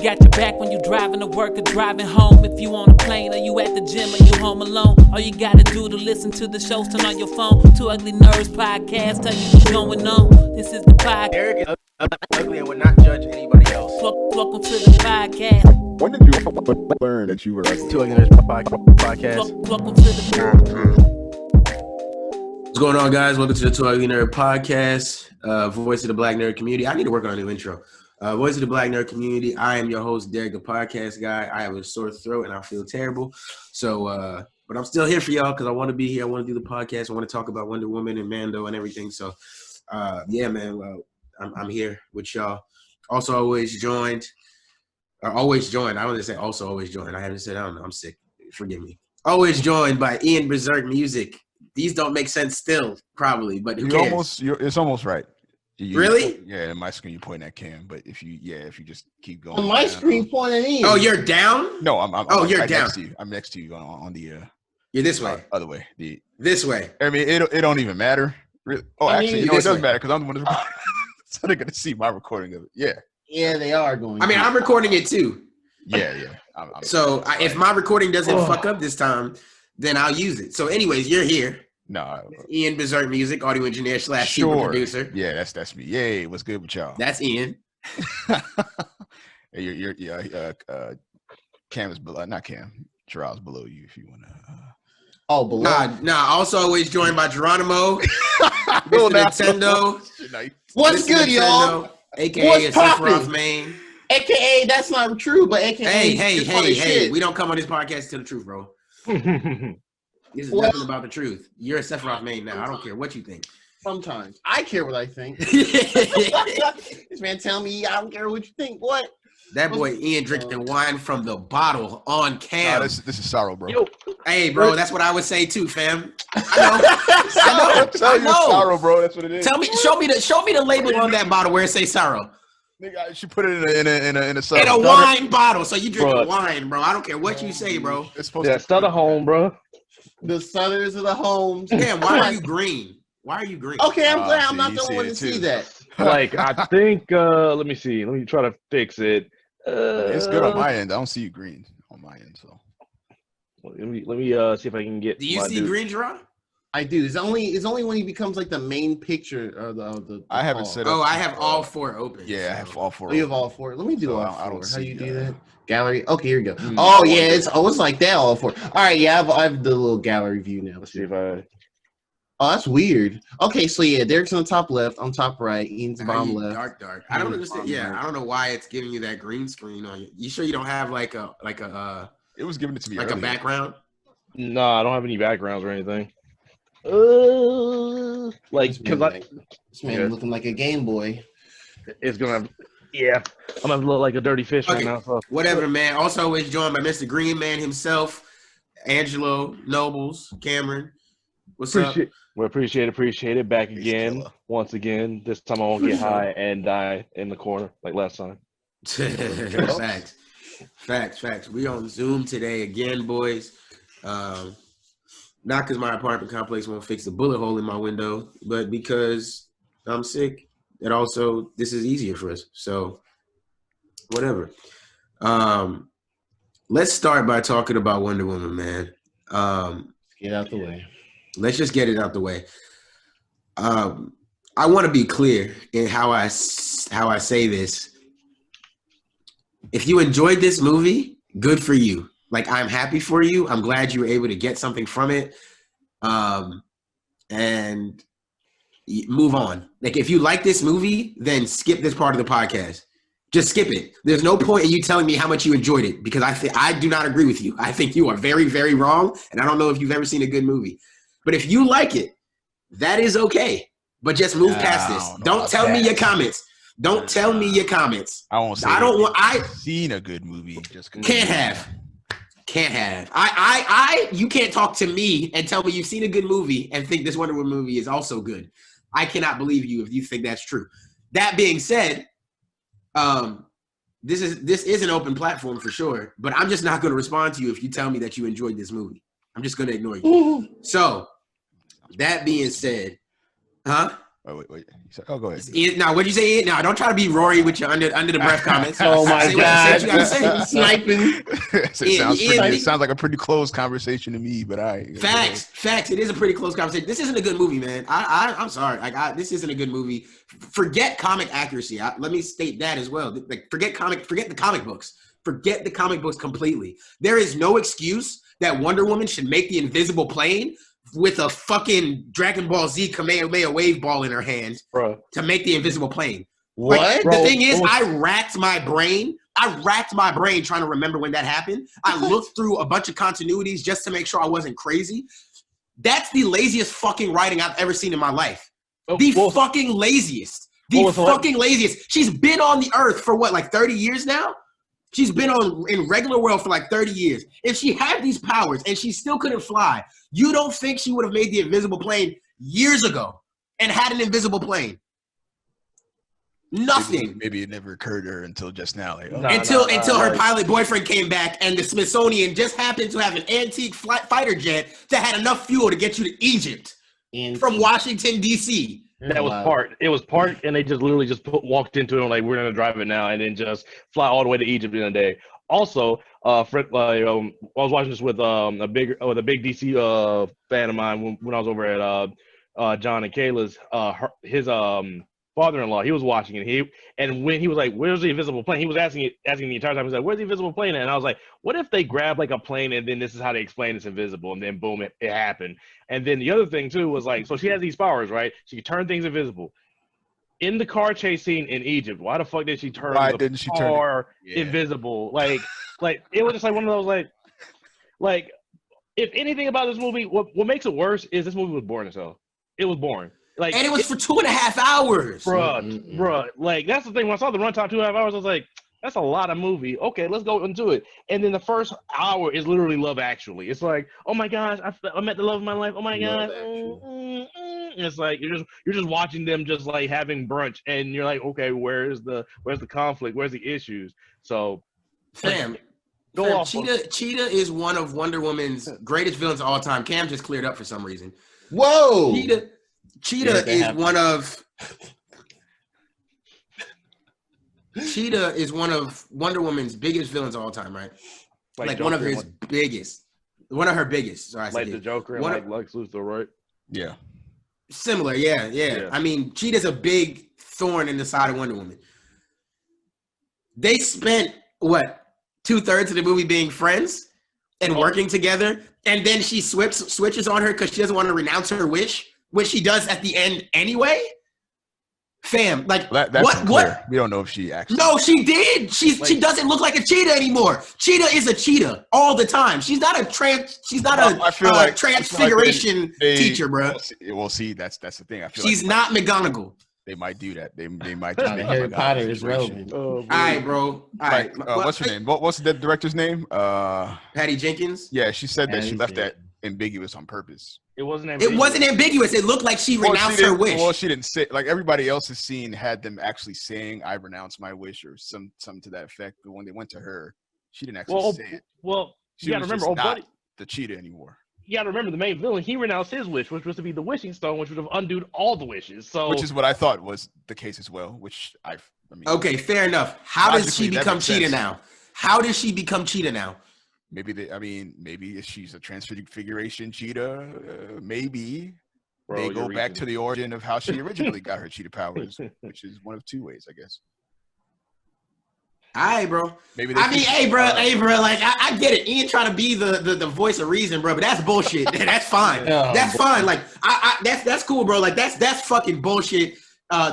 got your back when you driving to work or driving home. If you on a plane or you at the gym or you home alone, all you gotta do to listen to the shows, turn on your phone. Two Ugly Nerds podcast, tell you what's going on. This is the podcast. Eric is ugly and would not judge anybody else. Welcome to the podcast. When did you learn that you were ugly? Two Ugly Nerds podcast. Welcome to the podcast. What's going on, guys? Welcome to the Two Ugly Nerd podcast. Voice of the Black Nerd community. I need to work on a new intro. Voice of the Black Nerd community. I am your host, Derek, the podcast guy. I have a sore throat and I feel terrible. So, but I'm still here for y'all because I want to be here. I want to do the podcast. I want to talk about Wonder Woman and Mando and everything. So, yeah, man. Well, I'm here with y'all. Also, always joined. I don't want to say also always joined. I haven't said, I don't know. I'm sick. Forgive me. Always joined by Ian Berserk Music. These don't make sense still, probably, but who cares? It's almost right. Really? Yeah, in my screen you point at Cam, but if you just keep going. On my screen pointing in. Oh, you're down? No, I'm you're right down. Next to you. I'm next to you on the You're this way. Other way. This way. I mean, it don't even matter. Really. Oh, actually, it does matter because I'm the one that's recording. So they're gonna see my recording of it. Yeah. Yeah, they are going. I mean, I'm recording it too. Yeah. If my recording doesn't fuck up this time, then I'll use it. So, anyways, you're here. No. Ian Berserk Music, audio engineer / super producer. Yeah, that's me. Yay, what's good with y'all? That's Ian. You're Cam is below, not Cam. Gerald's below you if you want to. Oh, below. Nah. Also, always joined by Geronimo, Mr. Nintendo. What's good, y'all? AKA a Sephiroth main. AKA that's not true, but AKA hey. We don't come on this podcast to tell the truth, bro. This is nothing about the truth. You're a Sephiroth main now. I don't care what you think. Sometimes I care what I think. This man tell me I don't care what you think. What? That boy Ian drinking wine from the bottle on cam. This is sorrow, bro. Yo. Hey, bro, that's what I would say too, fam. I know. Sorrow, bro. That's what it is. Show me the label on that bottle where it say sorrow. Nigga, I should put it in a wine bottle. So you drink wine, bro. I don't care what you say, bro. It's supposed to start a home, bro. The Southerners of the homes. Damn, why are you green? Okay, I'm glad I'm not the one to see that. Like, I think, let me see. Let me try to fix it. It's good on my end. I don't see you green on my end, so. Let me see if I can get. Do you see green, Gerard? I do. It's only when he becomes like the main picture of the I haven't set up. Oh, I have all four open. Yeah, I have all four. Oh, you have all four. Let me do all four. I don't see, how you do that? Gallery. Okay, here we go. Mm-hmm. Oh yeah, it's like that. All four. All right, yeah, I have the little gallery view now. Let's see if I. Oh, that's weird. Okay, so yeah, Derek's on the top left, on top right, Ian's bottom left. Dark. I don't understand. Yeah, I don't know why it's giving you that green screen on you. You sure you don't have like a It was given it to me like earlier. a background? No, I don't have any backgrounds or anything. Like, because This man looking like a Game Boy. it's gonna. Yeah, I'm gonna look like a dirty fish right now. So. Whatever, man. Also, always joined by Mr. Green Man himself, Angelo Nobles, Cameron. What's up? We appreciate it. Back again, once again. This time I won't get high and die in the corner like last time. Facts. We on Zoom today again, boys. Not because my apartment complex won't fix the bullet hole in my window, but because I'm sick. And also, this is easier for us. So, whatever. Let's start by talking about Wonder Woman, man. Get out the way. Let's just get it out the way. I want to be clear in how I say this. If you enjoyed this movie, good for you. Like, I'm happy for you. I'm glad you were able to get something from it. And move on. Like, if you like this movie, then skip this part of the podcast. Just skip it. There's no point in you telling me how much you enjoyed it because I do not agree with you. I think you are very, very wrong, and I don't know if you've ever seen a good movie. But if you like it, that is okay. But just move past this. Don't tell me your comments. Don't tell me your comments. I won't say. I've seen a good movie. Just can't have. You can't talk to me and tell me you've seen a good movie and think this Wonder Woman movie is also good. I cannot believe you if you think that's true. That being said, this is an open platform for sure, but I'm just not going to respond to you if you tell me that you enjoyed this movie. I'm just going to ignore you. So, that being said, huh? Oh wait. Oh, go ahead. Now, what'd you say? Now, don't try to be Rory with your under the breath comments. Oh my Say God. what you gotta say. Sniping. It sounds like a pretty close conversation to me, but Facts. It is a pretty close conversation. This isn't a good movie, man. I'm sorry. This isn't a good movie. Forget comic accuracy. Let me state that as well. Like, forget the comic books. Forget the comic books completely. There is no excuse that Wonder Woman should make the invisible plane with a fucking Dragon Ball Z Kamehameha wave ball in her hand to make the invisible plane. What? Like, the thing is, I racked my brain trying to remember when that happened. I looked through a bunch of continuities just to make sure I wasn't crazy. That's the laziest fucking writing I've ever seen in my life. Fucking laziest. Laziest. She's been on the earth for what, like 30 years now? She's been in regular world for like 30 years. If she had these powers and she still couldn't fly, you don't think she would have made the invisible plane years ago and had an invisible plane? Nothing. Maybe it never occurred to her until just now. Like, until her pilot boyfriend came back and the Smithsonian just happened to have an antique fighter jet that had enough fuel to get you to Egypt from Washington, D.C. That was parked. It was parked, and they just literally just walked into it and like, we're gonna drive it now, and then just fly all the way to Egypt in a day. Also, I was watching this with a big DC fan of mine when I was over at John and Kayla's. His father-in-law, he was watching it. And when he was like, "Where's the invisible plane?" He was asking the entire time. He was like, "Where's the invisible plane?" And I was like, "What if they grab like a plane and then this is how they explain it's invisible?" And then boom, it happened. And then the other thing too was like, so she has these powers, right? She can turn things invisible. In the car chase scene in Egypt, why the fuck did she turn the car invisible? Like it was just like one of those like if anything about this movie, what makes it worse is this movie was boring as hell. It was boring. Like, and it was for 2.5 hours. Bruh. Like, that's the thing. When I saw the runtime 2.5 hours, I was like, that's a lot of movie. Okay, let's go into it. And then the first hour is literally Love Actually. It's like, oh my gosh, I met the love of my life. Oh my gosh. It's like you're just watching them just like having brunch, and you're like, okay, where's the conflict? Where's the issues? So, Cheetah is one of Wonder Woman's greatest villains of all time. Cam just cleared up for some reason. Whoa. Cheetah is one of Wonder Woman's biggest villains of all time, right? Like one of her biggest. Sorry, like the Joker and like Lex Luthor, right? Yeah. Similar, yeah. I mean, Cheetah's a big thorn in the side of Wonder Woman. They spent what 2/3 of the movie being friends and working together, and then she switches on her because she doesn't want to renounce her wish, which she does at the end anyway. Fam, like that's what? We don't know if she actually. No, she did. She doesn't look like a cheetah anymore. Cheetah is a cheetah all the time. She's not a transfiguration teacher, bro. We'll see. That's the thing. I feel she's not McGonagall. They might do that. They might. Harry Potter is relevant. All right, bro. All right. What's her name? What's the director's name? Patty Jenkins. Yeah, she said that she left that ambiguous on purpose. It wasn't ambiguous. It wasn't ambiguous. It looked like she renounced her wish. Well, she didn't say, like everybody else's scene had them actually saying, "I renounce my wish" or some to that effect. But when they went to her, she didn't actually say it. Well, you gotta remember, not the cheetah anymore. You gotta remember the main villain. He renounced his wish, which was to be the wishing stone, which would have undone all the wishes. So, which is what I thought was the case as well. Which I mean. Okay, fair enough. How does she become cheetah now? How does she become cheetah now? Maybe she's a transfiguration cheetah. Maybe they go back to the origin of how she originally got her cheetah powers, which is one of two ways, I guess. All right, bro. Maybe hey, bro. Like, I get it. Ian trying to be the voice of reason, bro. But that's bullshit. That's fine. That's fine. Like, that's cool, bro. Like, that's fucking bullshit.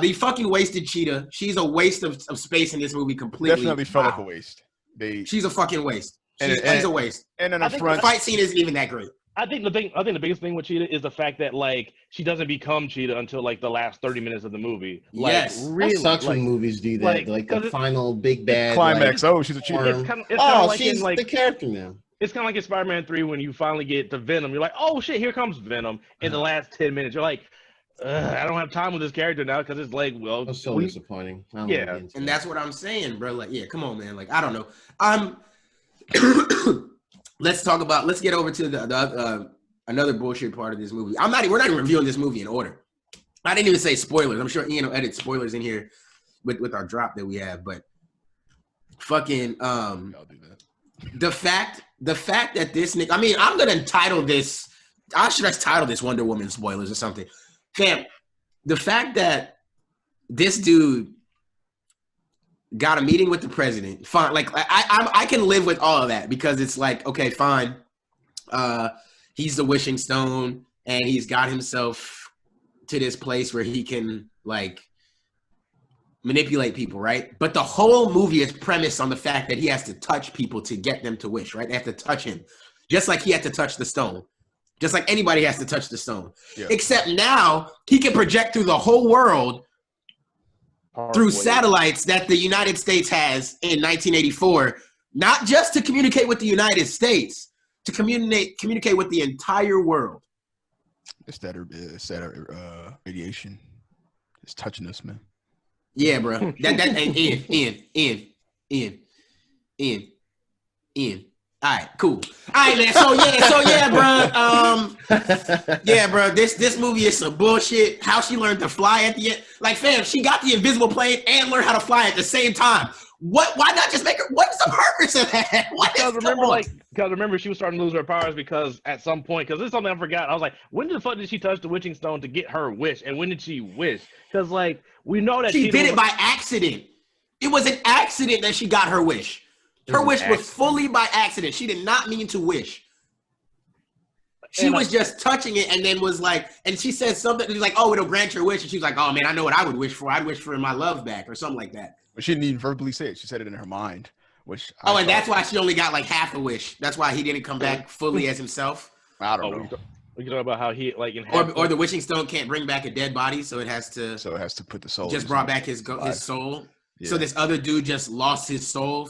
They fucking wasted Cheetah. She's a waste of space in this movie completely. Definitely felt like a waste. She's a fucking waste. She's a waste. And in the front, the fight scene isn't even that great. I think the biggest thing with Cheetah is the fact that like she doesn't become Cheetah until like the last 30 minutes of the movie. Like, yes, really. That sucks when movies do that. Like the final big bad climax. She's a Cheetah. It's kind of like she's the character now. It's kind of like in Spider-Man 3 when you finally get to Venom. You're like, oh shit, here comes Venom. In the last 10 minutes, you're like, I don't have time with this character now because it's like, well, that's so disappointing. Yeah, and that's what I'm saying, bro. Like, yeah, come on, man. Like, I don't know. Let's get over to the another bullshit part of this movie. We're not even reviewing this movie in order. I didn't even say spoilers. I'm sure Ian will edit spoilers in here with our drop that we have, but fucking I'll do that. the fact that this nigga, I mean, I'm gonna title this. I should have titled this Wonder Woman spoilers or something. Fam, the fact that this dude got a meeting with the president, fine. Like I can live with all of that because it's like, okay, fine. He's the wishing stone, and he's got himself to this place where he can like manipulate people, right? But the whole movie is premised on the fact that he has to touch people to get them to wish, right? They have to touch him, just like he had to touch the stone, just like anybody has to touch the stone. Yeah. Except now he can project through the whole world through satellites that the United States has in 1984, not just to communicate with the United States, to communicate with the entire world. It's that radiation. It's touching us, man. Yeah, bro. Ian. All right, cool. All right, man. So yeah, bro. Yeah, bro. This movie is some bullshit. How she learned to fly at the end? Like, fam, she got the invisible plane and learned how to fly at the same time. What? Why not just make her? What's the purpose of that? Because remember, she was starting to lose her powers because at some point, because this is something I forgot. I was like, when the fuck did she touch the witching stone to get her wish, and when did she wish? Because like we know that she did it by accident. It was an accident that she got her wish. Her wish was fully by accident. She did not mean to wish. She was just touching it and then was like, and she said something, she's like, oh, it'll grant your wish. And she was like, oh, man, I know what I would wish for. I'd wish for my love back or something like that. But she didn't even verbally say it. She said it in her mind. And that's why she only got like half a wish. That's why he didn't come back fully as himself. I don't know. We can talk about how he like or the wishing stone can't bring back a dead body, so it has to put the soul. Just brought back his soul. Yeah. So this other dude just lost his soul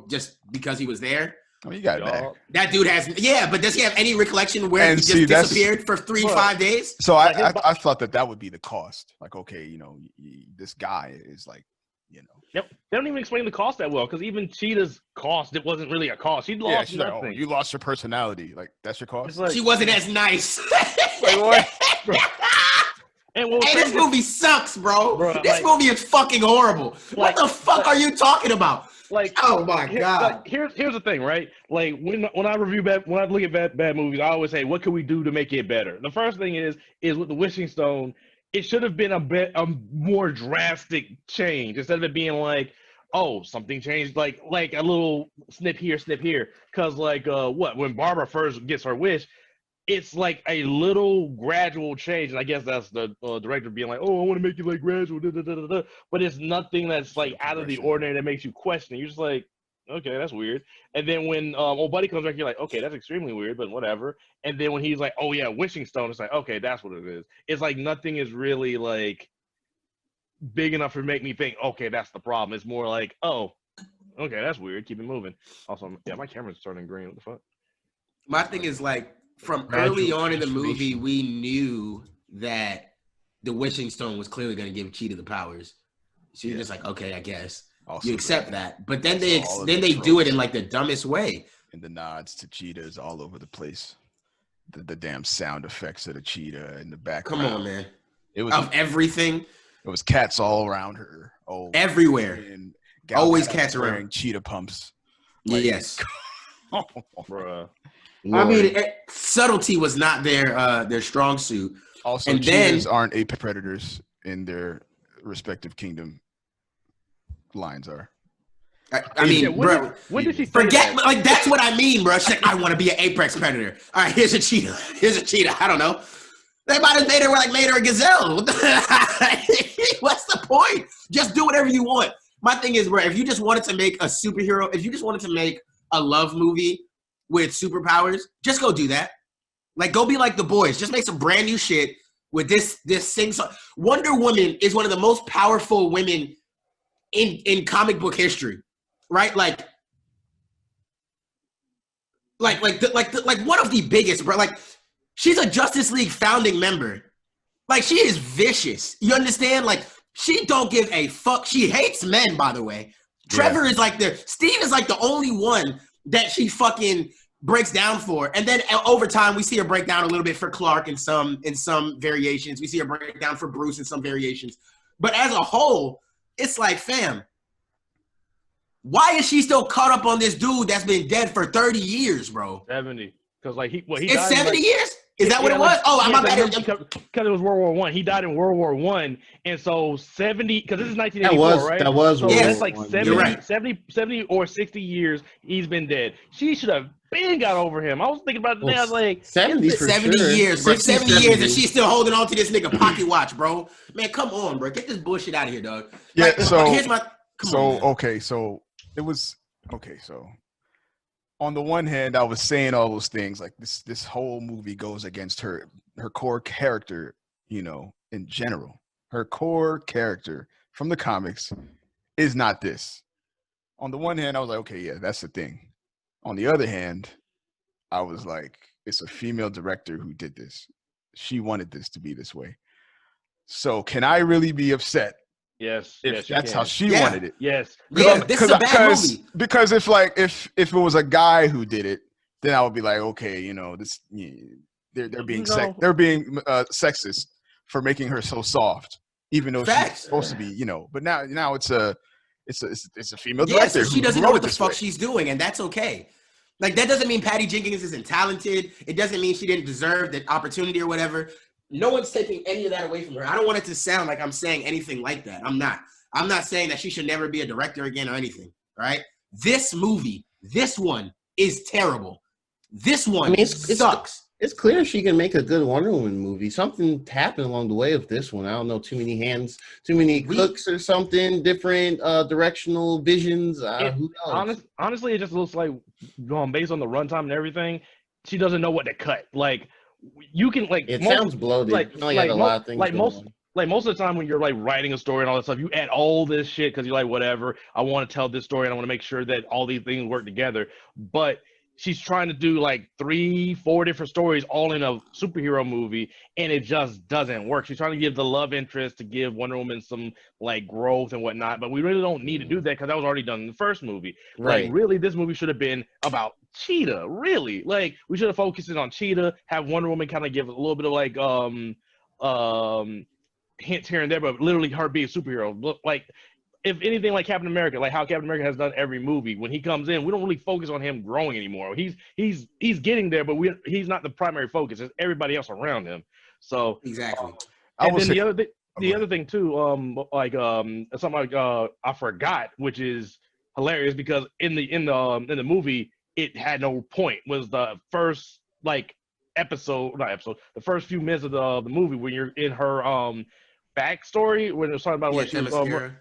just because he was there. I mean, you got it back. That dude has, but does he have any recollection where he just disappeared for 5 days? So I thought that would be the cost. Like, okay, this guy is like, Yep. They don't even explain the cost that well, because even Cheetah's cost, it wasn't really a cost. She lost nothing. Like, oh, you lost your personality. Like, that's your cost? She wasn't as nice. Like, what? And this movie sucks, bro. This movie is fucking horrible. What the fuck are you talking about? Like, oh my god. Here's the thing, right? Like when I review when I look at bad movies, I always say, what can we do to make it better? The first thing is with the Wishing Stone, it should have been a more drastic change instead of it being like, oh, something changed, like a little snip here. Because like when Barbara first gets her wish, it's like a little gradual change, and I guess that's the director being like, "Oh, I want to make it like gradual," but it's nothing that's like out of the ordinary that makes you question it. You're just like, "Okay, that's weird." And then when old buddy comes back, you're like, "Okay, that's extremely weird, but whatever." And then when he's like, "Oh yeah, wishing stone," it's like, "Okay, that's what it is." It's like nothing is really like big enough to make me think, "Okay, that's the problem." It's more like, "Oh, okay, that's weird. Keep it moving." Also, yeah, my camera's turning green. What the fuck? My thing is like, from early on in the movie, we knew that the wishing stone was clearly going to give Cheetah the powers. So you're just like, okay, I guess you accept that. But then they do it in like the dumbest way. And the nods to cheetahs all over the place. The damn sound effects of the cheetah in the background. Come on, man. It was everything. It was cats all around her. Oh, everywhere. And always cats around. Wearing cheetah pumps. Like, yes. Oh, bruh. I mean, subtlety was not their strong suit. Also, and cheetahs aren't apex predators in their respective kingdom. Lions are. I mean, bro, when did she forget? That? Like, that's what I mean, bro. She's like, I want to be an apex predator. All right, here's a cheetah. I don't know. They might have made her a gazelle. What's the point? Just do whatever you want. My thing is, bro, if you just wanted to make a superhero, if you just wanted to make a love movie with superpowers, just go do that. Like, go be like The Boys. Just make some brand new shit with this sing song. Wonder Woman is one of the most powerful women in comic book history, right? Like one of the biggest, bro. Like, she's a Justice League founding member. Like, she is vicious. You understand? Like, she don't give a fuck. She hates men, by the way. Trevor is like Steve is like the only one that she fucking breaks down for. And then over time, we see her break down a little bit for Clark in some variations. We see her break down for Bruce in some variations. But as a whole, it's like, fam, why is she still caught up on this dude that's been dead for 30 years, bro? 70. Because like he it's died 70 like, years? Is that what it was? My bad. Because it was World War I. He died in World War I. And so 70, because this is 1984, right? That was so World that's War like I. 70 or 60 years he's been dead. She should have been got over him. I was thinking about it today. I was like, 70 years, bro. 60, 70 years, and she's still holding on to this nigga pocket watch, bro. Man, come on, bro. Get this bullshit out of here, dog. Yeah, like, so here's my so on the one hand, I was saying all those things, like this whole movie goes against her core character, you know, in general. Her core character from the comics is not this. On the one hand, I was like, okay, yeah, that's the thing. On the other hand, I was like, it's a female director who did this. She wanted this to be this way. So can I really be upset? Yes. If that's how she wanted it. Yes. Yeah, this is a bad movie. Because if it was a guy who did it, then I would be like, okay, you know, this they're being sexist for making her so soft, even though she's supposed to be, you know. But now it's a female director. So she doesn't know what the fuck she's doing, and that's okay. Like, that doesn't mean Patty Jenkins isn't talented. It doesn't mean she didn't deserve the opportunity or whatever. No one's taking any of that away from her. I don't want it to sound like I'm saying anything like that. I'm not saying that she should never be a director again or anything, right? This movie, this one is terrible. This one sucks. It's clear she can make a good Wonder Woman movie. Something happened along the way of this one. I don't know, too many hands, too many cooks or something, different directional visions. Who knows? Honestly, it just looks like, based on the runtime and everything, she doesn't know what to cut. Like, you can sounds bloated. Most of the time when you're like writing a story and all that stuff, you add all this shit because you're like, whatever, I want to tell this story and I want to make sure that all these things work together. But she's trying to do like 3-4 different stories all in a superhero movie, and it just doesn't work. She's trying to give the love interest to give Wonder Woman some like growth and whatnot, but we really don't need to do that because that was already done in the first movie. Right. Like, really, this movie should have been about Cheetah. Really, like, we should have focused on Cheetah, have Wonder Woman kind of give a little bit of like hints here and there, but literally her be a superhero. Like, if anything, like Captain America, like how Captain America has done every movie. When he comes in, we don't really focus on him growing anymore. He's getting there, but he's not the primary focus. It's everybody else around him. So exactly. And then the other thing too, something like I forgot, which is hilarious because in the movie it had no point. Was the first the first few minutes of the movie when you're in her backstory when it was talking about what she was Themyscira.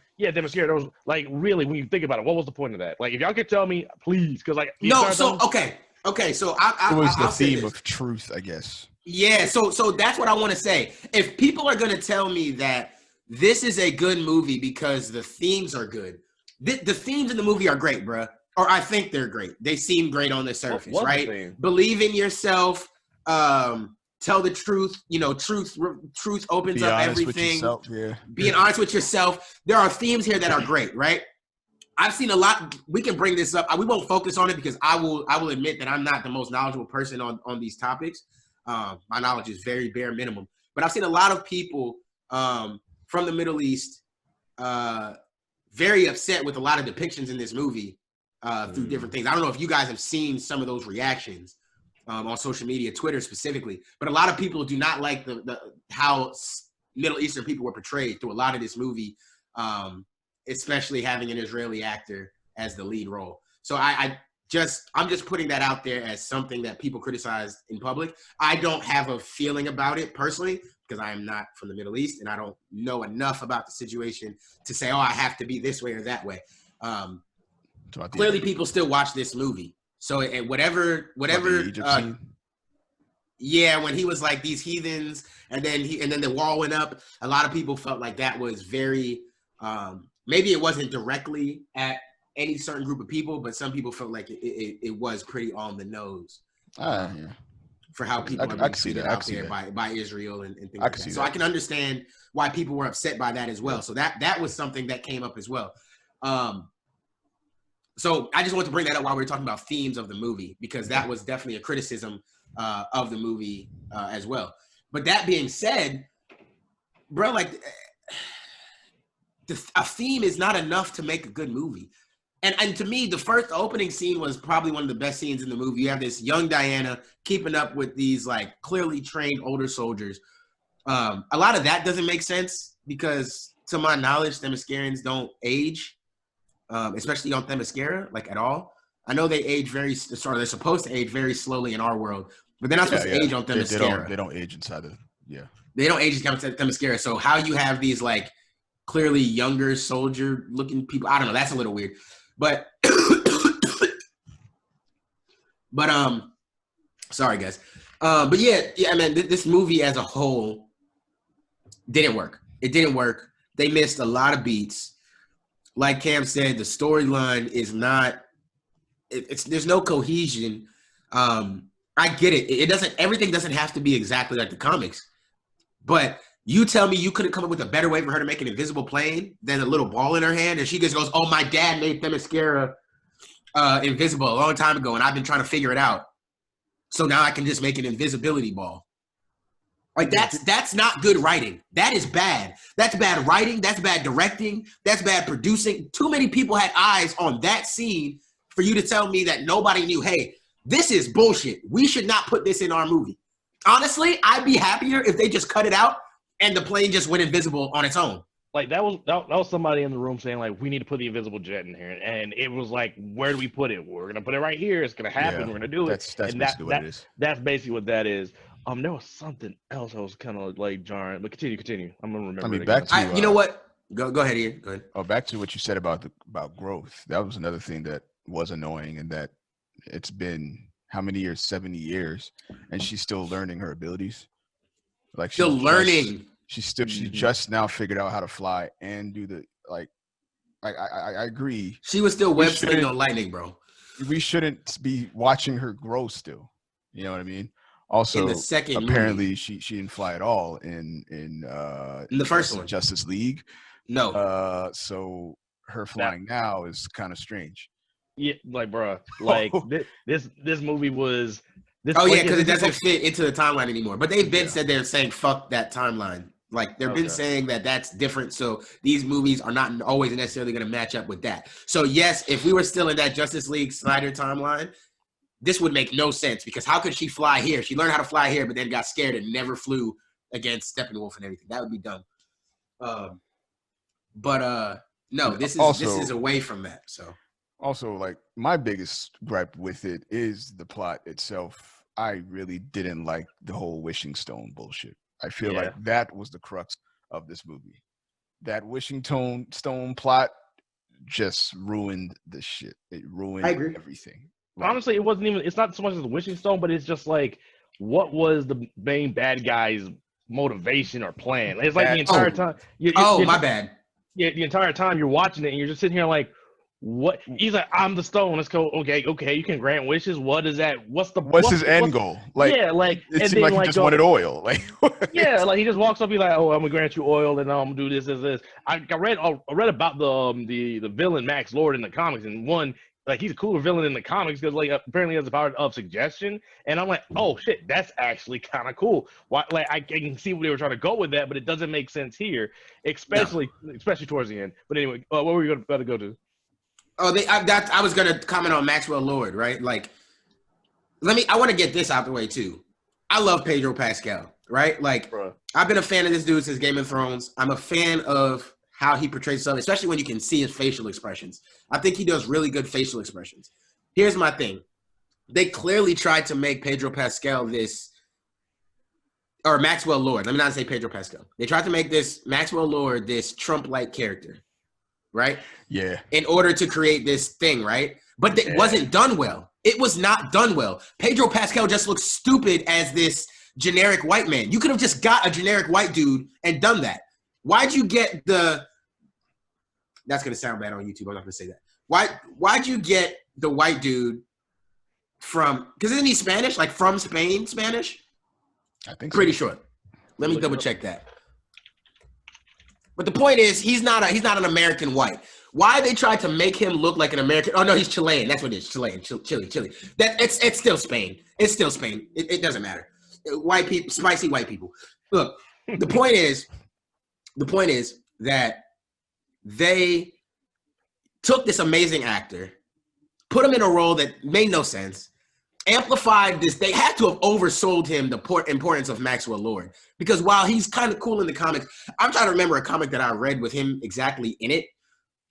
That was like, really, when you think about it, what was the point of that? Like, if y'all could tell me, please, because like okay. So it was the theme of truth, I guess. Yeah. So that's what I want to say. If people are gonna tell me that this is a good movie because the themes are good, the themes in the movie are great, bruh. Or I think they're great. They seem great on the surface, right? Believe in yourself. Tell the truth. You know, truth opens up everything. Being honest with yourself. There are themes here that are great, right? I've seen a lot. We can bring this up. We won't focus on it because I will admit that I'm not the most knowledgeable person on these topics. My knowledge is very bare minimum. But I've seen a lot of people from the Middle East very upset with a lot of depictions in this movie through different things. I don't know if you guys have seen some of those reactions on social media, Twitter specifically, but a lot of people do not like the how Middle Eastern people were portrayed through a lot of this movie, especially having an Israeli actor as the lead role. So I'm just putting that out there as something that people criticize in public. I don't have a feeling about it personally because I am not from the Middle East and I don't know enough about the situation to say, I have to be this way or that way. Clearly, people still watch this movie. So whatever. When he was like these heathens, and then the wall went up. A lot of people felt like that was very. Maybe it wasn't directly at any certain group of people, but some people felt like it was pretty on the nose. For how people are being treated out there by Israel and things like that. So I can understand why people were upset by that as well. So that was something that came up as well. So I just want to bring that up while we were talking about themes of the movie, because that was definitely a criticism of the movie as well. But that being said, bro, like a theme is not enough to make a good movie. And to me, the opening scene was probably one of the best scenes in the movie. You have this young Diana keeping up with these like clearly trained older soldiers. A lot of that doesn't make sense because, to my knowledge, Themyscirians don't age, especially on Themyscira, like at all. I know they age they're supposed to age very slowly in our world, but they're not supposed to age on Themyscira. They don't age inside They don't age on Themyscira. So how you have these like clearly younger soldier looking people, I don't know. That's a little weird. But sorry guys. But yeah, man, this movie as a whole didn't work. It didn't work. They missed a lot of beats. Like Cam said, the storyline is not. There's no cohesion. I get it. Everything doesn't have to be exactly like the comics. But you tell me you couldn't come up with a better way for her to make an invisible plane than a little ball in her hand, and she just goes, "Oh, my dad made Themyscira invisible a long time ago, and I've been trying to figure it out. So now I can just make an invisibility ball." Like that's not good writing. That is bad. That's bad writing. That's bad directing. That's bad producing. Too many people had eyes on that scene for you to tell me that nobody knew, hey, this is bullshit. We should not put this in our movie. Honestly, I'd be happier if they just cut it out and the plane just went invisible on its own. Like that was somebody in the room saying like, we need to put the invisible jet in here, and it was like, where do we put it? We're gonna put it right here. It's gonna happen. We're gonna do it. That's basically what it is. That's basically what that is. There was something else I was kind of like jarring, but continue. I'm gonna remember. I mean, back to you know what? Go ahead, Ian. Go ahead. Oh, back to what you said about growth. That was another thing that was annoying, and that it's been how many years? 70 years, and she's still learning her abilities. Like still learning. She just now figured out how to fly and do the like. I agree. She was still web slinging on lightning, bro. We shouldn't be watching her grow still. You know what I mean? Also, in the second apparently movie, she didn't fly at all in the first one, Justice League. No. So her flying now is kind of strange. Yeah, like bro, like this movie was. Because it doesn't fit into the timeline anymore. But they've been said they're saying fuck that timeline. Like they've been saying that that's different. So these movies are not always necessarily going to match up with that. So yes, if we were still in that Justice League Snyder timeline, this would make no sense, because how could she fly here? She learned how to fly here, but then got scared and never flew against Steppenwolf and everything. That would be dumb. No, this is away from that. So also, like, my biggest gripe with it is the plot itself. I really didn't like the whole wishing stone bullshit. I feel like that was the crux of this movie. That wishing stone plot just ruined the shit. It ruined everything. Like, honestly, it's not so much as a wishing stone, but it's just like, what was the main bad guy's motivation or plan? It's like the entire time. My bad. Yeah, the entire time you're watching it and you're just sitting here like, what? He's like, I'm the stone. Let's go. Okay, you can grant wishes. What is that? What's his end goal? Like, it seemed like he just wanted oil. Like, like he just walks up. He's like, oh, I'm gonna grant you oil, and I'm gonna do this. I read about the villain Max Lord in the comics, and one, like, he's a cooler villain in the comics because like apparently he has the power of suggestion, and I'm like, oh shit, that's actually kind of cool. Why? Like, I can see where they were trying to go with that, but it doesn't make sense here, especially towards the end. But anyway, what were you about to go to? Oh, I was gonna comment on Maxwell Lord, right? Like, I want to get this out the way too. I love Pedro Pascal, right? Like, I've been a fan of this dude since Game of Thrones. I'm a fan of how he portrays stuff, especially when you can see his facial expressions. I think he does really good facial expressions. Here's my thing. They clearly tried to make Pedro Pascal or Maxwell Lord. Let me not say Pedro Pascal. They tried to make this Maxwell Lord this Trump-like character, right? Yeah. In order to create this thing, right? But it wasn't done well. It was not done well. Pedro Pascal just looks stupid as this generic white man. You could have just got a generic white dude and done that. Why'd you get that's going to sound bad on YouTube. I'm not going to say that. Why'd you get the white dude because isn't he Spanish? Like from Spain, Spanish? I think so. Pretty sure. Let me double check that. But the point is, he's not an American white. Why they tried to make him look like an American? Oh no, he's Chilean. That's what it is. Chilean, Chile. That it's still Spain. It's still Spain. It doesn't matter. White people, spicy white people. Look, the point is that they took this amazing actor, put him in a role that made no sense, amplified this. They had to have oversold him the importance of Maxwell Lord, because while he's kind of cool in the comics, I'm trying to remember a comic that I read with him exactly in it,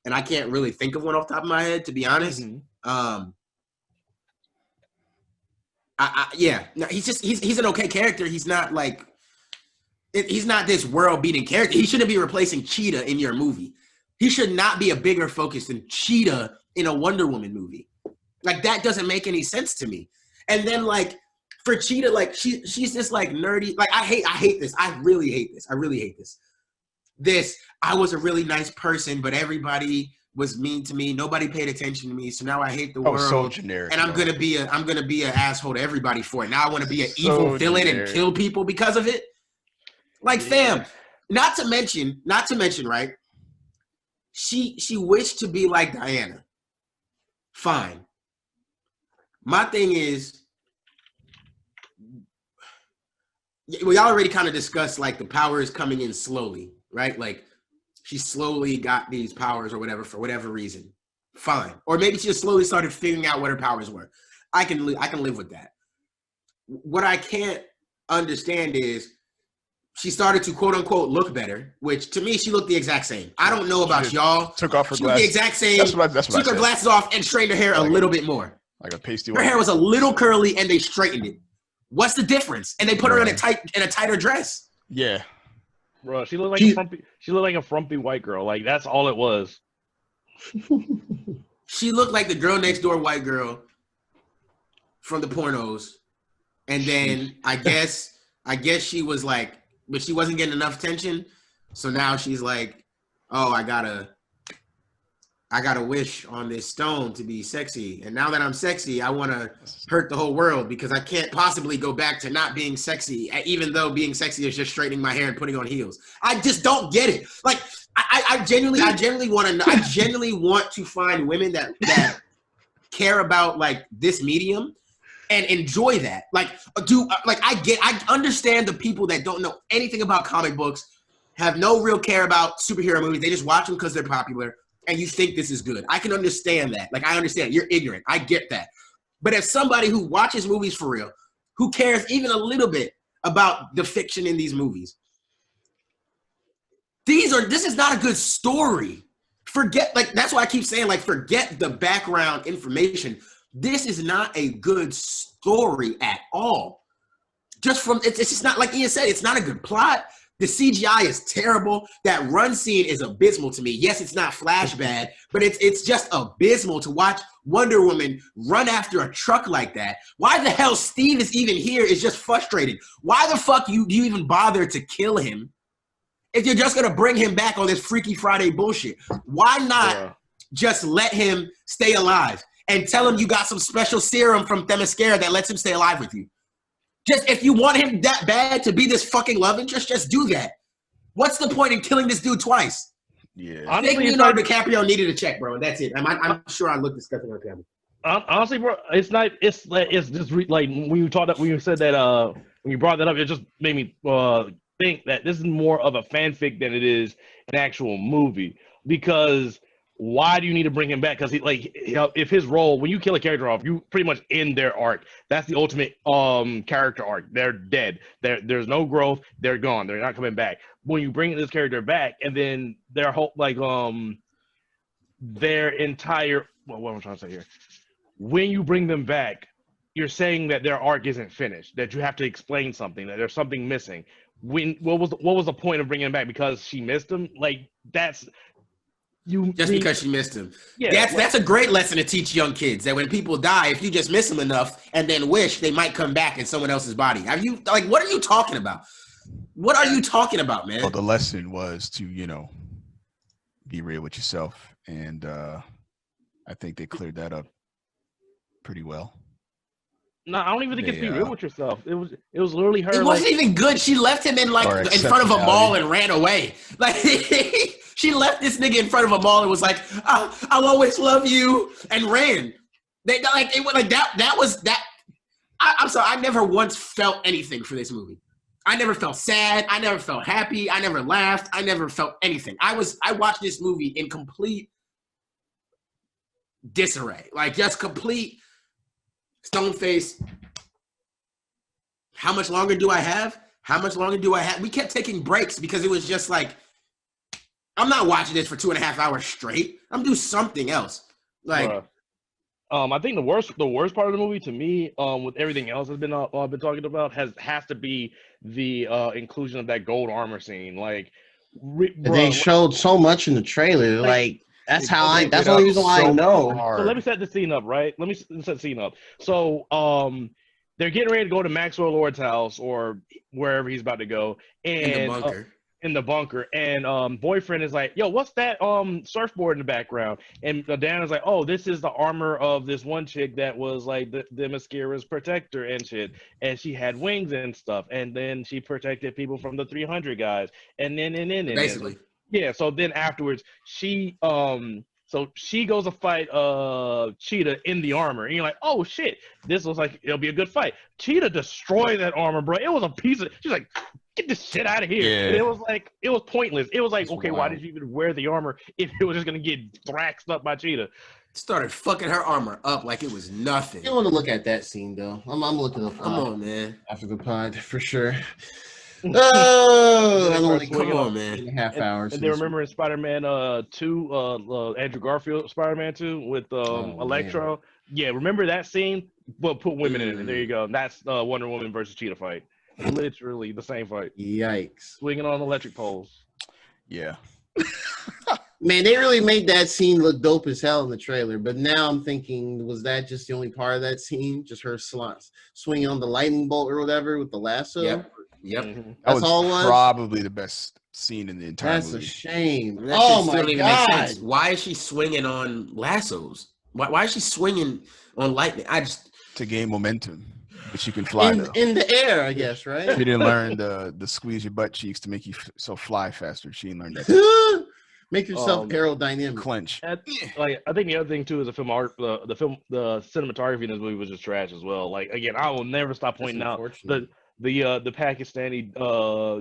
and I can't really think of one off the top of my head, to be honest. Mm-hmm. No, he's an okay character. He's not like he's not this world-beating character. He shouldn't be replacing Cheetah in your movie. He should not be a bigger focus than Cheetah in a Wonder Woman movie. Like, that doesn't make any sense to me. And then, like, for Cheetah, like, she's just, like, nerdy. Like, I hate this. I really hate this. I was a really nice person, but everybody was mean to me. Nobody paid attention to me, so now I hate the world. So generic. And I'm gonna be an asshole to everybody for it. Now I want to be an evil villain and kill people because of it. Like, fam, not to mention, right? She wished to be like Diana. Fine. My thing is, we already kind of discussed, like, the power is coming in slowly, right? Like, she slowly got these powers or whatever for whatever reason. Fine. Or maybe she just slowly started figuring out what her powers were. I can live with that. What I can't understand is she started to quote unquote look better, which to me she looked the exact same. I don't know about y'all. Took off her she glasses. Looked the exact same. That's what took her glasses off and straightened her hair a little bit more. Like a pasty. Her hair was a little curly and they straightened it. What's the difference? And they put her in a tighter dress. Yeah. Bro, she looked like a frumpy white girl. Like, that's all it was. She looked like the girl next door white girl from the pornos. And then I guess she was like, but she wasn't getting enough attention. So now she's like, oh, I gotta wish on this stone to be sexy. And now that I'm sexy, I want to hurt the whole world because I can't possibly go back to not being sexy, even though being sexy is just straightening my hair and putting on heels. I just don't get it. Like, I genuinely want to find women that care about, like, this medium and enjoy that. Like, I understand the people that don't know anything about comic books, have no real care about superhero movies. They just watch them because they're popular. And you think this is good. I can understand that. Like, I understand. You're ignorant. I get that. But as somebody who watches movies for real, who cares even a little bit about the fiction in these movies, this is not a good story. That's why I keep saying, like, forget the background information. This is not a good story at all. It's just not, like Ian said, it's not a good plot. The CGI is terrible. That run scene is abysmal to me. Yes, it's not Flash bad, but it's just abysmal to watch Wonder Woman run after a truck like that. Why the hell Steve is even here is just frustrating. Why the fuck do you even bother to kill him if you're just going to bring him back on this Freaky Friday bullshit? Why not just let him stay alive and tell him you got some special serum from Themyscira that lets him stay alive with you? Just, if you want him that bad to be this fucking love interest, just do that. What's the point in killing this dude twice? Yeah. Honestly, Leonardo DiCaprio needed a check, bro. That's it. I'm sure I look disgusting on camera. Honestly, bro, it's not. It's just like when you said that when you brought that up, it just made me think that this is more of a fanfic than it is an actual movie. Because why do you need to bring him back? Because if his role, when you kill a character off, you pretty much end their arc. That's the ultimate character arc. They're dead. There's no growth. They're gone. They're not coming back. When you bring this character back, and then their whole their entire what am I trying to say here? When you bring them back, you're saying that their arc isn't finished. That you have to explain something. That there's something missing. What was the point of bringing him back? Because she missed him. Like, that's. Because she missed him. Yeah, that's a great lesson to teach young kids, that when people die, if you just miss them enough and then wish, they might come back in someone else's body. What are you talking about? What are you talking about, man? Well, the lesson was to, be real with yourself. And I think they cleared that up pretty well. No, I don't even think it's be They, real with yourself. It was literally her. It wasn't even good. She left him in Or in front of a mall exceptionality. and ran away. Like she left this nigga in front of a mall and was like, "I'll always love you," and ran. They like it was like that. That was that. I'm sorry. I never once felt anything for this movie. I never felt sad. I never felt happy. I never laughed. I never felt anything. I watched this movie in complete disarray, like just complete stone face. How much longer do I have? How much longer do I have? We kept taking breaks because it was just like, I'm not watching this for 2.5 hours straight. I'm doing something else. Like, I think the worst part of the movie to me, with everything else that's been talking about, has to be the inclusion of that gold armor scene. Like, They showed so much in the trailer. Like that's the only reason why I know. So let me set the scene up, right? Let me set the scene up. So, they're getting ready to go to Maxwell Lord's house or wherever he's about to go, and in the bunker, and boyfriend is like, "Yo, what's that surfboard in the background?" And Diana's like, "Oh, this is the armor of this one chick that was like the Mascara's protector and shit, and she had wings and stuff, and then she protected people from the 300 guys, and then basically, yeah. So then afterwards, she goes to fight Cheetah in the armor, and you're like, oh shit, this looks like it'll be a good fight. Cheetah destroyed that armor, bro. It was a piece of. She's like, get this shit out of here. Yeah. And it was pointless. It was like, That's okay, wild. why did you even wear the armor if it was just gonna get thraxed up by Cheetah? started fucking her armor up like it was nothing. You want to look at that scene though? I'm looking up. Come on, man. After the pod for sure. Oh, I don't want to Come on, man. 2.5 hours. And they remember in Spider-Man 2, Andrew Garfield Spider-Man 2 with Electro. Man. Yeah, remember that scene? But put women in it. There you go. That's Wonder Woman versus Cheetah fight. Literally the same fight. Yikes. Swinging on electric poles. Yeah. Man, they really made that scene look dope as hell in the trailer. But now I'm thinking, was that just the only part of that scene? Just her swinging on the lightning bolt or whatever with the lasso? Yep. Mm-hmm. That's all it was? Probably the best scene in the entire That's movie. a shame. That Oh shit my still god! Make sense. Why is she swinging on lassos? Why is she swinging on lightning? To gain momentum, but she can fly though. In the air, I guess, right? She didn't learn the squeeze your butt cheeks to make you fly faster. She didn't learn that. Make yourself aerodynamic. Clench. I think the other thing too is the cinematography in this movie was just trash as well. Like again, I will never stop pointing out the Pakistani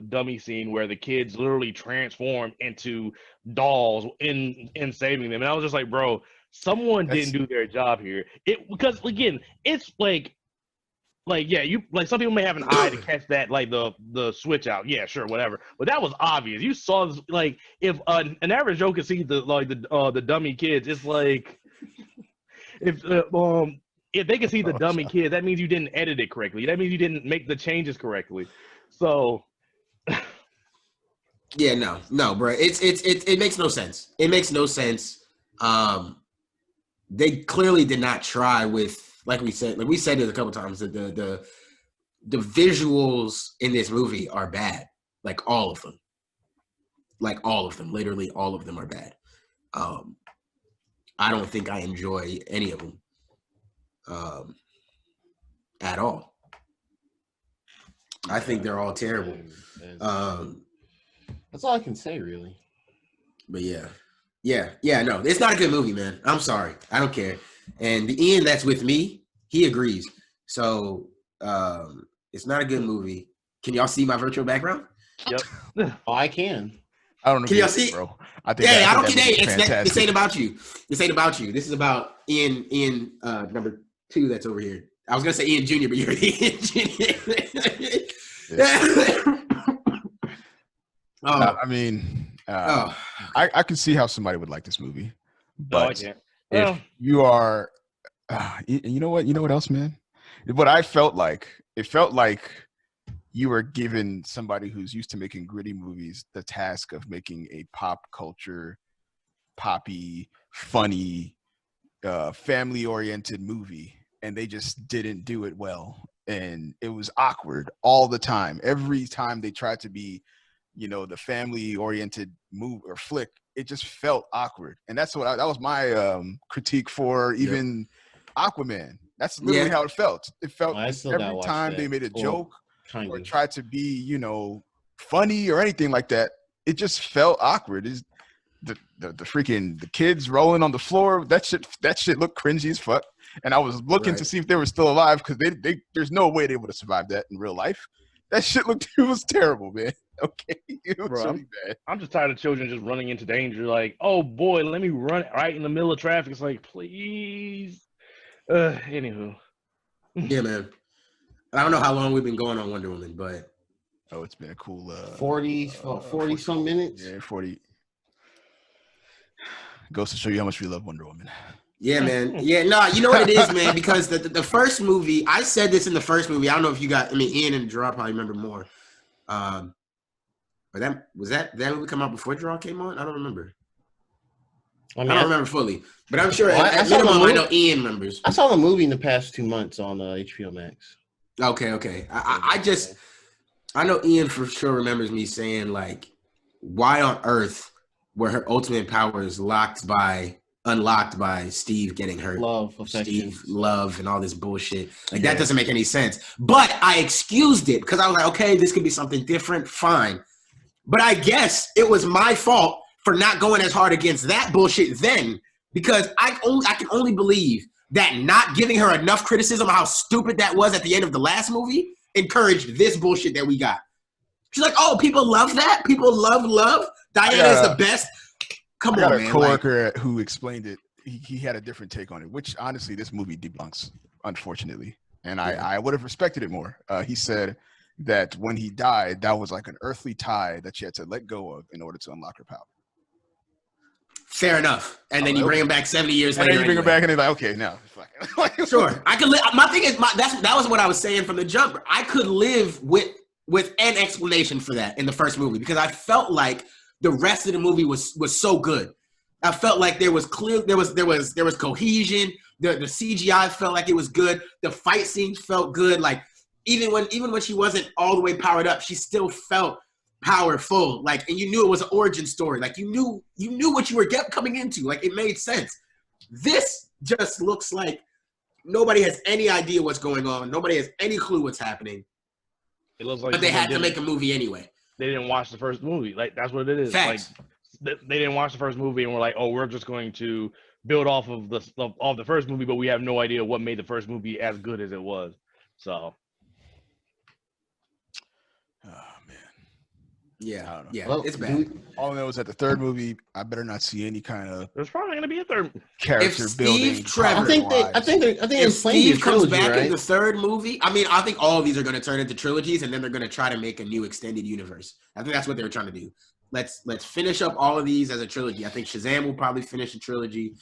dummy scene where the kids literally transform into dolls in saving them, and I was just like, bro, someone didn't do their job here. Because again, it's like yeah, you like some people may have an eye to catch that, like the switch out. Yeah, sure, whatever. But that was obvious. You saw like if an average Joe could see the dummy kids, it's like if they can see the dummy kids, that means you didn't edit it correctly. That means you didn't make the changes correctly. So yeah, no, bro. It makes no sense. It makes no sense. They clearly did not try with. Like we said it a couple times, that the visuals in this movie are bad. Like all of them. Literally all of them are bad. I don't think I enjoy any of them at all. I think they're all terrible. That's all I can say, really. But yeah, no, it's not a good movie, man. I'm sorry. I don't care. And the Ian that's with me, he agrees. So it's not a good movie. Can y'all see my virtual background? Yep. Oh, I can. I don't know. Can y'all see, bro? I think. Yeah, I don't think care. This ain't about you. This ain't about you. This is about Ian number 2 that's over here. I was gonna say Ian Jr., but you're Ian Jr. I mean, I can see how somebody would like this movie, but if you are, you know what else, man? What I felt like, it felt like you were given somebody who's used to making gritty movies the task of making a pop culture, poppy, funny, family-oriented movie, and they just didn't do it well, and it was awkward all the time. Every time they tried to be, the family-oriented move or flick, it just felt awkward. And that was my critique for even Aquaman. That's literally Yeah. how it felt. It felt I still gotta every watch time that. they made a Well, joke kind or of. tried to be, you know, funny or anything like that, it just felt awkward. Is the freaking the kids rolling on the floor? That shit looked cringy as fuck. And I was looking to Right. see if they were still alive because they there's no way they would have survived that in real life. That shit looked it was terrible, man. Okay, it was Bro, really bad. I'm just tired of children just running into danger. Like, oh boy, let me run right in the middle of traffic. It's like, please. Anywho. Yeah, man. I don't know how long we've been going on Wonder Woman, but Oh, it's been a cool 40 some minutes. Yeah, 40. Goes to show you how much we love Wonder Woman. yeah, man. Yeah, no, you know what it is, man? Because the first movie, I said this in the first movie. I don't know if you got, I mean, Ian and Gerard probably remember more. But that movie come out before Gerard came on? I don't remember. I mean, I don't remember fully, but I'm sure Well, I at saw the minimum I movie. know Ian remembers. I saw the movie in the past 2 months on HBO Max. Okay. I know Ian for sure remembers me saying, like, why on earth were her ultimate powers unlocked by Steve getting hurt? Love, affection, Steve, love, and all this bullshit. Like, that doesn't make any sense. But I excused it because I was like, okay, this could be something different. Fine. But I guess it was my fault for not going as hard against that bullshit then, because I can only believe that not giving her enough criticism of how stupid that was at the end of the last movie encouraged this bullshit that we got. She's like, oh, people love that? People love? Diana is the best? Come on, man. I got a coworker who explained it. He had a different take on it, which honestly this movie debunks, unfortunately. And I would have respected it more. He said that when he died, that was like an earthly tie that she had to let go of in order to unlock her power. Fair enough. And then you bring him back 70 years later. And then you bring him back and they're like, okay, now. Sure. I could live. My thing is, that was what I was saying from the jump. I could live with an explanation for that in the first movie because I felt like the rest of the movie was so good. I felt like there was cohesion. The CGI felt like it was good. The fight scenes felt good. Like even when she wasn't all the way powered up, she still felt powerful. Like, and you knew it was an origin story. Like you knew what you were coming into. Like it made sense. This just looks like nobody has any idea what's going on. Nobody has any clue what's happening. It looks like but they had to make a movie anyway. They didn't watch the first movie. Like that's what it is. Facts. Like they didn't watch the first movie and we're like, oh, we're just going to build off of the first movie, but we have no idea what made the first movie as good as it was. So. Oh man. Yeah, I don't know. yeah, Well, it's bad. All I know is that the third movie, I better not see any kind of There's probably going to be a third character If building. Steve Trevor- I think If it's Steve comes back right? in the third movie, I mean, I think all of these are going to turn into trilogies, and then they're going to try to make a new extended universe. I think that's what they were trying to do. Let's finish up all of these as a trilogy. I think Shazam will probably finish a trilogy.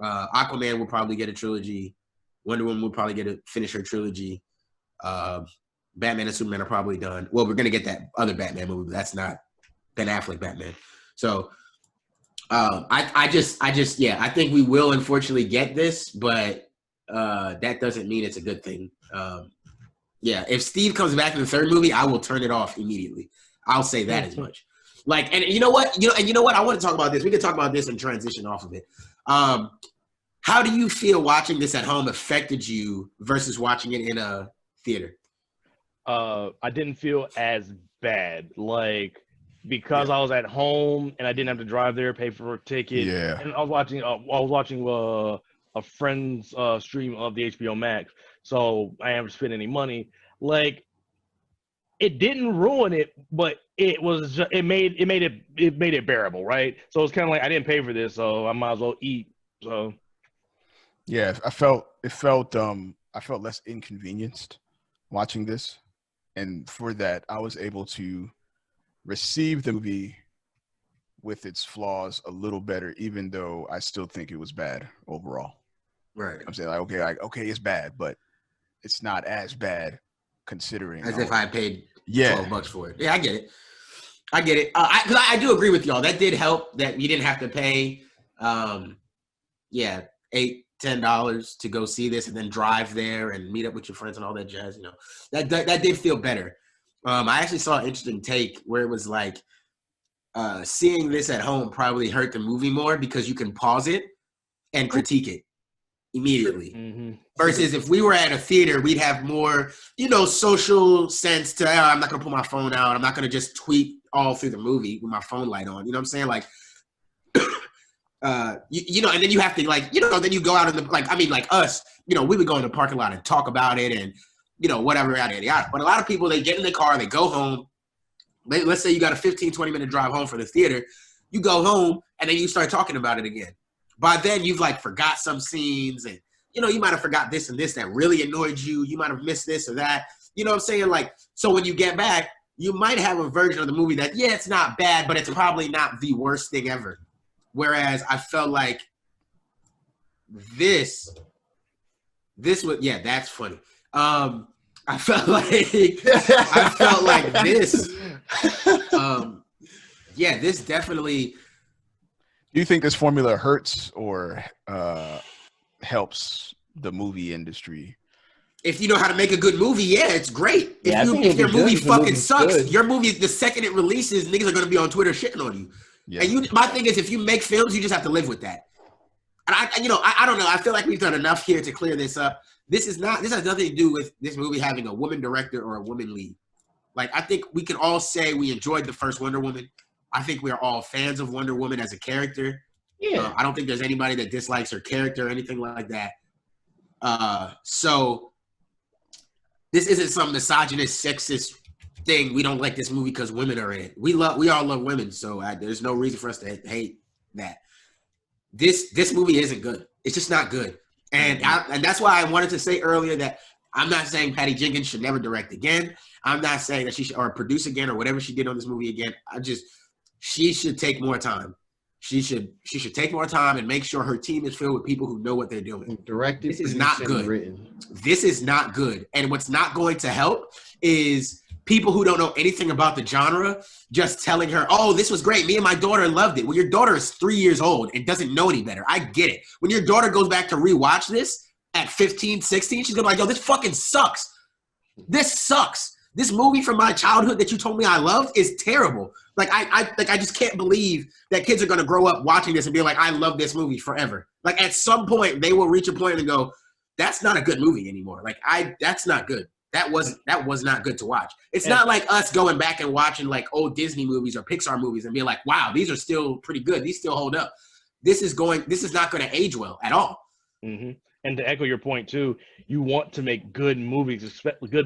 Aquaman will probably get a trilogy. Wonder Woman will probably finish her trilogy. Batman and Superman are probably done. Well, we're going to get that other Batman movie, but that's not Ben Affleck Batman. So I think we will unfortunately get this, but that doesn't mean it's a good thing. If Steve comes back in the third movie, I will turn it off immediately. I'll say that as much. Like, and you know what? I want to talk about this. We can talk about this and transition off of it. How do you feel watching this at home affected you versus watching it in a theater? I didn't feel as bad, like because I was at home and I didn't have to drive there, pay for a ticket. Yeah. And I was watching a friend's stream of the HBO Max, so I haven't spent any money. Like, it didn't ruin it, but it made it bearable, right? So it's kind of like I didn't pay for this, so I might as well eat. So Yeah, I felt less inconvenienced watching this. And for that, I was able to receive the movie with its flaws a little better, even though I still think it was bad overall. Right. I'm saying okay, it's bad, but it's not as bad considering. As if I paid Yeah. $12 for it. Yeah, I get it. Because I do agree with y'all. That did help that you didn't have to pay, $8-10 to go see this and then drive there and meet up with your friends and all that jazz. You know, that did feel better. I actually saw an interesting take where it was like seeing this at home probably hurt the movie more because you can pause it and critique it. immediately. Mm-hmm. Versus if we were at a theater, we'd have more, social sense to, I'm not going to put my phone out. I'm not going to just tweet all through the movie with my phone light on. You know what I'm saying? Like, and then you have to then you go out in the, like us, we would go in the parking lot and talk about it and, whatever, yada, yada, yada. But a lot of people, they get in the car, they go home. Let's say you got a 15, 20-minute drive home from the theater. You go home and then you start talking about it again. By then you've forgot some scenes and, you might have forgot this and this that really annoyed you. You might have missed this or that. You know what I'm saying? So when you get back, you might have a version of the movie that, yeah, it's not bad, but it's probably not the worst thing ever. Whereas I felt like this was, yeah, that's funny. I felt like this, this definitely. Do you think this formula hurts or helps the movie industry? If you know how to make a good movie, yeah, it's great. Yeah, if your movie fucking sucks, good. your movie, the second it releases, niggas are going to be on Twitter shitting on you. Yeah. And my thing is, if you make films, you just have to live with that. And I don't know. I feel like we've done enough here to clear this up. This has nothing to do with this movie having a woman director or a woman lead. I think we can all say we enjoyed the first Wonder Woman. I think we are all fans of Wonder Woman as a character. Yeah. I don't think there's anybody that dislikes her character or anything like that. So this isn't some misogynist, sexist thing. We don't like this movie because women are in it. We all love women, so there's no reason for us to hate that. This movie isn't good. It's just not good. And that's why I wanted to say earlier that I'm not saying Patty Jenkins should never direct again. I'm not saying that she should or produce again or whatever she did on this movie again. She should take more time. She should take more time and make sure her team is filled with people who know what they're doing. Directed. This is not good. Written. This is not good. And what's not going to help is people who don't know anything about the genre just telling her, oh, this was great. Me and my daughter loved it. Well, your daughter is 3 years old and doesn't know any better. I get it. When your daughter goes back to rewatch this at 15, 16, she's going to be like, yo, this fucking sucks. This sucks. This movie from my childhood that you told me I love is terrible. I just can't believe that kids are going to grow up watching this and be like, I love this movie forever. At some point, they will reach a point and go, that's not a good movie anymore. That's not good. That was not good to watch. It's not like us going back and watching old Disney movies or Pixar movies and being like, wow, these are still pretty good. These still hold up. This is not going to age well at all. Mm-hmm. And to echo your point too, you want to make good movies, especially good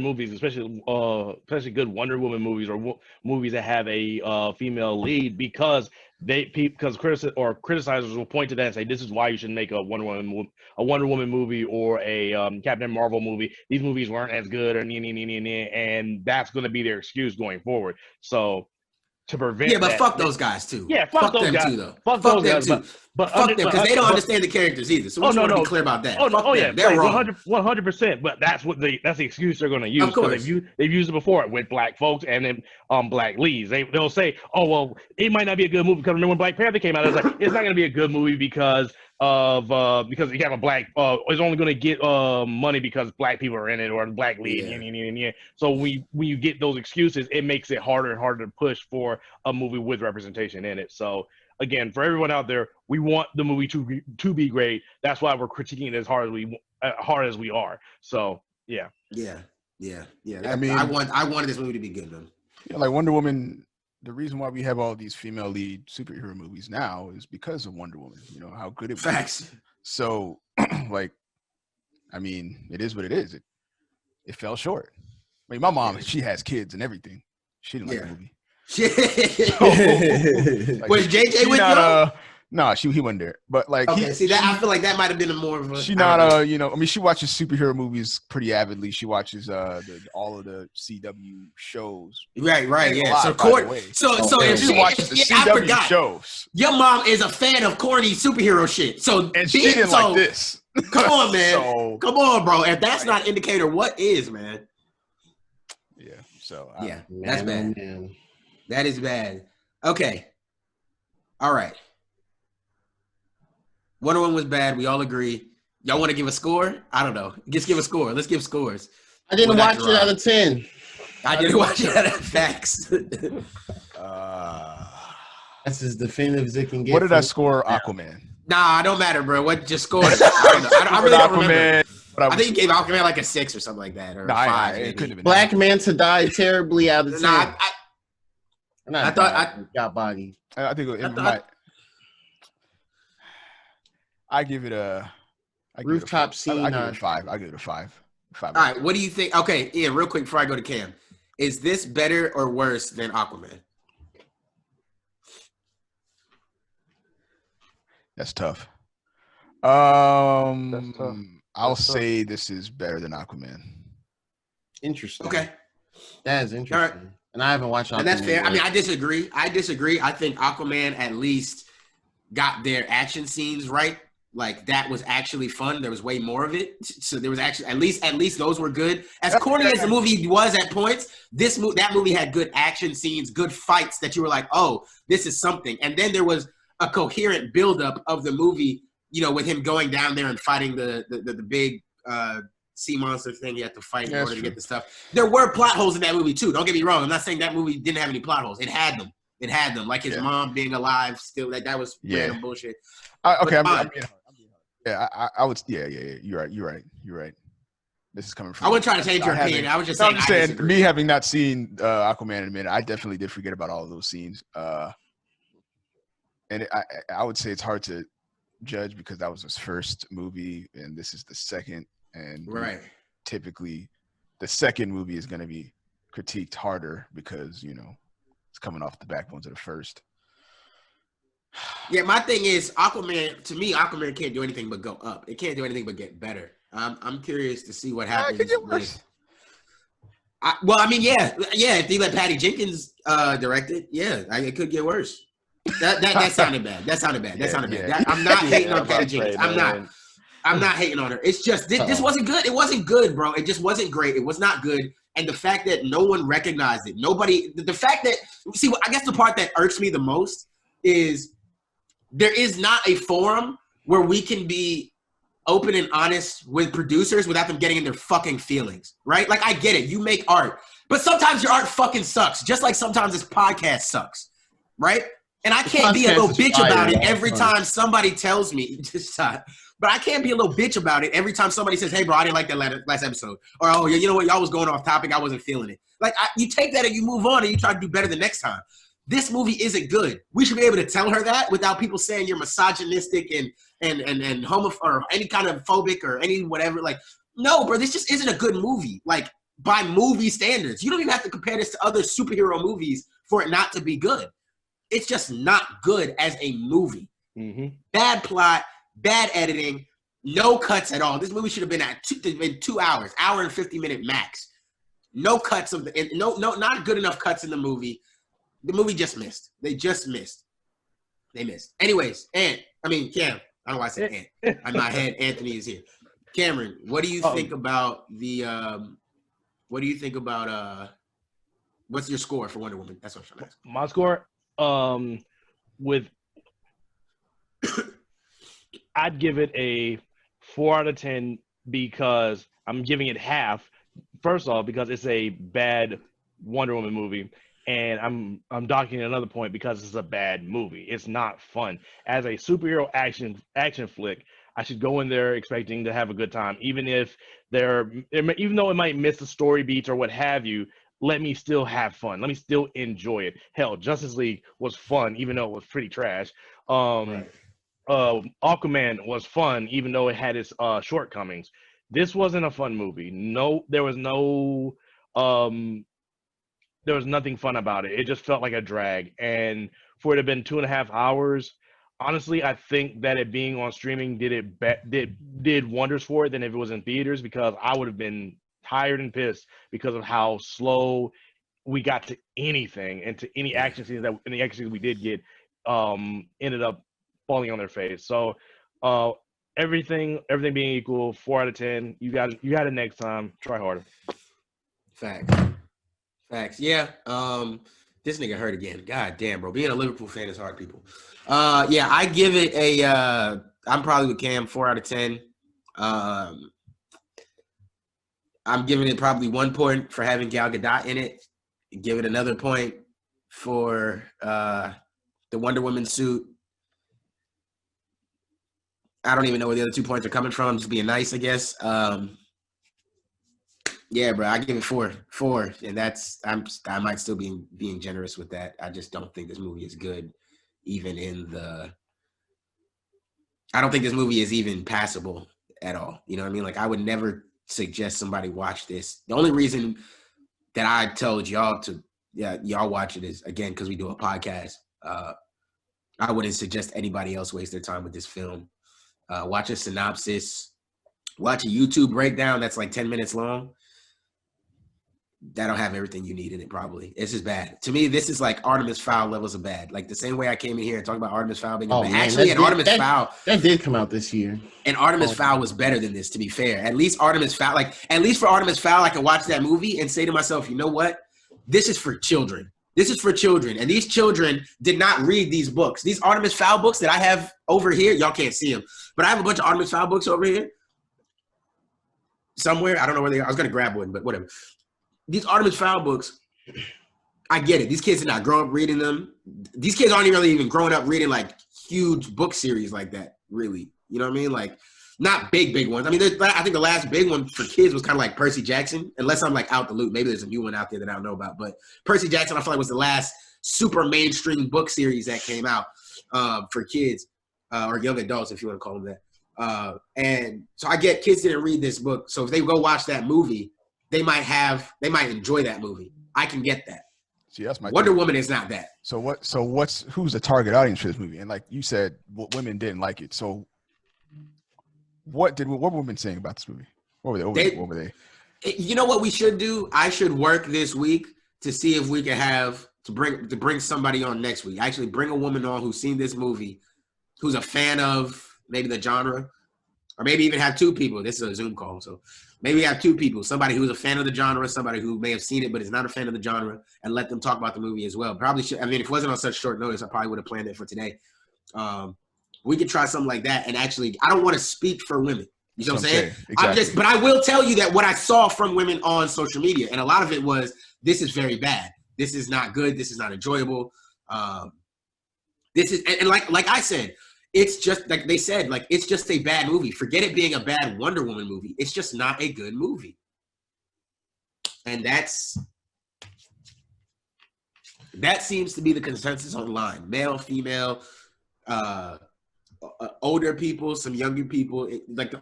good Wonder Woman movies or movies that have a female lead, because criticizers will point to that and say this is why you should make a Wonder Woman movie or a Captain Marvel movie. These movies weren't as good, or and that's going to be their excuse going forward. So to prevent but fuck those guys too. Yeah, fuck those them guys too though. Fuck those them guys too. But fuck them because they don't understand the characters either. So we just want to be clear about that. They're wrong. 100%. But that's the excuse they're going to use. Of course. They've used it before with black folks and then black leads. They'll say, oh well, it might not be a good movie because remember when Black Panther came out, it was like it's not going to be a good movie because you have a black it's only going to get money because black people are in it or the black lead. Yeah. So when you get those excuses, it makes it harder and harder to push for a movie with representation in it. So again, for everyone out there, we want the movie to be great. That's why we're critiquing it as hard as we are. So yeah. I wanted this movie to be good, man. Like Wonder Woman. The reason why we have all these female lead superhero movies now is because of Wonder Woman. You know how good it was. Facts. So, it is what it is. It fell short. I mean, my mom, she has kids and everything. She didn't like the movie. Was JJ with you? No, he wasn't there. But I feel like that might have been more of a. She not she watches superhero movies pretty avidly. She watches all of the CW shows. Right, yeah. So if she watches the CW shows, your mom is a fan of corny superhero shit. So she didn't like this. Come on, man. Come on, bro. If that's not an indicator, what is, man? Yeah. So that's bad. Man. That is bad. Okay. All right. Wonder Woman was bad. We all agree. Y'all want to give a score? I don't know. Just give a score. Let's give scores. I didn't watch it out of 10. I didn't watch it out of facts. That's as definitive as it can get. What did I score Aquaman? Nah, it don't matter, bro. What just scored? I don't know. I really don't remember. Aquaman. I think he gave Aquaman like a 6 or something like that, or a 5. It Maybe. couldn't have been. Black Manta died terribly out of 10. Nah, I thought got bodied. I think it might. I give it a Rooftop scene. I give it a 5. I give it a 5. 5. All right, what do you think? Okay, Ian, real quick before I go to Cam, is this better or worse than Aquaman? That's tough. That's tough. I'll say this is better than Aquaman. Interesting. Okay, That is interesting. Right. And I haven't watched Aquaman. and that's fair. I yet. mean, I disagree. I think Aquaman at least got their action scenes right. Like that was actually fun. There was way more of it. So there was actually at least those were good. As corny as the movie was at points, that movie had good action scenes, good fights that you were like, oh, this is something. And then there was a coherent buildup of the movie, you know, with him going down there and fighting the big sea monster thing he had to fight in order to get the stuff. There were plot holes in that movie too. Don't get me wrong. I'm not saying that movie didn't have any plot holes. It had them. It had them. Like his mom being alive still. Like that was random bullshit. Okay, I'm being hard. Yeah, I would. Yeah. You're right. This is coming from. I wasn't trying to change your opinion. I was just saying. I'm just saying, me having not seen Aquaman in a minute, I definitely did forget about all of those scenes. And I would say it's hard to judge because that was his first movie, and this is the second. And typically, the second movie is going to be critiqued harder because it's coming off the backbones of the first. Yeah, my thing is Aquaman. To me, Aquaman can't do anything but go up. It can't do anything but get better. I'm curious to see what happens. It could get worse. If they let Patty Jenkins direct it, it could get worse. That sounded bad. That sounded bad. I'm not hating on Patty Jenkins. I'm not hating on her. It's just this wasn't good. It wasn't good, bro. It just wasn't great. It was not good. And the fact that no one recognized it, the fact that I guess the part that irks me the most is there is not a forum where we can be open and honest with producers without them getting in their fucking feelings, right? Like, I get it. You make art. But sometimes your art fucking sucks, just like sometimes this podcast sucks, right? And I can't be a little bitch about it every time somebody tells me, but I can't be a little bitch about it every time somebody says, hey, bro, I didn't like that last episode. Or, oh, you know what, y'all was going off topic. I wasn't feeling it. Like, you take that and you move on and you try to do better the next time. This movie isn't good. We should be able to tell her that without people saying you're misogynistic and homophobic or any kind of phobic or any whatever. Like, no, bro, this just isn't a good movie. Like, by movie standards, you don't even have to compare this to other superhero movies for it not to be good. It's just not good as a movie. Mm-hmm. Bad plot, bad editing, no cuts at all. This movie should have been in 2 hours, hour and 50-minute max. No cuts not good enough cuts in the movie. The movie just missed. They missed. Anyways, Cam. I don't know why I said Ant. In my head, Anthony is here. Cameron, what do you think about what's your score for Wonder Woman? That's what I'm trying to ask. My score, I'd give it a 4 out of 10 because I'm giving it half. First off, because it's a bad Wonder Woman movie. And I'm docking another point because it's a bad movie. It's not fun. As a superhero action flick, I should go in there expecting to have a good time, even though it might miss the story beats or what have you. Let me still have fun. Let me still enjoy it. Hell, Justice League was fun, even though it was pretty trash. Aquaman was fun, even though it had its shortcomings. This wasn't a fun movie. There was nothing fun about it. It just felt like a drag. And for it to have been 2.5 hours, honestly, I think that it being on streaming did wonders for it than if it was in theaters, because I would have been tired and pissed because of how slow we got to anything, and to any action scenes we did get ended up falling on their face. So everything being equal, 4 out of 10. You got it next time. Try harder. Facts. Yeah. This nigga hurt again. God damn, bro. Being a Liverpool fan is hard, people. I give it I'm probably with Cam, 4 out of 10. I'm giving it probably 1 point for having Gal Gadot in it. Give it another point for the Wonder Woman suit. I don't even know where the other 2 points are coming from. Just being nice, I guess. Yeah, bro, I give it 4, and I might still be being generous with that. I just don't think this movie is good, I don't think this movie is even passable at all. You know what I mean? Like, I would never suggest somebody watch this. The only reason that I told y'all to, y'all watch it is, again, because we do a podcast. I wouldn't suggest anybody else waste their time with this film. Watch a synopsis, watch a YouTube breakdown that's like 10 minutes long. That'll have everything you need in it, probably. This is bad. To me, this is like Artemis Fowl levels of bad. Like the same way I came in here and talked about Artemis Fowl being bad. Actually, Artemis Fowl. That did come out this year. And Artemis Fowl was better than this, to be fair. At least for Artemis Fowl, I can watch that movie and say to myself, you know what? This is for children. This is for children. And these children did not read these books. These Artemis Fowl books that I have over here, y'all can't see them, but I have a bunch of Artemis Fowl books over here somewhere. I don't know where they are. I was going to grab one, but whatever. These Artemis Fowl books, I get it. These kids did not grow up reading them. These kids aren't really even growing up reading like huge book series like that, really. You know what I mean? Like, not big ones. I mean, I think the last big one for kids was kind of like Percy Jackson, unless I'm like out the loop. Maybe there's a new one out there that I don't know about. But Percy Jackson, I feel like was the last super mainstream book series that came out for kids or young adults, if you want to call them that. And so I get kids didn't read this book. So if they go watch that movie, they might enjoy that movie. I can get that. See, that's my Wonder Woman is not that. So who's the target audience for this movie? And like you said, women didn't like it. So what were women saying about this movie? What were they? You know what we should do? I should work this week to see if we can bring somebody on next week. Actually bring a woman on who's seen this movie, who's a fan of maybe the genre, or maybe even have 2 people. This is a Zoom call, so maybe have 2 people, somebody who's a fan of the genre, somebody who may have seen it but is not a fan of the genre, and let them talk about the movie as well. Probably should. I mean, if it wasn't on such short notice, I probably would have planned it for today. We could try something like that. And actually, I don't want to speak for women. You know what I'm saying? Exactly. But I will tell you that what I saw from women on social media, and a lot of it was, this is very bad. This is not good. This is not enjoyable. This is, and like I said, it's just like they said, like, it's just a bad movie. Forget it being a bad Wonder Woman movie. It's just not a good movie. And that seems to be the consensus online. Male, female, older people, some younger people. Like the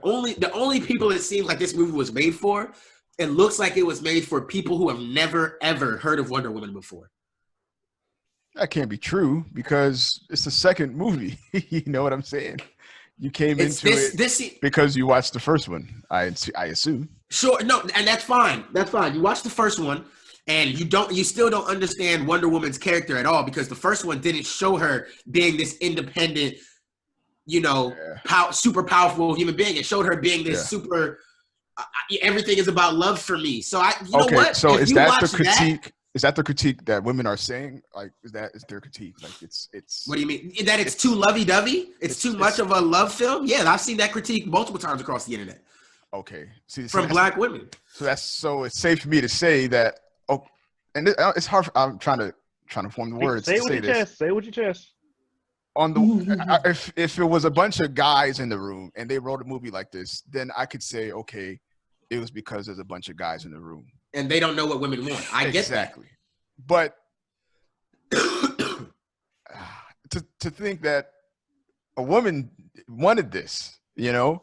only people it seems like this movie was made for, it looks like it was made for people who have never ever heard of Wonder Woman before. That can't be true because it's the second movie. You know what I'm saying? You came into it because you watched the first one. I assume. Sure, no, and that's fine. That's fine. You watched the first one, and you still don't understand Wonder Woman's character at all because the first one didn't show her being this independent, super powerful human being. It showed her being this super. Everything is about love for me. So know what? So is that the critique? Is that the critique that women are saying? Like, is their critique? Like, it's. What do you mean? That it's too lovey-dovey? It's too much of a love film? Yeah, I've seen that critique multiple times across the internet. Okay. From Black women. So it's safe for me to say that. Oh, and it's hard. I'm trying to form the words. Say it with your chest. Say it with your chest. On the if it was a bunch of guys in the room and they wrote a movie like this, then I could say, okay, it was because there's a bunch of guys in the room. And they don't know what women want. I get exactly. But to think that a woman wanted this, that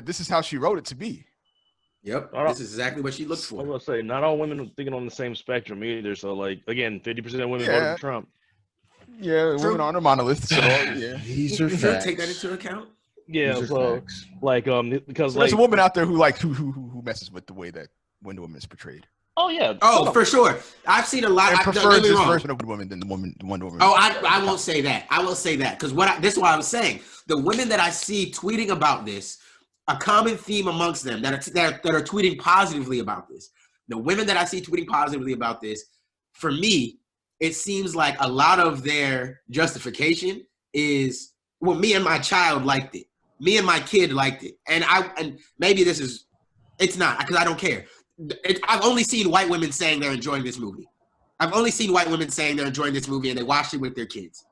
this is how she wrote it to be. Yep. This is exactly what she looked for. I was going to say, not all women are thinking on the same spectrum either. So, like, again, 50% of women voted for Trump. Yeah, women aren't a monolith. So, yeah. These are facts. Take that into account? Yeah, so facts. Like because there's a woman out there who messes with the way that Wonder Woman is portrayed. Oh yeah. For sure. I've seen a lot. And prefers this version of Wonder Woman than the Wonder Woman. Oh, I won't say that. I will say that because this is what I was saying. The women that I see tweeting about this, a common theme amongst them that are tweeting positively about this. The women that I see tweeting positively about this, for me, it seems like a lot of their justification is, well, me and my child liked it. Me and my kid liked it. And maybe it's not, because I don't care. I've only seen white women saying they're enjoying this movie. I've only seen white women saying they're enjoying this movie and they watched it with their kids.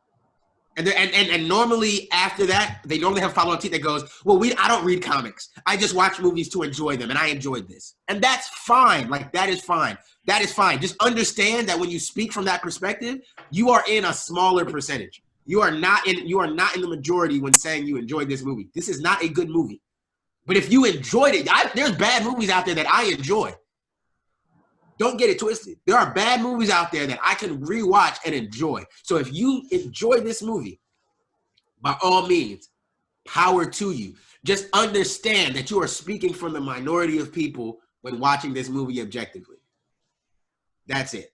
And normally after that, they normally have follow-up tweet that goes, well, I don't read comics. I just watch movies to enjoy them, and I enjoyed this. And that's fine. Like, that is fine. That is fine. Just understand that when you speak from that perspective, you are in a smaller percentage. You are not in the majority when saying you enjoyed this movie. This is not a good movie. But if you enjoyed it, there's bad movies out there that I enjoy. Don't get it twisted. There are bad movies out there that I can rewatch and enjoy. So if you enjoy this movie, by all means, power to you. Just understand that you are speaking from the minority of people when watching this movie objectively. That's it.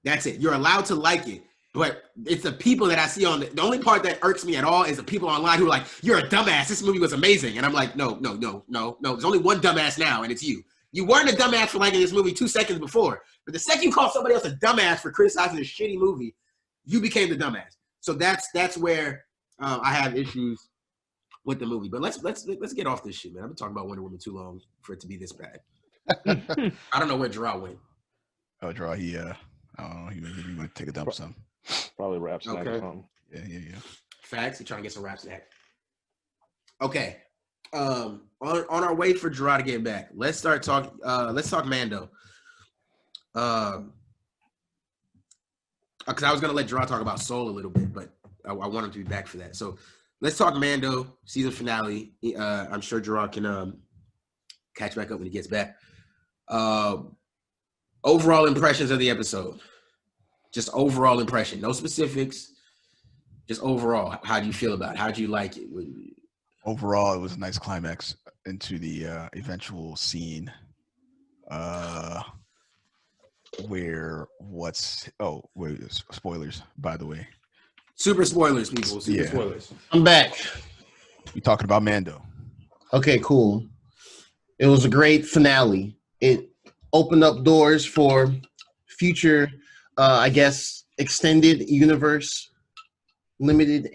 That's it. You're allowed to like it, but it's the people that I see on the only part that irks me at all is the people online who are like, you're a dumbass. This movie was amazing. And I'm like, no. There's only one dumbass now, and it's you. You weren't a dumbass for liking this movie 2 seconds before, but the second you call somebody else a dumbass for criticizing a shitty movie, you became the dumbass. So that's where I have issues with the movie. But let's get off this shit, man. I've been talking about Wonder Woman too long for it to be this bad. I don't know where Gerard went. Oh, Gerard, I don't know. He might take a dump or something. Probably rap snack or Okay. something. Yeah. Facts. He's trying to get some rap snack. Okay. On our way for Gerard to get back, let's talk Mando. Because I was gonna let Gerard talk about Soul a little bit, but I want him to be back for that. So let's talk Mando season finale. I'm sure Gerard can catch back up when he gets back. Overall impressions of the episode. Just overall impression, no specifics. Just overall, how do you feel about it? How do you like it? Overall, it was a nice climax into the eventual scene where spoilers, by the way. Super spoilers, people. Super Yeah. spoilers. I'm back. We talking about Mando. Okay, cool. It was a great finale. It opened up doors for future, I guess, extended universe, limited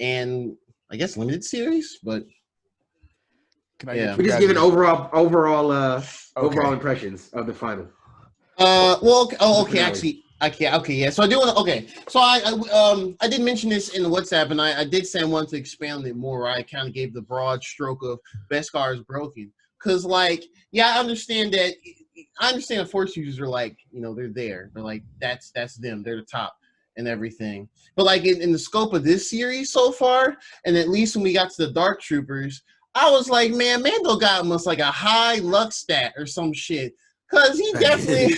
series. But yeah, We're just giving overall impressions of the final. Okay. Actually, okay, yeah. So I do want to. Okay, so I did mention this in the WhatsApp, and I did say I wanted to expand it more. I kind of gave the broad stroke of Beskar is broken, because I understand that. I understand the Force users are like, they're there. They're like, that's them. They're the top and everything. But like in the scope of this series so far, and at least when we got to the Dark Troopers, I was like, man, Mando got almost like a high luck stat or some shit. Because he definitely,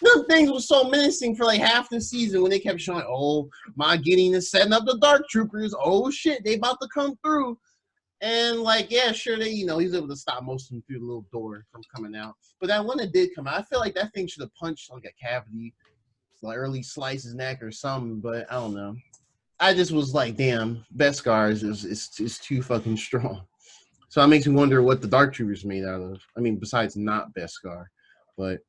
them things were so menacing for like half the season when they kept showing, oh, my getting is setting up the Dark Troopers. Oh, shit, they about to come through. And sure, he was able to stop most of them through the little door from coming out. But that one that did come out, I feel like that thing should have punched like a cavity, like early slice his neck or something. But I don't know. I just was like, damn, Beskar is too fucking strong. So that makes me wonder what the Dark Troopers made out of. I mean, besides not Beskar. But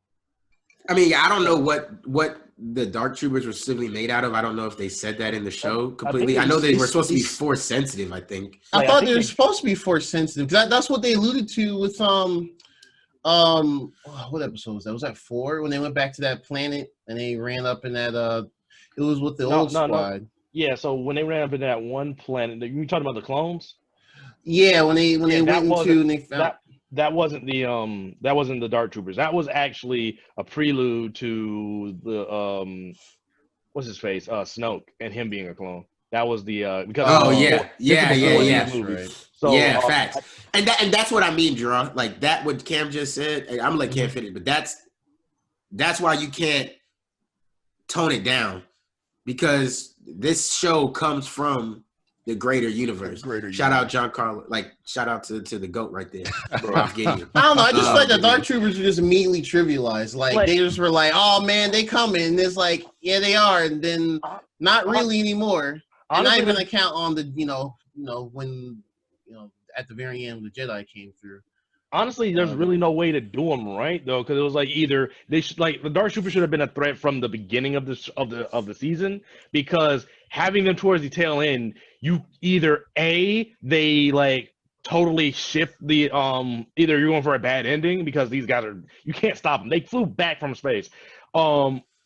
I mean, I don't know what the Dark Troopers were specifically made out of. I don't know if they said that in the show completely. I know they were supposed to be Force sensitive, I think. I thought they were supposed to be Force sensitive. That's what they alluded to with what episode was that? Was that 4 when they went back to that planet and they ran up in that it was with the old squad. No. Yeah, so when they ran up in that one planet, you talking about the clones? Yeah, when they went into and they found that wasn't the Dark Troopers. That was actually a prelude to the what's his face? Snoke and him being a clone. That was the because yeah. Right. So facts. And that's what I mean, Gerard. Like that what Cam just said. I'm gonna let Cam finish, but that's why you can't tone it down, because this show comes from the greater universe. Shout out John Carlo. Shout out to the GOAT right there. I don't know. I just feel like the Dark Troopers were just immediately trivialized. They just were like, oh man, they coming. And it's like, yeah, they are. And then not really anymore. And not even account on the, when, at the very end, the Jedi came through. Honestly, there's really no way to do them right though, because it was like either they should the Dark Troopers should have been a threat from the beginning of the season, because having them towards the tail end, you either they totally shift the either you're going for a bad ending because these guys you can't stop them. They flew back from space.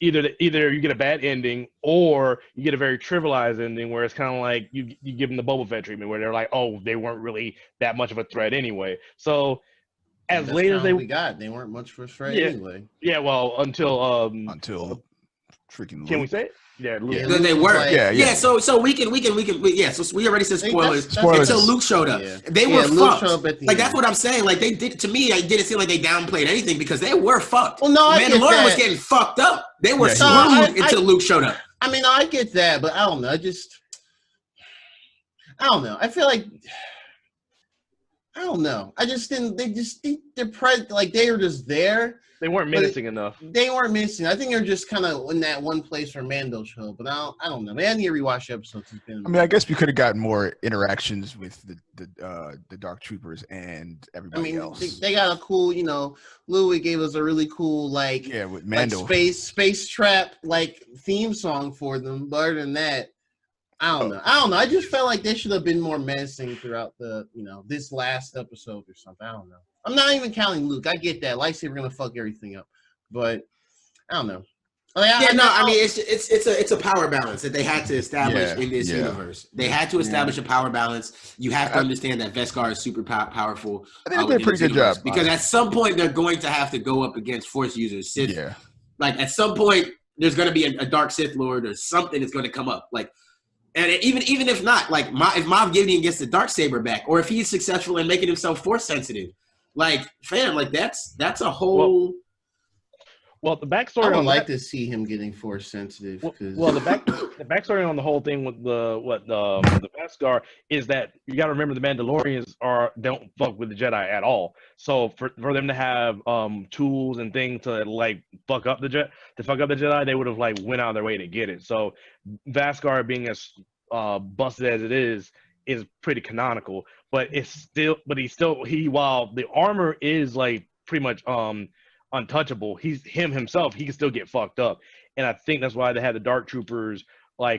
either you get a bad ending or you get a very trivialized ending where it's kind of like you give them the Boba Fett treatment where they're like, oh, they weren't really that much of a threat anyway. So as That's late as we got, they weren't much for a threat anyway. Yeah, well, until freaking. Can Luke. we say it? Yeah, Luke. Yeah, they were. Like, yeah. So we can. Yeah. So we already said spoilers. Spoilers. Until Luke showed up. Yeah. They were Luke fucked. showed up at the like end. that's what I'm saying. Like they did to me. I didn't seem like they downplayed anything because they were fucked. Well, no, I get Mandalorian that. was getting fucked up. They were Yeah, screwed until Luke showed up. I mean, I get that, but I don't know. I don't know. I feel like I don't know. I just didn't. They're like they were just there. They weren't menacing enough. They weren't menacing. I think they're just kind of in that one place where Mando showed. But I don't know. Man, I need to rewatch the episodes. I mean, I guess we could have gotten more interactions with the Dark Troopers and everybody else. They got a cool, Louis gave us a really cool with Mando space trap theme song for them. But other than that, I don't know. I just felt like they should have been more menacing throughout the, this last episode or something. I don't know. I'm not even counting Luke. I get that. Lightsaber gonna fuck everything up, but I don't know. I mean, it's a power balance that they had to establish in this universe. They had to establish a power balance. You have to understand that Beskar is super powerful. I think they did a pretty good job because at some point they're going to have to go up against Force users. Sith, yeah. Like at some point there's going to be a dark Sith Lord or something that's going to come up. Like, and even if not, like if Moff Gideon gets the Darksaber back, or if he's successful in making himself Force sensitive, like fam, like that's a whole. Well, the backstory. I would like to see him getting Force sensitive. Well, the backstory on the whole thing with the Beskar is that you got to remember the Mandalorians don't fuck with the Jedi at all. So for them to have tools and things to fuck up the Jedi, they would have went out of their way to get it. So Beskar being as busted as it is pretty canonical. But while the armor is pretty much untouchable, he's himself, he can still get fucked up. And I think that's why they had the Dark Troopers I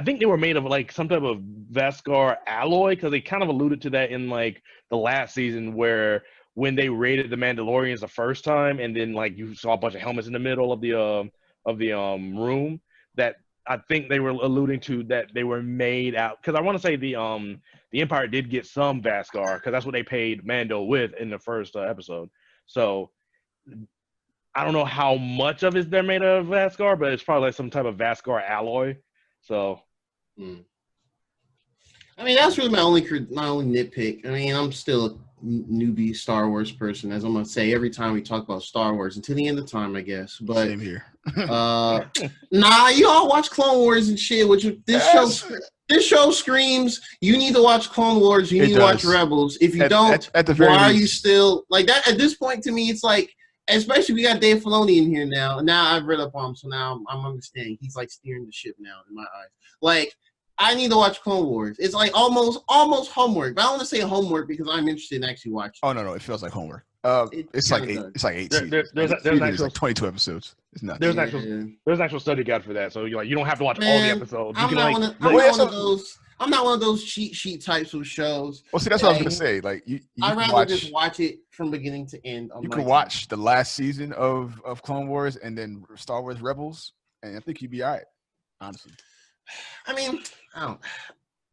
think they were made of some type of Beskar alloy, because they kind of alluded to that in the last season where when they raided the Mandalorians the first time, and then you saw a bunch of helmets in the middle of the room, that I think they were alluding to that they were made out, because I want to say the Empire did get some Beskar, because that's what they paid Mando with in the first episode. So I don't know how much of it they're made of Beskar, but it's probably some type of Beskar alloy. So, I mean, that's really my only nitpick. I mean, I'm still a newbie Star Wars person, as I'm gonna say every time we talk about Star Wars until the end of time, I guess. But same here. Nah, you all watch Clone Wars and shit. Which this show screams you need to watch Clone Wars. You need to watch Rebels. If you don't, at the very why least. are you still like that? At this point, to me, it's especially we got Dave Filoni in here now. Now I've read up on him, so now I'm understanding. He's steering the ship now in my eyes. I need to watch Clone Wars. It's almost homework. But I don't want to say homework because I'm interested in actually watching. Oh no, it feels like homework. It's like 8 seasons. There's 22 episodes. It's not. There's an actual study guide for that, so you don't have to watch all the episodes. I'm not one of those cheat sheet types of shows. Well, see, that's what I was gonna say. I'd rather just watch it from beginning to end. You can watch the last season of Clone Wars and then Star Wars Rebels, and I think you'd be all right. Honestly, I mean, I'm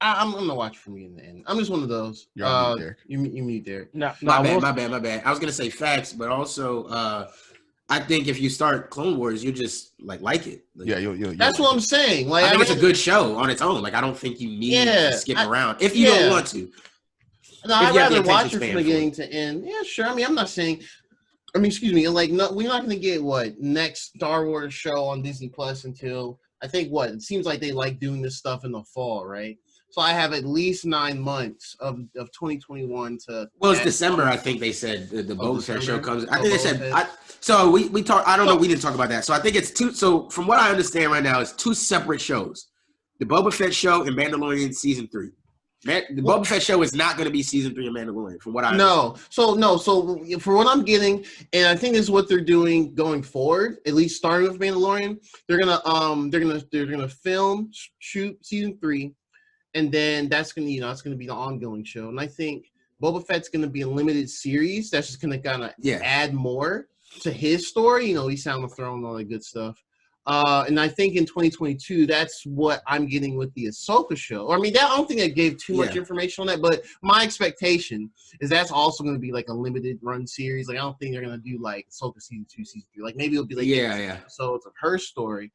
gonna watch from beginning to end. I'm just one of those. You're on mute, Derek. You mute Derek. My bad. I was gonna say facts, but also I think if you start Clone Wars, you just like it. You'll That's what I'm saying. I think it's a good show on its own. I don't think you need to skip around if you don't want to. No, I'd rather watch it from beginning to end. Yeah, sure. I mean, I'm not saying. I mean, excuse me. No, we're not gonna get next Star Wars show on Disney Plus until I think it seems like they like doing this stuff in the fall, right? So I have at least 9 months of 2021 to. Well, it's December. I think they said the Boba Fett show comes. I think they said. So we talked. I don't know. We didn't talk about that. So I think it's two. So from what I understand right now, it's 2 separate shows: the Boba Fett show and Mandalorian season 3. The Boba Fett show is not going to be season 3 of Mandalorian, from what I understand. So for what I'm getting, and I think this is what they're doing going forward, at least starting with Mandalorian, they're gonna film, shoot season 3. And then that's gonna, it's gonna be the ongoing show. And I think Boba Fett's gonna be a limited series. That's just gonna kind of add more to his story. He Sound the Throne and all that good stuff. And I think in 2022, that's what I'm getting with the Ahsoka show. I mean, I don't think that gave too much information on that, but my expectation is that's also going to be like a limited run series. Like, I don't think they're going to do like Ahsoka season 2, season 3. Like, maybe it'll be like episodes of her story.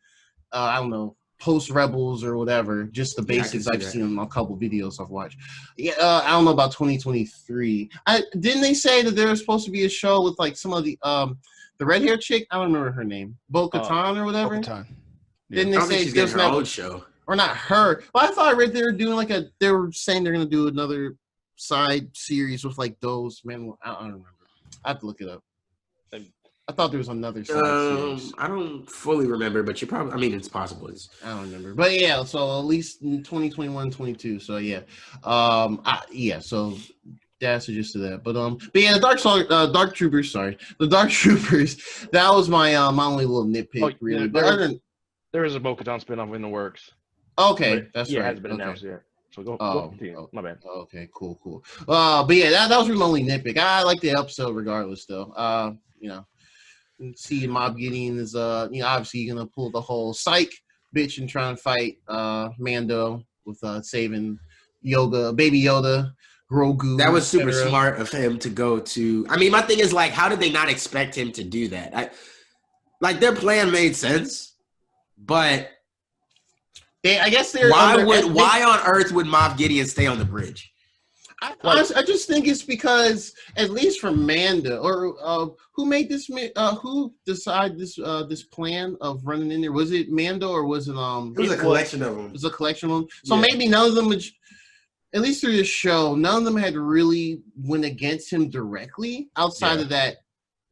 I don't know, post Rebels or whatever. Just the basics I've seen in a couple videos I've watched. Yeah, I don't know about 2023. Didn't they say that there was supposed to be a show with like some of the red hair chick? I don't remember her name. Bo-Katan or whatever. Bo-Katan. Didn't they say she's getting her own show? Or not her? Well, I thought I read they were doing like they were saying they're gonna do another side series with like those men. I don't remember. I have to look it up. I thought there was another side series. I don't fully remember, but I mean, it's possible. I don't remember, but yeah. So at least in 2021, 22. So yeah, So that's just to that. But yeah, the Dark Troopers. Sorry, the Dark Troopers. That was my only little nitpick, really. But there is a Bo-Katan spinoff in the works. Okay, that's right. Yeah, it hasn't been announced yet. So go continue. My bad. Okay, cool. But yeah, that was my only nitpick. I like the episode regardless, though. See, Moff Gideon is obviously gonna pull the whole psych bitch and try and fight Mando with saving baby Yoda, Grogu. That was super smart of him to go to. I mean, my thing is like, how did they not expect him to do that? Their plan made sense, but I guess they're why on earth would Moff Gideon stay on the bridge? I just think it's because, at least for Mando, or who made this? Who decided this plan of running in there? Was it Mando or was it It was a collection of them. It was a collection of them. So maybe none of them, at least through this show, none of them had really went against him directly. Outside of that,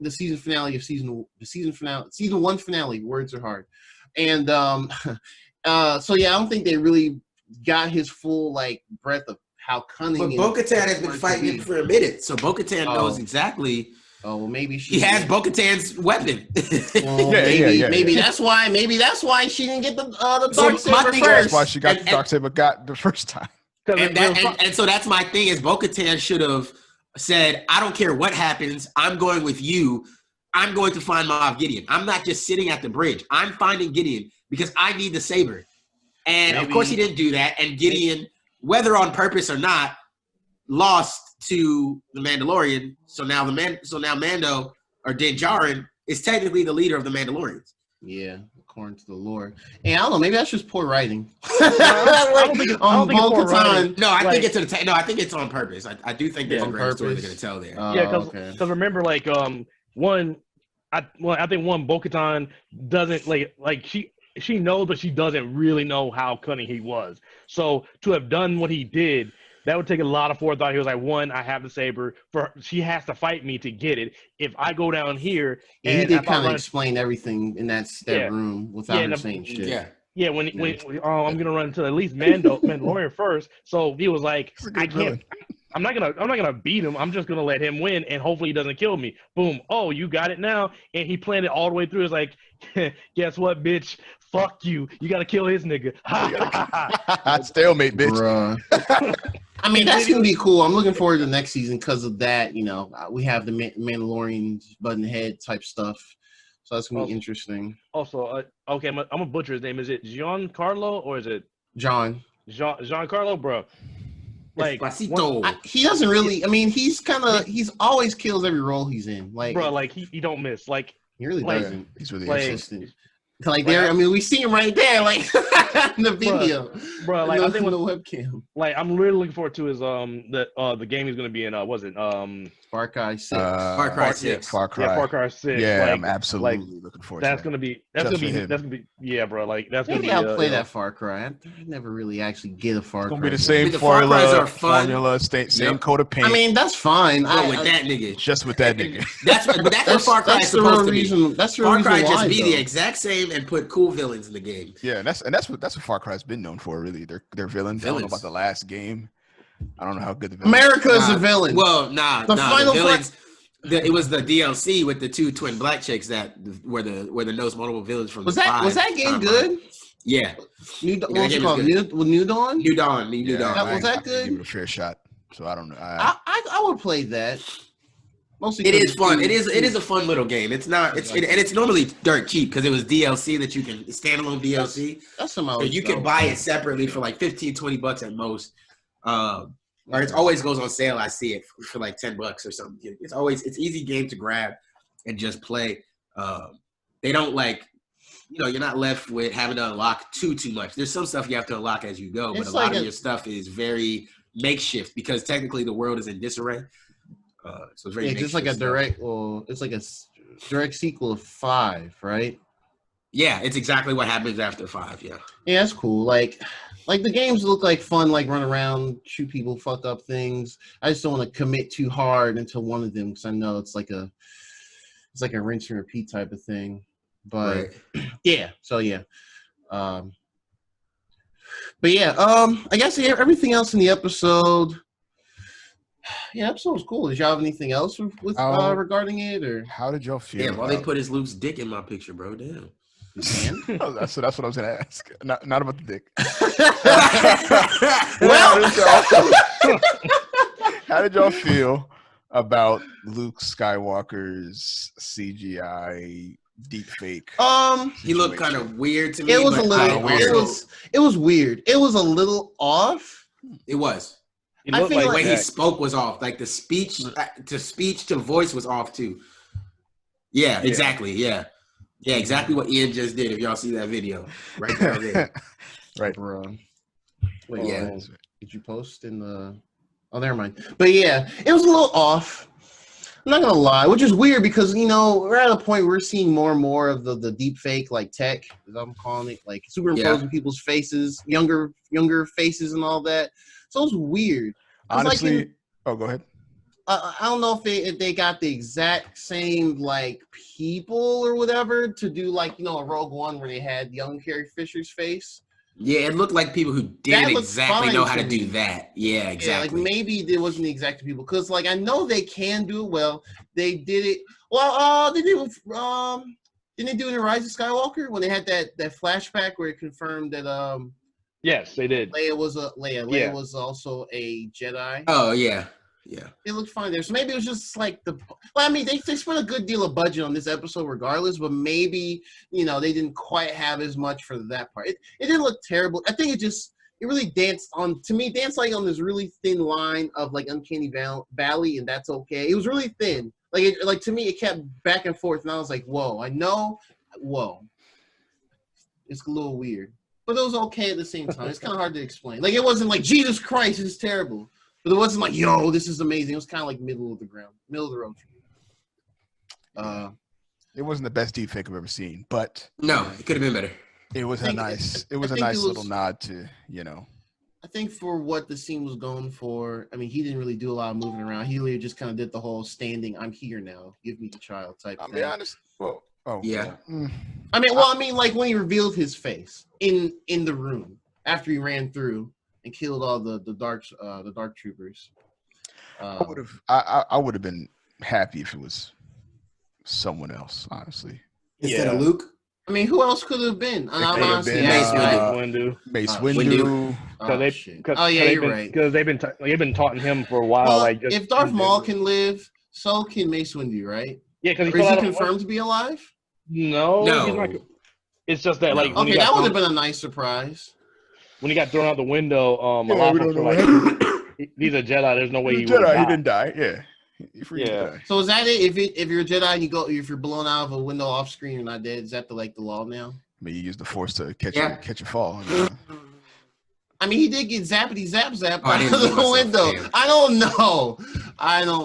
the season one finale. Words are hard, and so I don't think they really got his full breadth of how cunning. But Bo-Katan has been fighting him for a minute, so Bo-Katan knows exactly. Oh, well, maybe he has Bo-Katan's weapon. Well, maybe that's why. Maybe that's why she didn't get the dark saber first. That's why she got the dark saber the first time. And so that's my thing is Bo-Katan should have said, "I don't care what happens. I'm going with you. I'm going to find Moff Gideon. I'm not just sitting at the bridge. I'm finding Gideon because I need the saber." And of course, he didn't do that. And Gideon, whether on purpose or not, lost to the Mandalorian. So now Mando or Din Djarin is technically the leader of the Mandalorians. Yeah, according to the lore. And I don't know, maybe that's just poor writing. I don't think it's poor writing. No, I think it's on purpose. I do think there's a great story they're gonna tell there. Because remember, I think Bo-Katan doesn't she knows, but she doesn't really know how cunning he was. So to have done what he did, that would take a lot of forethought. He was like, one, I have the saber. She has to fight me to get it. If I go down here, and he did kind of explain everything in that room without her saying shit. Yeah. When I'm gonna run to at least Mandalorian first. So he was like, I'm not gonna beat him. I'm just gonna let him win, and hopefully he doesn't kill me. Boom. Oh, you got it now. And he planned it all the way through. It's like, guess what, bitch? Fuck you. You gotta kill his nigga. Stalemate, bitch. I mean, that's gonna be cool. I'm looking forward to the next season because of that. We have the Mandalorian button head type stuff, so that's gonna be interesting. Also, okay, I'm gonna butcher his name. Is it Giancarlo or is it Giancarlo, bro? He doesn't really. I mean, he's always kills every role he's in. He don't miss. He really doesn't. He's really consistent. We see him right there, in the video, bro. I think with the webcam. I'm really looking forward to his the game he's gonna be in. Was it Far Cry 6? Far Cry 6. Far Cry. Yeah, Far Cry 6. Yeah, I'm absolutely looking forward to that. That's gonna be. Yeah, bro. Maybe I'll play that Far Cry. I never really actually get a Far Cry. It's gonna be the same formula, same coat of paint. I mean, that's fine. With that nigga. Just with that nigga. That's what Far Cry is supposed to be. That's the Far reason Cry why, just be the exact same and put cool villains in the game. Yeah, that's what Far Cry's been known for. Really, they're villains. I don't know about the last game. I don't know how good the villains. America is a villain. Well, the villains. It was the DLC with the two twin black chicks that were the most multiple villains from. Was that game good? Yeah. New Dawn. New Dawn. Was that good? Give it a fair shot. So I don't know. I would play that. Mostly It 'cause is it's fun. too- It is a fun little game. It's not. And it's normally dirt cheap because it was DLC that you can standalone DLC. That's some So you can buy it separately for like $15-$20 at most. Or it always goes on sale. I see it for like $10 or something. It's easy game to grab and just play. They don't like, you're not left with having to unlock too much. There's some stuff you have to unlock as you go, but It's a lot like of your stuff is very makeshift because technically the world is in disarray. So it's very just like a stuff. direct. Well, it's like a direct sequel of 5, right? Yeah, it's exactly what happens after 5. Yeah. Yeah, that's cool. Like the games look like fun, like run around, shoot people, fuck up things. I just don't want to commit too hard into one of them because I know it's like a rinse and repeat type of thing. But yeah, so yeah. But yeah, I guess everything else in the episode. Yeah, episode was cool. Did y'all have anything else with regarding it, or how did y'all feel? Yeah, why they put his loose dick in my picture, bro? Damn. That's what I was gonna ask. Not about the dick. How did y'all feel about Luke Skywalker's CGI deepfake? He looked kind of weird to me. It was a little weird. It was weird. It was a little off. It was. I feel like the way he spoke was off. Like the speech to voice was off too. Yeah, exactly. Yeah, exactly what Ian just did. If y'all see that video, right there. Right, bro. Wait, yeah. Did you post in the? Oh, never mind. But yeah, it was a little off. I'm not gonna lie, which is weird because we're at a point where we're seeing more and more of the deep fake like tech, as I'm calling it, like superimposing people's faces, younger faces and all that. So it's weird. Honestly, go ahead. I don't know if they got the exact same like people or whatever to do like a Rogue One where they had young Carrie Fisher's face. Yeah, it looked like people who didn't exactly know how to do that. Yeah, exactly. Yeah, like maybe there wasn't the exact people because like I know they can do it well. They did it well. They did. Didn't they do it in Rise of Skywalker when they had that flashback where it confirmed that Yes, they did. Leia was also a Jedi. Oh yeah. Yeah. It looked fine there. So maybe it was just like they spent a good deal of budget on this episode regardless, but maybe, they didn't quite have as much for that part. It didn't look terrible. I think it really danced like on this really thin line of like Uncanny Valley, and that's okay. It was really thin. Like to me, it kept back and forth, and I was like, whoa, it's a little weird. But it was okay at the same time. It's kind of hard to explain. Like, it wasn't like, Jesus Christ, it's terrible. But it wasn't like, yo, this is amazing. It was kind of like middle of the road. It wasn't the best deepfake I've ever seen, but no, it could have been better. It was a nice little nod to, I think for what the scene was going for, I mean, he didn't really do a lot of moving around. He really just kind of did the whole standing, I'm here now, give me the child type thing. I'll be honest. Well, yeah. I mean, like when he revealed his face in the room after he ran through and killed all the dark troopers. I would have been happy if it was someone else, honestly. Instead of Luke? I mean, who else could have been? Mace Windu. You're right. Because they've been taunting him for a while. Well, if Darth Maul can live, so can Mace Windu, right? Yeah, because is he confirmed to be alive? No. It's just that that would have been a nice surprise. When he got thrown out the window, he's a Jedi. There's no way he would Jedi. die. He didn't die. Yeah. He died. So is that it? If you're a Jedi and if you're blown out of a window off screen, you're not dead. Is that the law now? I mean, you use the Force to catch a fall. I mean, he did get zappity zap out of the window. Damn. I don't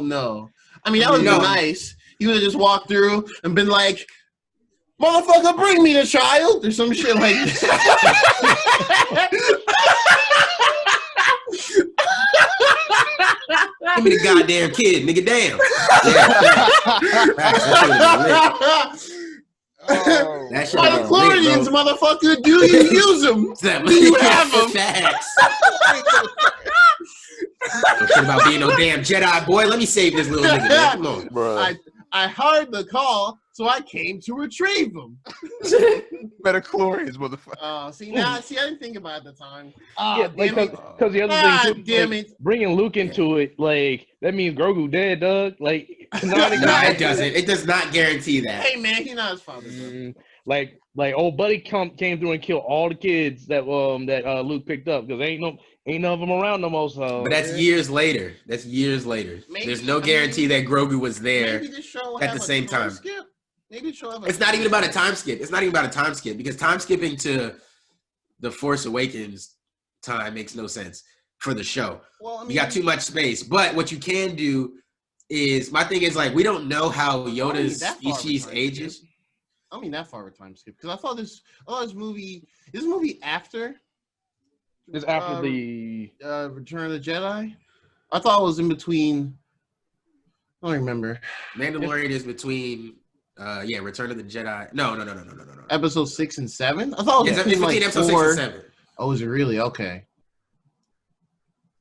know. I mean, that would be nice. He would have just walked through and been like, motherfucker, bring me the child, or some shit like that. Give me the goddamn kid, nigga. Damn. Why the Floridians, motherfucker? Do you use them? Do you have them? Facts. Don't shit about being no damn Jedi, boy. Let me save this little nigga. Man. Come on, bro. I heard the call, so I came to retrieve him. Metachlorians, motherfucker. See, I didn't think about it at the time. Yeah, Damn it. because the other thing too, Damn like, it. bringing Luke into it, like that means Grogu dead, Doug. Like, canonically, No, it doesn't. It does not guarantee that. Hey, man, he's not his father, though. like old buddy came through and killed all the kids that Luke picked up because ain't none of them around no more. So, But that's years later. That's years later. Maybe- There's no guarantee that Grogu was there Maybe this show will at have the a same time. skip. Maybe the show will have a It's not even about a time skip. It's not even about a time skip because time skipping to The Force Awakens time makes no sense for the show. Well, I mean, You got too much space. But what you can do is, my thing is, like, we don't know how Yoda's species ages. I mean that far of a time skip because I thought this movie after it's after the Return of the Jedi. I thought it was in between. I don't remember. Mandalorian is between Return of the Jedi. No. Episode 6 and 7. I thought it was It's between like episode 4. 6 and 7. Oh, is it really? Okay,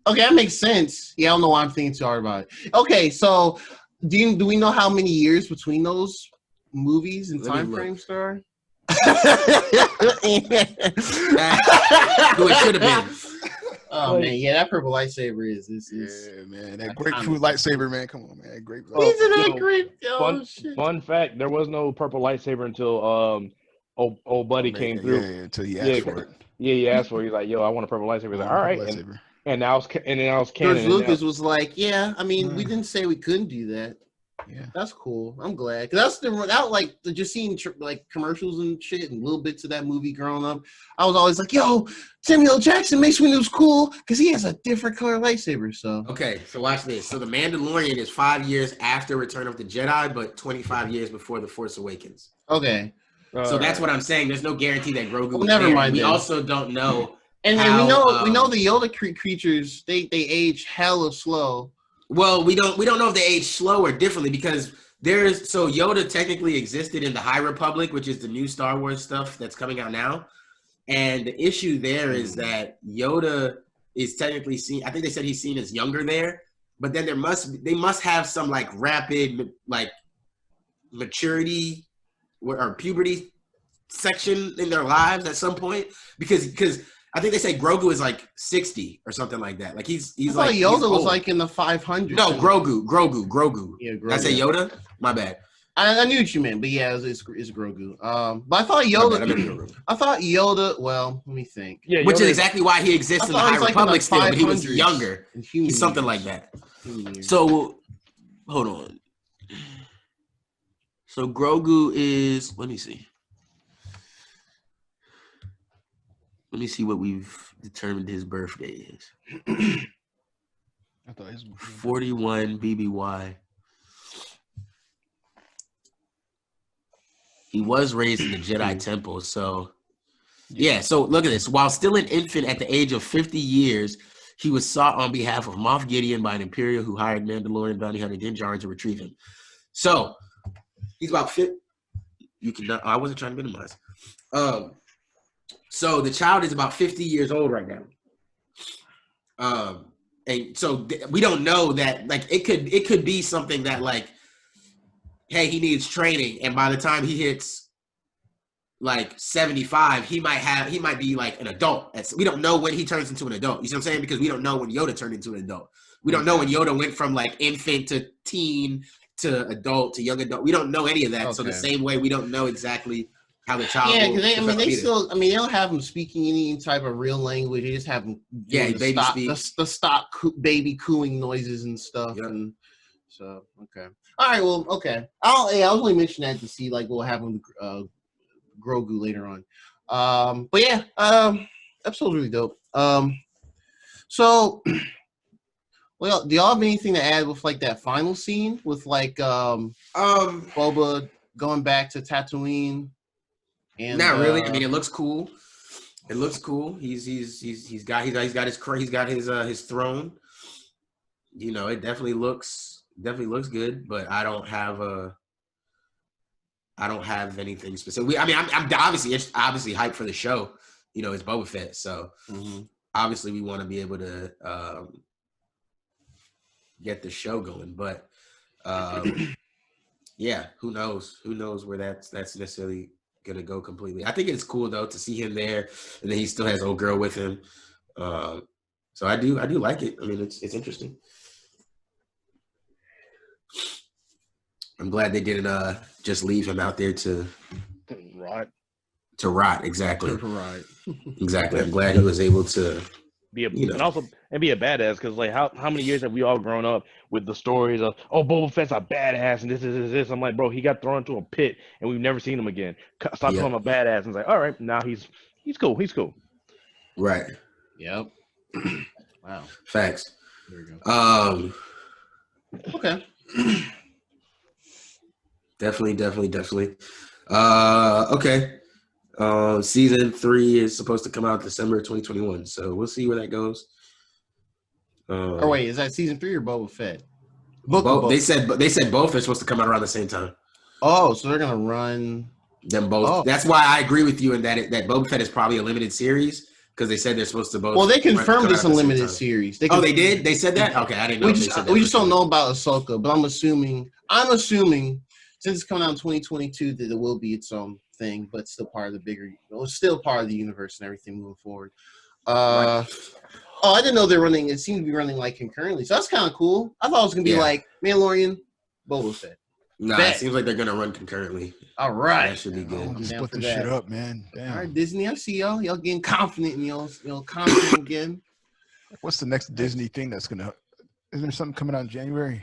that makes sense. Yeah, I don't know why I'm thinking too hard about it. Okay, so do we know how many years between those movies and Let me time look. frames there are? Who it should have been. Oh man, yeah, that purple lightsaber is Yeah, man. That grapefruit lightsaber, man. Come on, man. Grapefruit. He's in that yo, great. fun fact: there was no purple lightsaber until old buddy came through. Yeah, until he asked for it. Yeah, he asked for it. He's like, "Yo, I want a purple lightsaber." He's like, "All right," and now it's canon. George Lucas was like, "Yeah, I mean, we didn't say we couldn't do that." Yeah, That's cool. I'm glad because just seeing like commercials and shit and little bits of that movie growing up. I was always like, "Yo, Samuel L. Jackson makes me lose cool because he has a different color lightsaber." So Okay, so watch this. So The Mandalorian is 5 years after Return of the Jedi, but 25 years before The Force Awakens. okay, So that's what I'm saying. There's no guarantee that Grogu was never there. mind We then. also don't know. and How, we know the Yoda creatures they age hella slow. Well, we don't know if they age slow or differently because Yoda technically existed in the High Republic, which is the new Star Wars stuff that's coming out now. And the issue there is that Yoda is technically seen. I think they said he's seen as younger there, but then they must have some like rapid like maturity or puberty section in their lives at some point because I think they say Grogu is like 60 or something like that. Like he's I like thought Yoda was old. like in the 500s. No, Grogu. Yeah, Did I say Yoda? My bad. I knew what you meant, but yeah, it's Grogu. But I thought My Yoda. bad. I meant Grogu. I thought Yoda. Well, let me think. Yeah, Which Yoda is exactly why he exists in the High Republic still, but he was younger. He's something like that. So, hold on. So Grogu is. Let me see. Let me see what we've determined his birthday is. I thought his 41 BBY. He was raised in the Jedi Temple, so yeah. So look at this. While still an infant at the age of 50 years, he was sought on behalf of Moff Gideon by an Imperial who hired Mandalorian bounty hunter Din Djarin to retrieve him. So he's about 50. You can. I wasn't trying to minimize. So the child is about 50 years old right now. And so we don't know that, like, it could be something that, like, hey, he needs training, and by the time he hits like 75, he might be like an adult. We don't know when he turns into an adult. You see what I'm saying? Because we don't know when Yoda turned into an adult. We don't know when Yoda went from like infant to teen to adult to young adult. We don't know any of that. Okay. So the same way we don't know exactly how the child. Yeah, because they don't have him speaking any type of real language. They just have him the stock baby cooing noises and stuff. Yep. And so okay, all right, well, okay. I was only mentioning that to see like what happened with Grogu later on. But yeah, episode's really dope. So, well, do y'all have anything to add with like that final scene with like Boba going back to Tatooine? And, not really. I mean, it looks cool. It looks cool. He's got his throne. You know, it definitely looks good. But I don't have anything specific. I mean, I'm obviously hyped for the show. You know, it's Boba Fett, so obviously we want to be able to get the show going. But yeah, who knows? Who knows where that's necessarily gonna go completely. I think it's cool though to see him there, and then he still has old girl with him. So I do like it. I mean, it's interesting. I'm glad they didn't just leave him out there to Right. rot. Exactly. Right. Exactly. I'm glad he was able to Be a You know. and also be a badass, because like how many years have we all grown up with the stories of, oh, Boba Fett's a badass and this. I'm like, bro, he got thrown into a pit and we've never seen him again. Stop Yeah. calling him a badass. And it's like, all right, now he's cool. He's cool. right. Yep. Wow. Facts. There we go. Okay. Definitely. Okay. Season 3 is supposed to come out December 2021, so we'll see where that goes. Or wait, is that season 3 or Boba Fett? Book of They Boba. said both are supposed to come out around the same time. Oh, so they're gonna run Them both. Oh. That's why I agree with you in that that Boba Fett is probably a limited series because they said they're supposed to both. Well, they confirmed come it's out a at the same limited time. series. Oh, they did. They said that. Okay, I didn't know. We if they just said that we for just don't sure. know about Ahsoka, but I'm assuming since it's coming out in 2022 that it will be its own thing, but still part of the bigger, still part of the universe and everything moving forward. Right. Oh, I didn't know they're running. It seemed to be running like concurrently, so that's kind of cool. I thought it was gonna be like Mandalorian, Boba Fett. Nah, Bet. it seems like they're gonna run concurrently. All right, That should be good. I'm down Split for this that. shit up, man. Damn. All right, Disney, I see y'all. Y'all getting confident in y'all confident again. What's the next Disney thing that's gonna? Isn't there something coming out in January?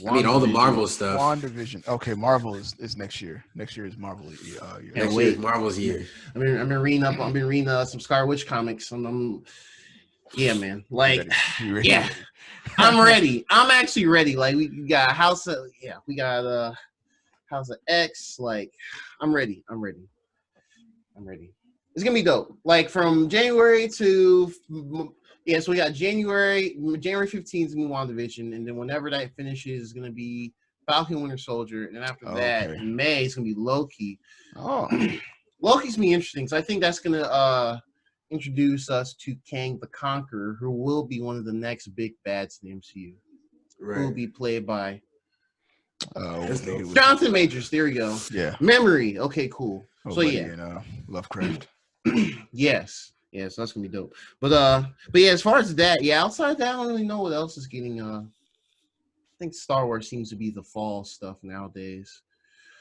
I mean, all the WandaVision. Marvel stuff. WandaVision. Okay, Marvel is next year. Next year is Marvel. Year. Next wait. year is Marvel's year. I've been reading some Scar Witch comics. Yeah, man. Like, You ready? yeah, I'm ready. I'm actually ready. Like, we got House of X. Like, I'm ready. It's gonna be dope. Like from January to so we got January 15th is gonna be WandaVision, and then whenever that finishes, is gonna be Falcon Winter Soldier, and then after that, in May, it's gonna be Loki. Oh, Loki's gonna be interesting, so I think that's gonna introduce us to Kang the Conqueror, who will be one of the next big bads in the MCU. Who will be played by Jonathan Majors. There we go. Yeah. Memory. Okay, cool. So yeah, and, Lovecraft. yes, so that's gonna be dope. But yeah, as far as that, outside of that, I don't really know what else is getting. I think Star Wars seems to be the fall stuff nowadays.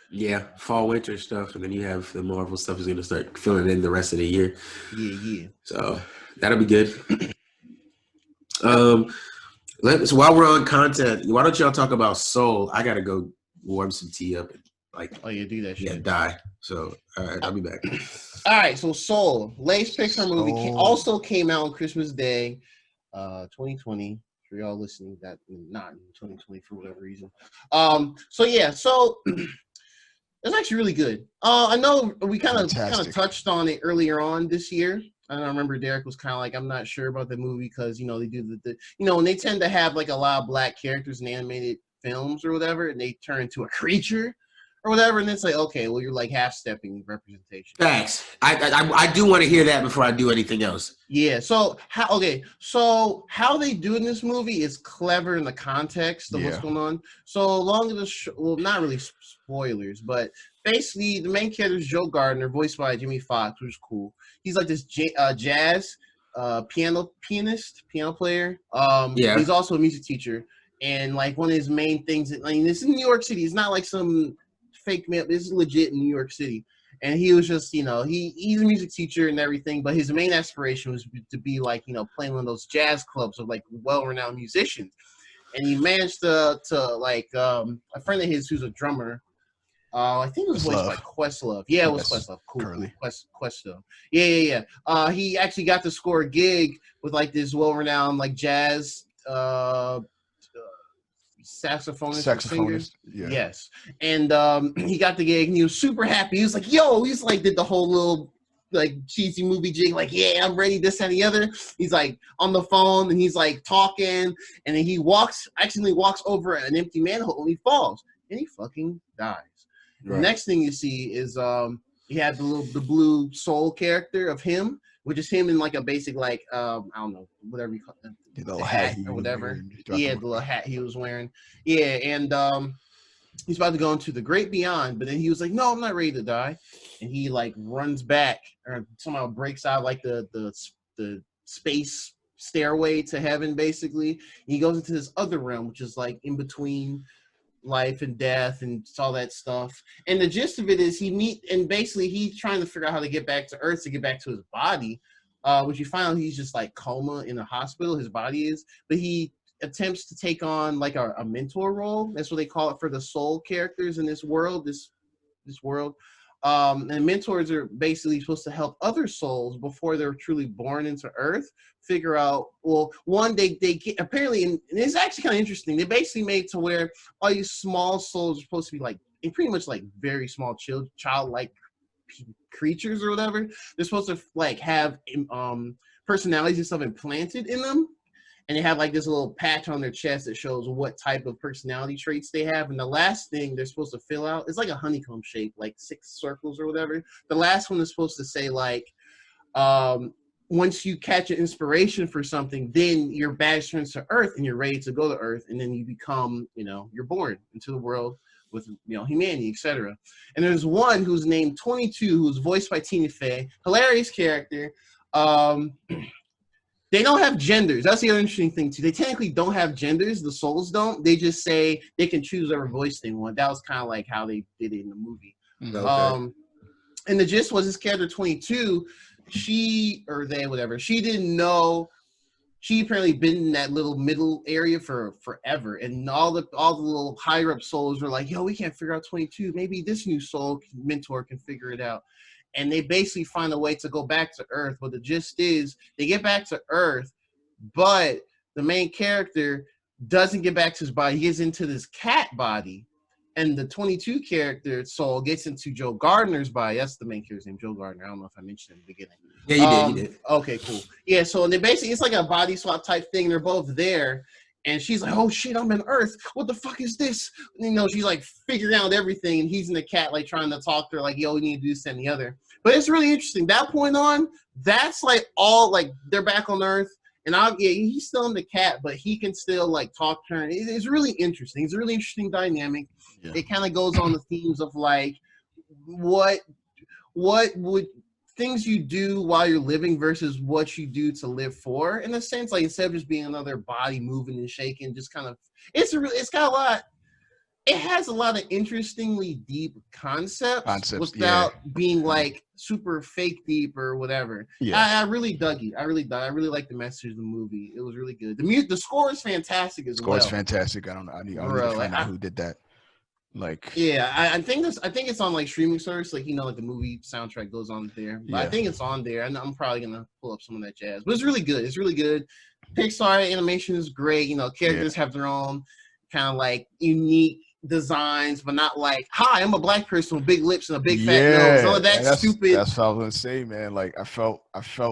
Yeah, fall, winter stuff, and then you have the Marvel stuff is going to start filling in the rest of the year. Yeah. So that'll be good. So while we're on content, why don't y'all talk about Soul? I gotta go warm some tea up and do that shit. die. So all right, I'll be back. All right, so Soul, latest Pixar movie, also came out on Christmas Day, 2020. For y'all listening, that not in 2020 for whatever reason. So it's actually really good. I know we kind of touched on it earlier on this year. And I remember Derek was kind of like, I'm not sure about the movie because, they do and they tend to have like a lot of black characters in animated films or whatever, and they turn into a creature or whatever. And it's like, okay, well, you're like half-stepping representation. Thanks. I do want to hear that before I do anything else. Yeah. So how they do it in this movie is clever in the context of what's going on. So along the not really spoilers, but basically the main character is Joe Gardner, voiced by Jimmy Fox, which is cool. He's like this jazz piano player. He's also a music teacher, and like one of his main things, this is New York City. It's not like some fake mail. This is legit in New York City. And he was just, he's a music teacher and everything, but his main aspiration was to be like, playing one of those jazz clubs of like well-renowned musicians. And he managed to a friend of his who's a drummer. I think it was voiced by Questlove. Yeah, it was Questlove. Cool. Questlove. Yeah. He actually got to score a gig with like this well-renowned like jazz saxophonist. Yeah. Yes. And he got the gig and he was super happy. He was like, did the whole little like cheesy movie jig, like, yeah, I'm ready, this and the other. He's like on the phone and he's like talking, and then he accidentally walks over an empty manhole and he falls and he fucking dies. Right. The next thing you see is he had the blue soul character of him, which is him in like a basic like I don't know, whatever you call it, the hat or whatever. Yeah, the little hat he was wearing. Yeah, and he's about to go into the great beyond, but then he was like, no, I'm not ready to die. And he like runs back or somehow breaks out like the space stairway to heaven, basically. And he goes into this other realm, which is like in between life and death and all that stuff. And the gist of it is basically he's trying to figure out how to get back to Earth to get back to his body. Which you find out he's just like coma in a hospital, his body is, but he attempts to take on like a mentor role. That's what they call it for the soul characters in this world, this world. And mentors are basically supposed to help other souls before they're truly born into Earth figure out, well, one, they get, apparently, and it's actually kind of interesting, they basically made to where all these small souls are supposed to be like, pretty much like very small childlike creatures or whatever. They're supposed to like have personalities and stuff implanted in them. And they have like this little patch on their chest that shows what type of personality traits they have. And the last thing they're supposed to fill out is like a honeycomb shape, like 6 circles or whatever. The last one is supposed to say like, once you catch an inspiration for something, then your badge turns to Earth and you're ready to go to Earth. And then you become, you're born into the world with, humanity, etc. And there's one who's named 22, who's voiced by Tina Fey. Hilarious character. They don't have genders. That's the other interesting thing, too. They technically don't have genders. The souls don't. They just say they can choose whatever voice they want. That was kind of like how they did it in the movie. Okay. And the gist was this character 22, she didn't know. She apparently been in that little middle area for forever. And all the little higher up souls were like, yo, we can't figure out 22. Maybe this new soul mentor can figure it out. And they basically find a way to go back to Earth. But the gist is they get back to Earth, but the main character doesn't get back to his body. He gets into this cat body. And the 22 character soul gets into Joe Gardner's body. That's the main character's name, Joe Gardner. I don't know if I mentioned in the beginning. Yeah, you did. Okay, cool. Yeah, so they basically, it's like a body swap type thing. They're both there. And she's like, oh shit, I'm in Earth. What the fuck is this? And, she's like figuring out everything. And he's in the cat, like trying to talk to her, like, yo, we need to do this and the other. But it's really interesting. That point on, that's like all, like, they're back on Earth. And he's still in the cat, but he can still like talk to her. It's really interesting. It's a really interesting dynamic. Yeah. It kind of goes on the themes of like what would things you do while you're living versus what you do to live for. In a sense, like instead of just being another body moving and shaking, just kind of it's got a lot. It has a lot of interestingly deep concepts without being like super fake deep or whatever. Yeah. I really dug it. I really like the message of the movie. It was really good. The score is fantastic as well. The score is fantastic. I need to find out who did that. Like, yeah, I think it's on like streaming service. Like, like the movie soundtrack goes on there. But I think it's on there. And I'm probably gonna pull up some of that jazz. But it's really good. It's really good. Pixar animation is great. Characters have their own kind of like unique designs, but not like, hi, I'm a black person with big lips and a big fat nose. All of that's stupid. That's what I was gonna say, man. Like I felt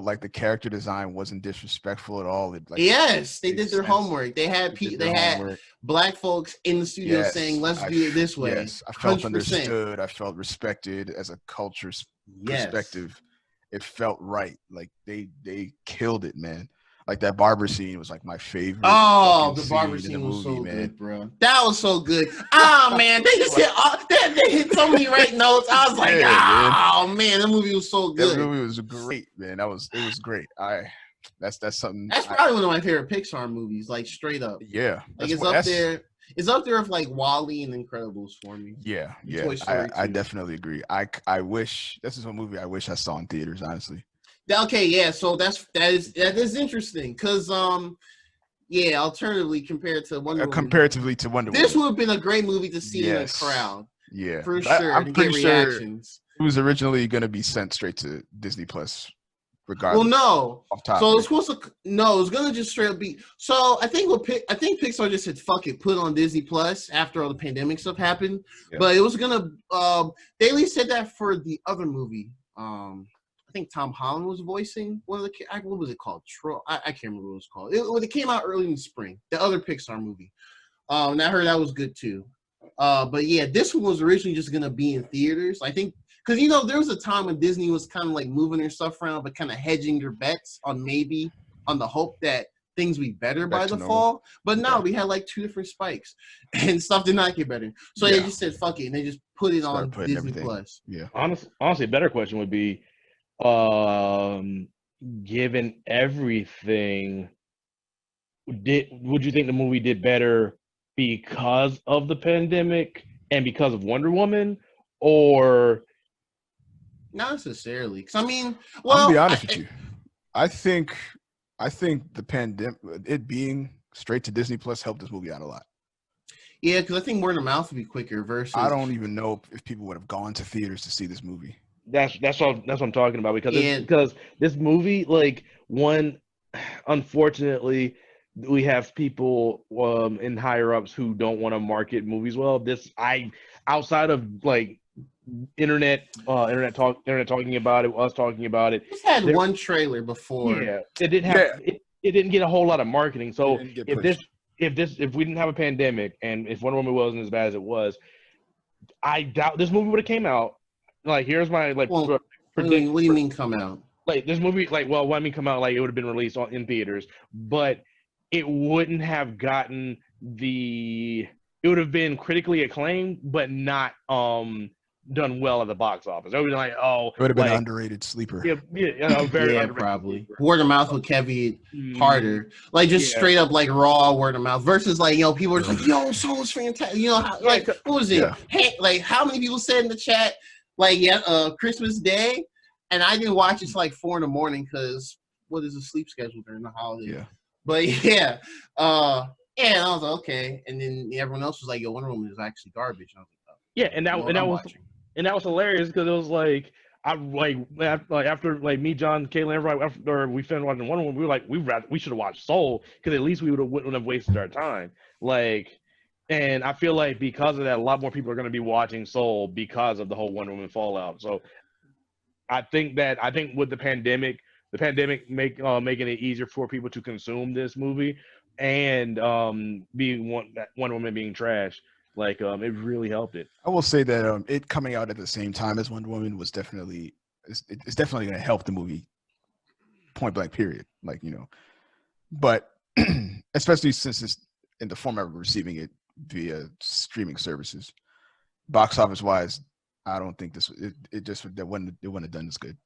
like the character design wasn't disrespectful at all. Yes, they did their homework. They had black folks in the studio saying, let's do it this way. Yes, I felt 100%. Understood. I felt respected as a culture's perspective. It felt right. Like they killed it, man. Like that barber scene was like my favorite. Oh, the barber scene was so good, bro. That was so good. Oh man, they just hit so many right notes. I was like, man, that movie was so good. That movie was great, man. It was great. That's something. That's probably one of my favorite Pixar movies, like straight up. Yeah, like it's up there. It's up there with like WALL-E and Incredibles for me. Yeah. I definitely agree. I wish this is a movie I wish I saw in theaters, honestly. Okay, yeah, so that is interesting because alternatively compared to Wonder Woman, this would have been a great movie to see in a crowd. Yeah, for sure. I'm pretty sure it was originally going to be sent straight to Disney Plus, regardless. Well, no, so it's supposed to it was going to just straight up be. So I think Pixar just said fuck it, put it on Disney Plus after all the pandemic stuff happened. Yeah. But it was gonna. They at least said that for the other movie. I think Tom Holland was voicing one of the. What was it called? I can't remember what it was called. It came out early in the spring. The other Pixar movie. And I heard that was good too. But yeah, this one was originally just gonna be in theaters. I think because there was a time when Disney was kind of like moving their stuff around, but kind of hedging their bets on the hope that things be better Back by to the normal. fall. But no, Yeah. we had like 2 different spikes, and stuff did not get better. So they Yeah. just said fuck it, and they just put it Started on putting Disney everything. Plus. Yeah. Honestly, a better question would be, given everything, would you think the movie did better because of the pandemic and because of Wonder Woman, or Not necessarily, because I mean, I'm well, gonna be honest with you. I think the pandemic, it being straight to Disney Plus, helped this movie out a lot. Yeah, because I think word of mouth would be quicker versus. I don't even know if people would have gone to theaters to see this movie. that's what I'm talking about, because Yeah. because this movie, like, one, unfortunately, we have people in higher ups who don't want to market movies well. Outside of like internet talking about it, us talking about it, Just had there- one trailer before. yeah, it didn't have it didn't get a whole lot of marketing. So It didn't get if pushed. if we didn't have a pandemic, and if Wonder Woman wasn't as bad as it was, I doubt this movie would have came out. Like, here's my like Well, what do prediction. you mean come out? Like, this movie, like, well, when I mean come out, like, it would have been released in theaters, but it wouldn't have gotten it would have been critically acclaimed, but not done well at the box office. It would be like, oh, It would have been like, an underrated sleeper. yeah, very Yeah, underrated probably. sleeper. Word of mouth would carry it Mm, harder. Like, just Yeah. straight up, like, raw word of mouth versus, like, people are just like, yo, Soul is fantastic. You know, like, what was it? Yeah. Hey, like, how many people said in the chat, like, Christmas Day? And I didn't watch it till, like, 4 in the morning because what is the sleep schedule during the holiday? Yeah. But, yeah. And I was like, okay. And then everyone else was like, yo, Wonder Woman is actually garbage. And I was like, oh, Yeah, and you know what, that I'm was watching. and that was hilarious, because it was like, after me, John, Caitlin, everybody, after we finished watching Wonder Woman, we were like, we should have watched Soul, because at least we wouldn't have wasted our time. Like, and I feel like because of that, a lot more people are going to be watching Soul because of the whole Wonder Woman fallout. So I think with the pandemic making it easier for people to consume this movie, and Wonder Woman being trash, like, it really helped it. I will say that it coming out at the same time as Wonder Woman was definitely it's definitely going to help the movie. Point blank. Period. Like, but especially since it's in the format of receiving it via streaming services, box office wise, I don't think it wouldn't have done as good.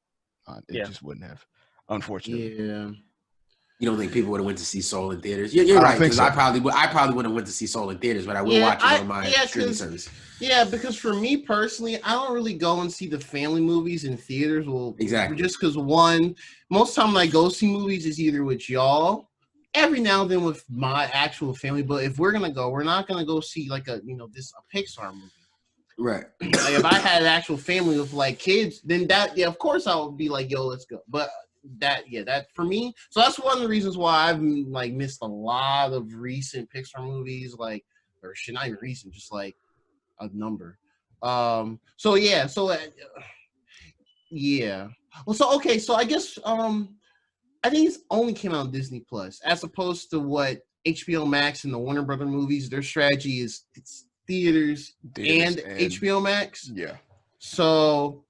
It just wouldn't have, unfortunately. Yeah. You don't think people would have went to see Soul in theaters? You're I right, don't think because so. I probably wouldn't have went to see Soul in theaters, but I would watch it on my streaming service. Yeah, because for me personally, I don't really go and see the family movies in theaters. Well, Exactly. Just because most time when I go see movies is either with y'all, every now and then with my actual family. But if we're gonna go, we're not gonna go see like a Pixar movie. Right. Like, if I had an actual family with like kids, then of course I would be like, yo, let's go. But that for me, so that's one of the reasons why I've like missed a lot of recent Pixar movies, like, or shit, not even recent, just like a number. Well, so okay, so I guess I think it's only came out on Disney Plus, as opposed to what HBO Max and the Warner Brother movies. Their strategy is it's theaters and HBO Max. Yeah. So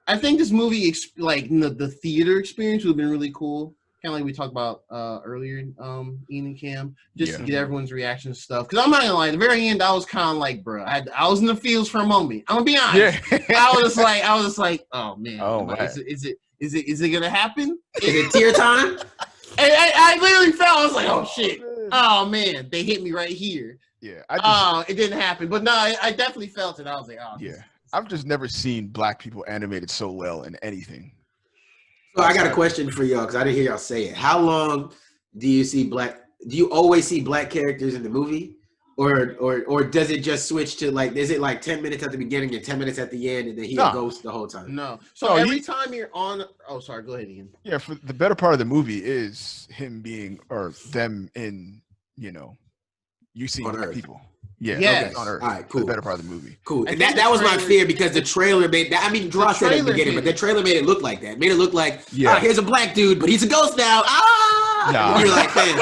I think this movie, like the theater experience, would have been really cool. Kind of like we talked about earlier, Ian and Cam, just to get everyone's reaction and stuff. Because I'm not gonna lie, at the very end, I was kind of like, bro, I was in the fields for a moment. I'm gonna be honest. Yeah. I was just like, oh man, right. is it gonna happen? Is it tear time? And I literally felt, I was like, oh shit, oh man, they hit me right here. Yeah. It didn't happen, but no, I definitely felt it. I was like, oh yeah. I've just never seen black people animated so well in anything. So I got a question for y'all, because I didn't hear y'all say it. How long do you always see black characters in the movie? Or does it just switch to, like, is it like 10 minutes at the beginning and 10 minutes at the end, and then he goes the whole time? No. So every time you're on, oh, sorry, go ahead, Ian. Yeah, for the better part of the movie is him being, or them in, you see black people. Yeah, yes. On Earth. All right, cool. For the better part of the movie. Cool. And that was my fear, because the trailer made that. I mean, Dross said at the beginning, but the trailer made it look like that. Made it look like, here's a black dude, but he's a ghost now. Nah. You're like, man,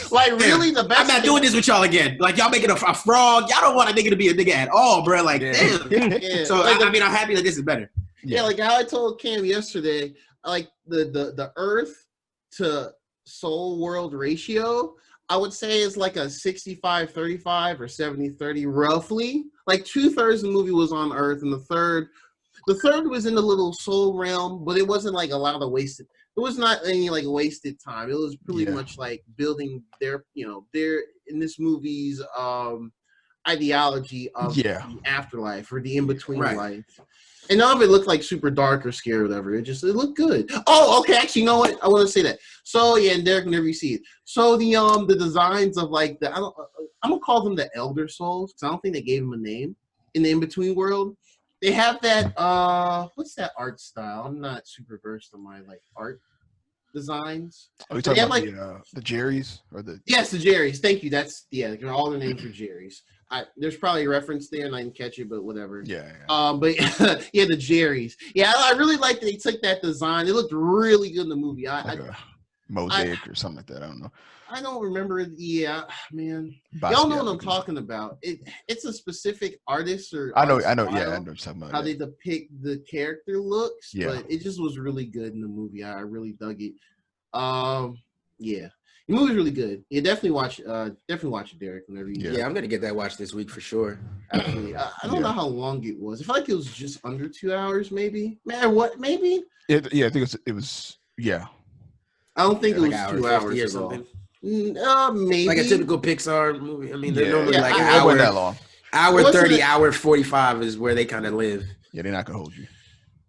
like, really, the best. I'm not doing this with y'all again. Like, y'all making a frog. Y'all don't want a nigga to be a nigga at all, bro. Like, damn. Yeah. So like I mean, I'm happy that this is better. Yeah, like how I told Cam yesterday, like the Earth to soul world ratio, I would say is like a 65-35 or 70-30 roughly. Like 2/3 of the movie was on Earth, and the third was in the little soul realm, but it wasn't like a lot of wasted. It was not any like wasted time. It was pretty much like building their in this movie's ideology of the afterlife or the in-between life. And none of it looked like super dark or scary or whatever. It looked good. Oh, okay. Actually, you know what? I want to say that. So yeah, and Derek, whenever you see it. So the designs of like I'm gonna call them the Elder Souls because I don't think they gave them a name in the in-between world. They have that what's that art style? I'm not super versed on my like art designs. Are you talking about the Jerry's or the? Yes, the Jerry's. Thank you. That's all their names are Jerry's. There's probably a reference there, and I didn't catch it, but whatever. Yeah. But yeah, the Jerry's. Yeah, I really like that they took that design. It looked really good in the movie. Like a mosaic or something like that. I don't know. I don't remember. Yeah, man. Y'all know what I'm talking about. It's a specific artist or I know. Yeah, I know. Something about how they depict the character looks. Yeah. But it just was really good in the movie. I really dug it. Yeah. The movie's really good. Yeah, definitely watch it, Derek. Whenever you I'm gonna get that watch this week for sure. Absolutely. I don't know how long it was. I feel like it was just under 2 hours, maybe. Man, what? Maybe. I think it was. Yeah. I don't think it was like 2 hours or something. Maybe Like a typical Pixar movie. I mean, they're normally like an it hour. wasn't that long. Hour 30, hour 45 is where they kind of live. Yeah, they're not gonna hold you.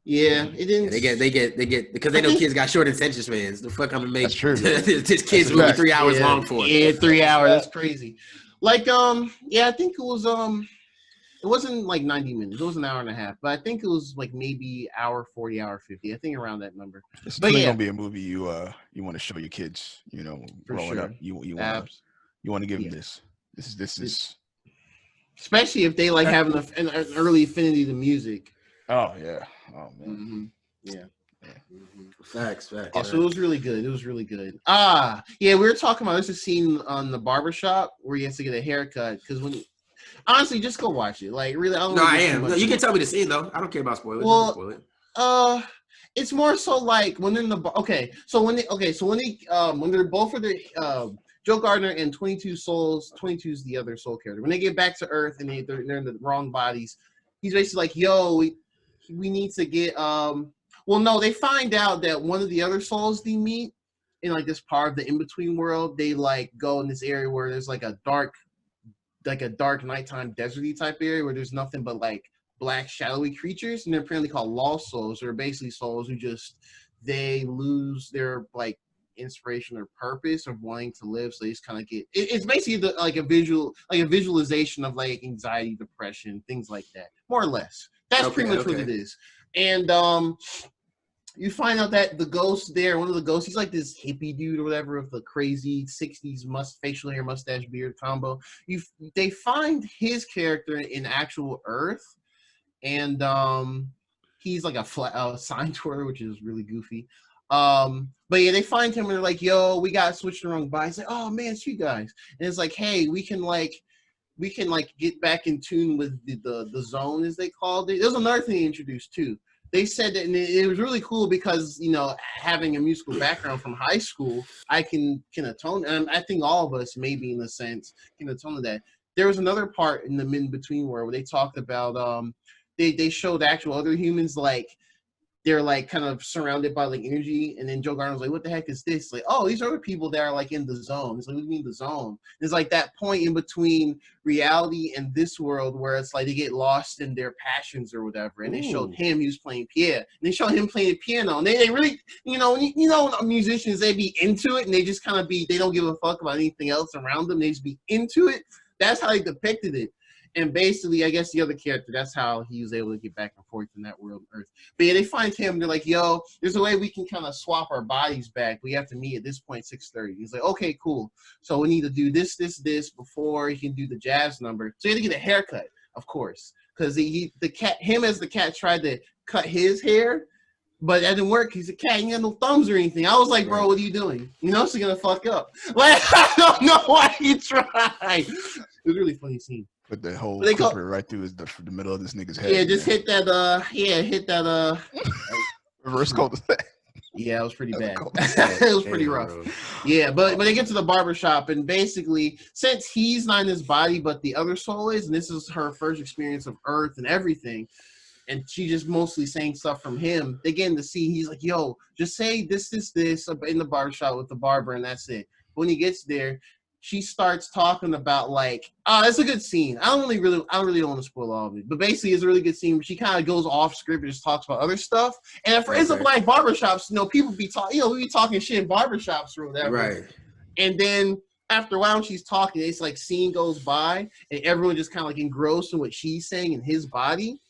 Yeah, it didn't. They get because they know kids got short attention spans. The fuck I'm gonna make this kids movie 3 hours long for? Yeah, 3 hours. That's crazy. Like I think it was it wasn't like 90 minutes. It was an hour and a half, but I think it was like maybe hour 40, hour 50. I think around that number. It's definitely gonna be a movie you want to show your kids. Growing up, you want to give them this. This is especially if they like having an early affinity to music. Oh yeah. Oh man. Mm-hmm. Yeah. Facts. Yeah, so it was really good. Yeah, we were talking about this scene on the barbershop where he has to get a haircut because honestly, just go watch it. Like really, I am. No, you can tell me the scene though. I don't care about spoilers. Well, it's more so like when they're in the when they're both for the Joe Gardner and 22 Souls. 22 is the other soul character. When they get back to Earth and they're in the wrong bodies, he's basically like, "Yo, we need to get they find out that one of the other souls they meet in like this part of the in-between world, they like go in this area where there's like a dark nighttime deserty type area where there's nothing but like black shadowy creatures, and they're apparently called lost souls. They're basically souls who they lose their like inspiration or purpose of wanting to live, so they just kind of get it's basically a visualization of like anxiety, depression, things like that, more or less. That's pretty much what it is. And you find out that the ghost there, one of the ghosts, he's like this hippie dude or whatever with the crazy 60s facial hair, mustache, beard combo. They find his character in actual Earth, and he's like a sign twirler, which is really goofy. But yeah, they find him and they're like, "Yo, we got switched the wrong body." It's like, "Oh man, it's you guys," and it's like, "Hey, we can get back in tune with the zone," as they called it. There's another thing they introduced too. They said that, and it was really cool because having a musical background from high school, I can atone, and I think all of us maybe in a sense can atone to that. There was another part in the in-between where they talked about they showed actual other humans like they're like kind of surrounded by like energy, and then Joe Gardner was like, "What the heck is this?" Like, "Oh, these are people that are like in the zone." It's like, "What do you mean the zone?" It's like that point in between reality and this world where it's like they get lost in their passions or whatever. And they showed him, he was playing piano. And they showed him playing piano, and they really, musicians, they be into it, and they just kind of they don't give a fuck about anything else around them. They just be into it. That's how they depicted it. And basically, I guess the other character, that's how he was able to get back and forth in that world on Earth. But yeah, they find him. They're like, "Yo, there's a way we can kind of swap our bodies back. We have to meet at this point, 6:30. He's like, "Okay, cool. So we need to do this before he can do the jazz number." So he had to get a haircut, of course, because him as the cat tried to cut his hair, but that didn't work. He's a cat. He had no thumbs or anything. I was like, "Bro, what are you doing? She's gonna fuck up." Like, I don't know why he tried. It was a really funny scene. But the whole clipper right through is the middle of this nigga's head. Yeah, just hit that. Hit that. Reverse cul-de-sac. Yeah, it was pretty bad. Cold. It was pretty rough. Bro. Yeah, but they get to the barbershop, and basically, since he's not in his body, but the other soul is, and this is her first experience of Earth and everything, and she just mostly saying stuff from him. They get in the scene. He's like, "Yo, just say this in the barbershop with the barber, and that's it." When he gets there, she starts talking about like, oh, it's a good scene. I don't really want to spoil all of it, but basically it's a really good scene where she kind of goes off script and just talks about other stuff. And for it's a black barbershops, people be talking, we be talking shit in barbershops or whatever. Right. And then after a while when she's talking, it's like scene goes by and everyone just kind of like engrossed in what she's saying in his body.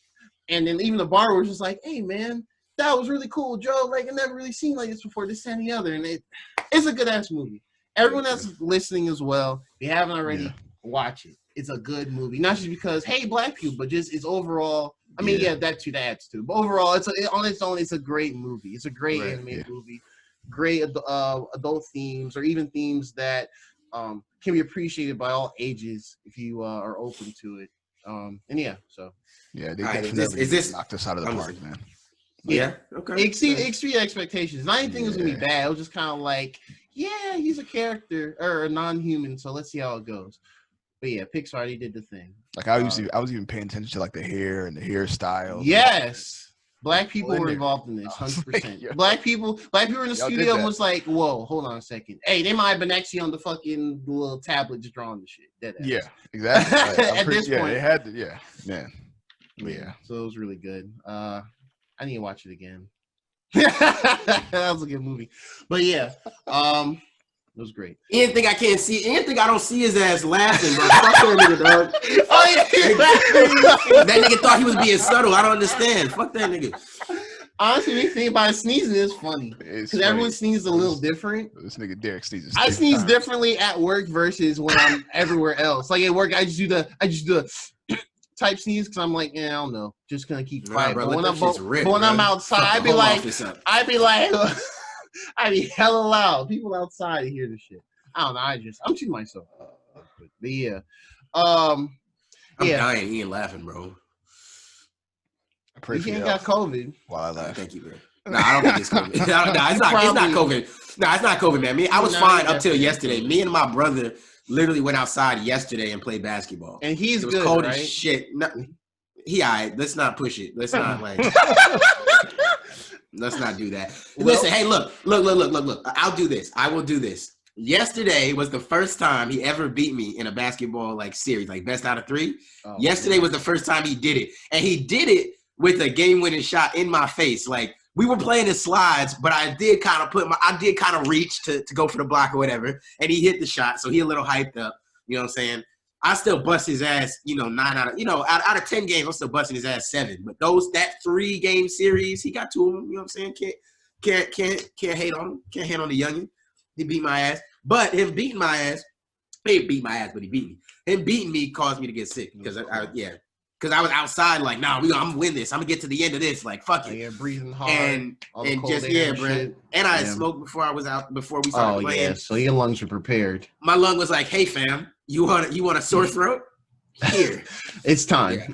And then even the barber was just like, hey man, that was really cool, Joe. Like I never really seen like this before, this and the other. And it's a good ass movie. Everyone that's listening as well, if you haven't already, watch it. It's a good movie. Not just because, hey, black people, but just it's overall. I mean, that adds to. But overall, on its own, it's a great movie. It's a great animated movie. Great adult themes, or even themes that can be appreciated by all ages if you are open to it. They definitely knocked us out of the park, man. Yeah. Okay. It exceeded expectations. Not anything was gonna be bad. It was just kind of like, yeah, he's a character or a non-human, so let's see how it goes. But yeah, Pixar, they did the thing. Like I was even paying attention to like the hair and the hairstyle. Yes, black people were involved in this, 100%. Black people in the studio was like, whoa, hold on a second. Hey, they might have been actually on the fucking little tablet just drawing the shit. Yeah, exactly. At this point, they had to. Man. Yeah. So it was really good. I need to watch it again. That was a good movie. But yeah, it was great. Anything I can't see, anything I don't see his ass laughing, bro. Fuck that nigga, dog. Oh yeah, that nigga thought he was being subtle. I don't understand. Fuck that nigga. Honestly, when you think about it, sneezing is funny because everyone sneezes a little different. This nigga Derek sneezes. I sneeze differently at work versus when I'm everywhere else. Like at work, I just do the type sneeze because I'm like, I don't know, just gonna keep quiet. Bro, but when I'm outside, I'd be hella loud. People outside to hear the shit. I don't know. I'm shooting myself. But yeah, I'm dying. He ain't laughing, bro. You ain't got COVID. While I laugh. Thank you, man. No, I don't think it's COVID. It's not COVID. No, it's not COVID, man. I was fine up till yesterday. Me and my brother literally went outside yesterday and played basketball. And it was cold right? as shit. No, alright. Let's not push it. Let's not let's not do that. Listen, hey, look. I'll do this. I will do this. Yesterday was the first time he ever beat me in a basketball series, best out of 3. Oh, yesterday was the first time he did it. And he did it with a game-winning shot in my face. We were playing the slides, but I did kind of reach to go for the block or whatever, and he hit the shot, so he a little hyped up. You know what I'm saying? I still bust his ass. 9 out of 10 games, I'm still busting his ass 7. But that 3-game series, he got 2 of them. You know what I'm saying? Can't hate on him. Can't hate on the youngin. He beat my ass, but him beating my ass, he didn't beat my ass, but he beat me. Him beating me caused me to get sick because Because I was outside, I'm gonna win this. I'm gonna get to the end of this. Fuck it. Yeah, breathing hard. And just bro. And I had smoked before we started playing. Yeah, so your lungs were prepared. My lung was like, hey fam, you want a sore throat? Here. It's time. Yeah.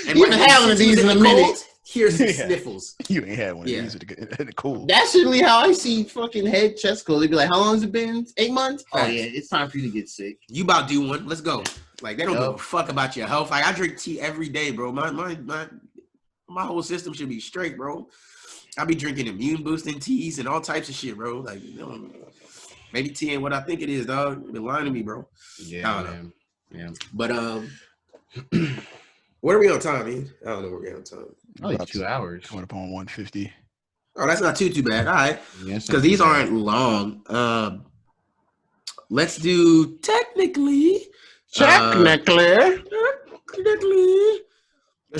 And you've been having these in a minute. Here's some sniffles. You ain't had one of these in the cool. That's usually how I see fucking head chest cold. They'd be like, how long has it been? 8 months? Oh yeah, it's time for you to get sick. You about to do one. Let's go. They don't give a fuck about your health. I drink tea every day, bro. My whole system should be straight, bro. I be drinking immune boosting teas and all types of shit, bro. Maybe tea ain't what I think it is, dog. You've been lying to me, bro. Yeah, I don't know. Yeah. But what are we on time, man? I don't know where we're on time. About 2 hours. Coming up on 150. Oh, that's not too bad. All right. Because these aren't long. Let's do technically. Let's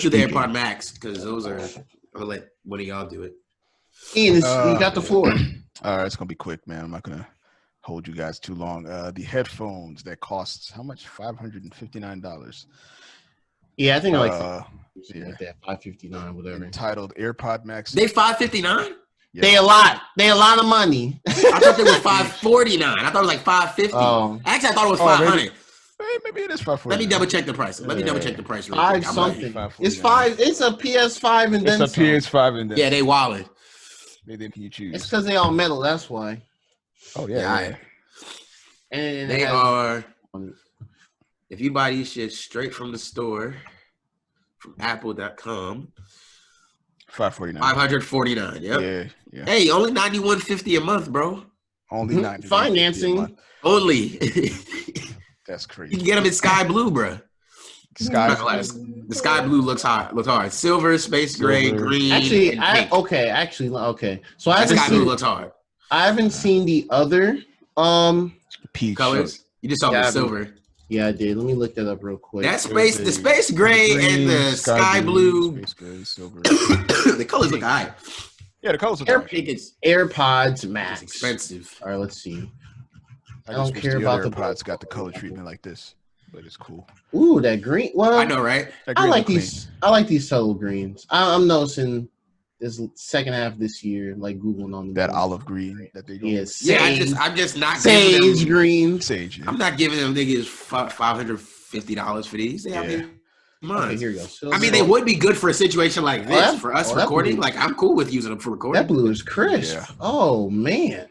do the AirPod Max because those are. I'm gonna let one of y'all do it. Ian, you got the floor. All right, it's gonna be quick, man. I'm not gonna hold you guys too long. The headphones that costs how much? $559. Yeah, I think like that, $559, whatever. Entitled AirPod Max. They $559. Yeah. They a lot of money. I thought they were $549. I thought it was like $550. Oh. Actually, I thought it was $500. Maybe it is $549. Let me double check the price. Let me double check the price. Real quick. It's $5. It's a PS5 and then it's a PS5 and then yeah, they wildin'. They can you choose? It's because they all metal. That's why. Oh Yeah, And they it has- are. If you buy these shit straight from the store, from Apple.com, $549. $549. Yep. Yeah. Hey, only $91.50 a month, bro. Only $90 financing. Only. That's You crazy. can get them in sky blue, bro. Sky. The sky blue looks hard. Silver, space gray, Silver. green, Actually, and pink. okay. So I The haven't sky blue seen. looks hard. I haven't seen the other. Peach Colors. You just saw Yeah, the I silver. Yeah, I did. Let me look that up real quick. That There's the space gray and the sky blue. Space gray, silver. The colors look high. Yeah, the colors are Air- nice. Pink is AirPods Max. expensive. All right, let's see. I don't just wish care the about other the AirPods got the color treatment like this, but it's cool. Ooh, that green. Well, I know, right? That I green like look clean. these. I like these subtle greens. I'm noticing this second half of this year, like Googling on That olive green that they go Yes, Yeah, sage, I'm just not giving sage them. green. sage. I'm not giving them niggas $550 for these. They have Yeah. these months. Okay, here we go. I mean, they would be good for a situation like Oh, this. that- For us oh, that recording, blue- like I'm cool with using them for recording. That blue is crisp. Yeah. Oh man. I'm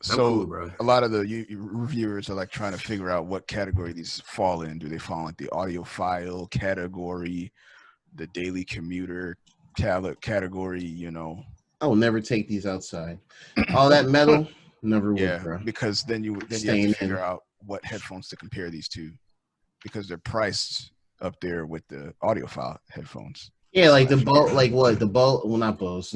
So cool, bro. a lot of the reviewers are like trying to figure out what category these fall in. Do they fall in like the audiophile category, the daily commuter category? You know, I will never take these outside. All that metal, never would, yeah, bro. because then you have Staying to figure in. out what headphones to compare these to, because they're priced up there with the audiophile headphones. Yeah, like the Bose, like what? The Bose, well, not Bose.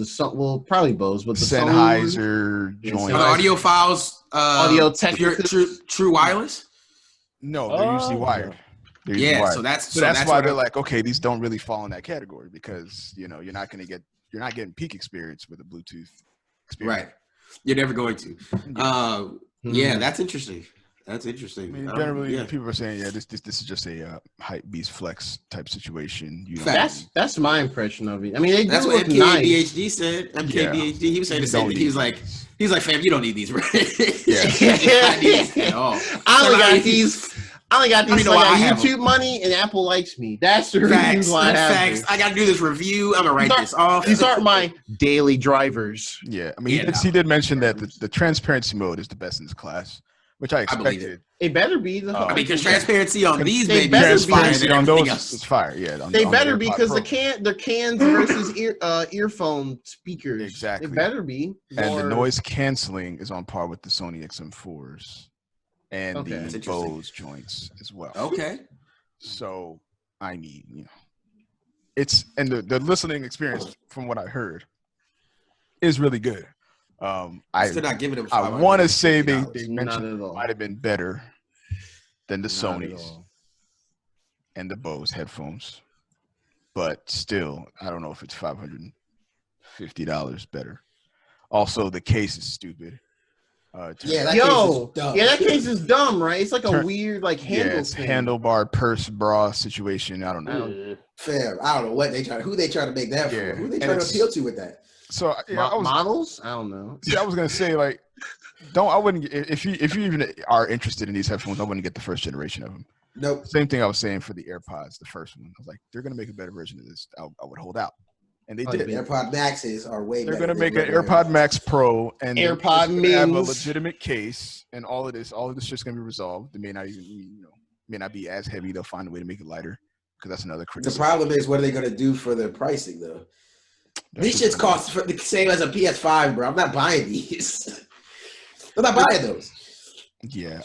Probably Bose, but the Sony one? Sennheiser Yeah, joint. So the audio files, Audio Technica. true wireless. No, they're usually wired. They're usually Yeah, wired. so that's So that's why what they're I'm- like, okay, these don't really fall in that category because you're not getting peak experience with a Bluetooth experience. right. You're never going to. Yeah, that's interesting. That's I interesting. mean, generally, yeah. people are saying, yeah, this is just a hype beast flex type situation. You don't Facts. That's my impression of it. I mean, they do That's what look nice. MKBHD said. MKBHD, he was saying the same thing. He was like, fam, you don't need these, bro. Yeah. I need these at all. I only So, got these. I only got I these. know I why I got have YouTube money, and Apple likes me. That's the Facts. reason why I have Facts. this. I got to do this review. I'm gonna write this off. These aren't my daily drivers. Yeah, I mean, Yeah, he did mention that the transparency mode is the best in this class, which I I believe expected. It better be. I I mean, because transparency on these They babies better is be- fire Transparency than on everything those else. is fire. Yeah, on They the better AirPod be because Pro. the cans versus earphone speakers. Exactly. It better be. And the Or- noise canceling is on par with the Sony XM4s and Okay. That's the interesting. Bose joints as well. Okay. So I mean, it's and the listening experience from what I heard is really good. I'm still not giving them. I want to say they $550. Not mentioned at all. might have been better than the Not at Sonys all. and the Bose headphones, but still, I don't know if it's $550 better. Also, the case is stupid. Yeah, that Yo, case is dumb. yeah, that case is dumb, right? It's like a Turn- weird like Yeah, handle it's thing. handlebar purse bra situation. I don't know. Fam, I don't know what who they trying to make that Yeah, for. Who they and trying to it's- appeal to with that? So yeah, I was Models? I don't know. See, I was gonna say like, I wouldn't if you even are interested in these headphones, I wouldn't get the first generation of them. Nope. Same thing I was saying for the AirPods, the first one. I was like, they're gonna make a better version of this. I would hold out, and they Oh, did. The AirPod Maxes are way They're better. gonna than make an regular AirPod AirPods. Max Pro, and they're AirPod just gonna have a Mins. legitimate case, and all of this shit's gonna be resolved. They may not even, may not be as heavy. They'll find a way to make it lighter, because that's another The criticism. problem is, what are they gonna do for the pricing though? That's These just shits cost for the same as a PS5, bro. I'm not buying these. I'm not buying those. Yeah,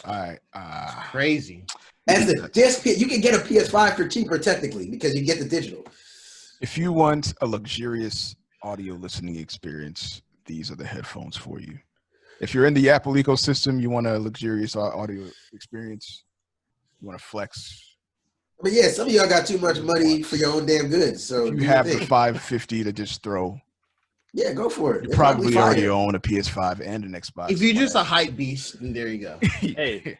Crazy. As the disc, you can get a PS5 for cheaper technically because you get the digital. if you want a luxurious audio listening experience, these are the headphones for you. If you're in the Apple ecosystem, you want a luxurious audio experience, you want to flex. But yeah, some of y'all got too much money for your own damn goods. So If do you your have the thing. $550 to just throw, Yeah, go for it. you It's probably fire. already own a PS5 and an Xbox. If you're just a hype beast, then there you go. Hey,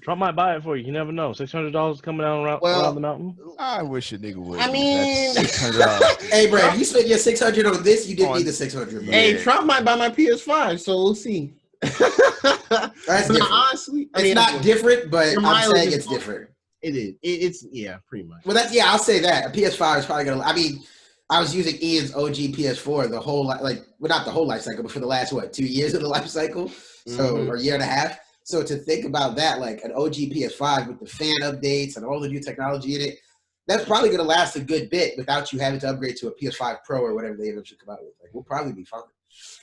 Trump might buy it for you. You never know. $600 coming down around the mountain. I wish a nigga would. I mean- That's $600. Hey, bro, if you spend your $600 on this, you didn't On- need the $600. Bro. Hey, Yeah. Trump might buy my PS5, so we'll see. That's But different. honestly, It's not different, but Your I'm mileage saying is it's fine. different. It is. It's pretty much. Well, I'll say that a PS5 is probably gonna. I mean, I was using Ian's OG PS4 the whole well, not the whole life cycle, but for the last 2 years of the life cycle, so or a year and a half. So to think about that, like an OG PS5 with the fan updates and all the new technology in it, that's probably going to last a good bit without you having to upgrade to a PS5 Pro or whatever they eventually come out with. Like, we'll probably be fine.